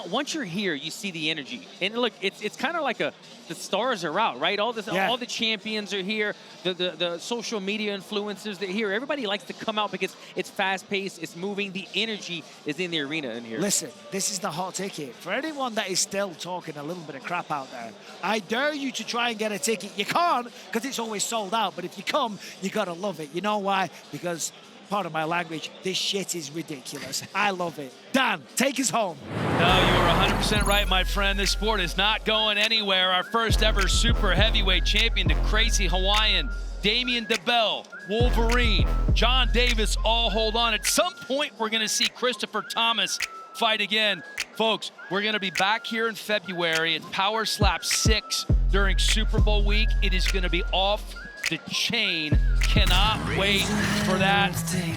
Speaker 2: Once you're here, you see the energy. And look, it's kind of like the stars are out, right? All the champions are here. The social media influencers, they're here. Everybody likes to come out because it's fast-paced, it's moving. The energy is in the arena in here.
Speaker 3: Listen, this is the hot ticket. For anyone that is still talking a little bit of crap out there, I dare you to try and get a ticket. You can't because it's always sold out. But if you come, you got to love it. You know why? Because, pardon my language, this shit is ridiculous. I love it. Dan, take us home.
Speaker 1: No, you are 100% right, my friend. This sport is not going anywhere. Our first ever super heavyweight champion, the crazy Hawaiian, Damian DeBell, Wolverine, John Davis, all hold on. At some point, we're going to see Christopher Thomas fight again. Folks, we're going to be back here in February at Power Slap 6 during Super Bowl week. It is going to be off the chain. Cannot wait for that.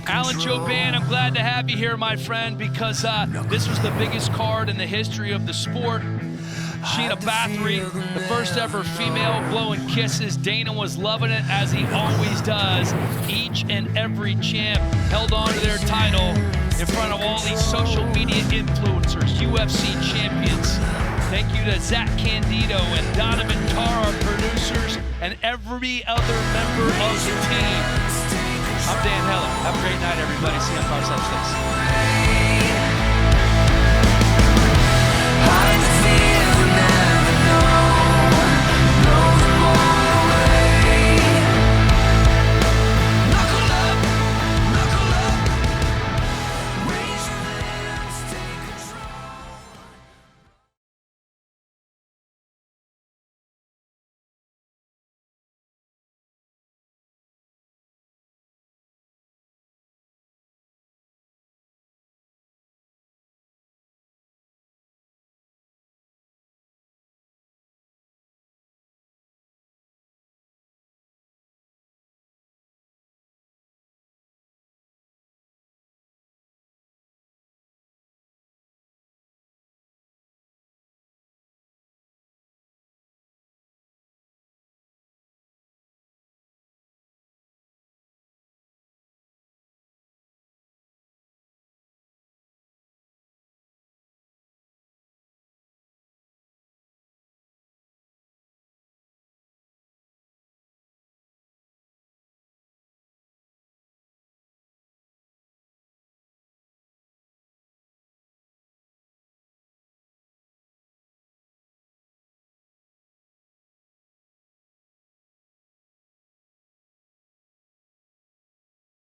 Speaker 1: Alan Joban, I'm glad to have you here, my friend, because this was the biggest card in the history of the sport. Sheena Bathory, the first ever female blowing kisses. Dana was loving it, as he always does. Each and every champ held on to their title in front of all these social media influencers, UFC champions. Thank you to Zach Candido and Donovan Carr, our producers, and every other member of the team. I'm Dan Heller. Have a great night, everybody. See you on Power Slap 6.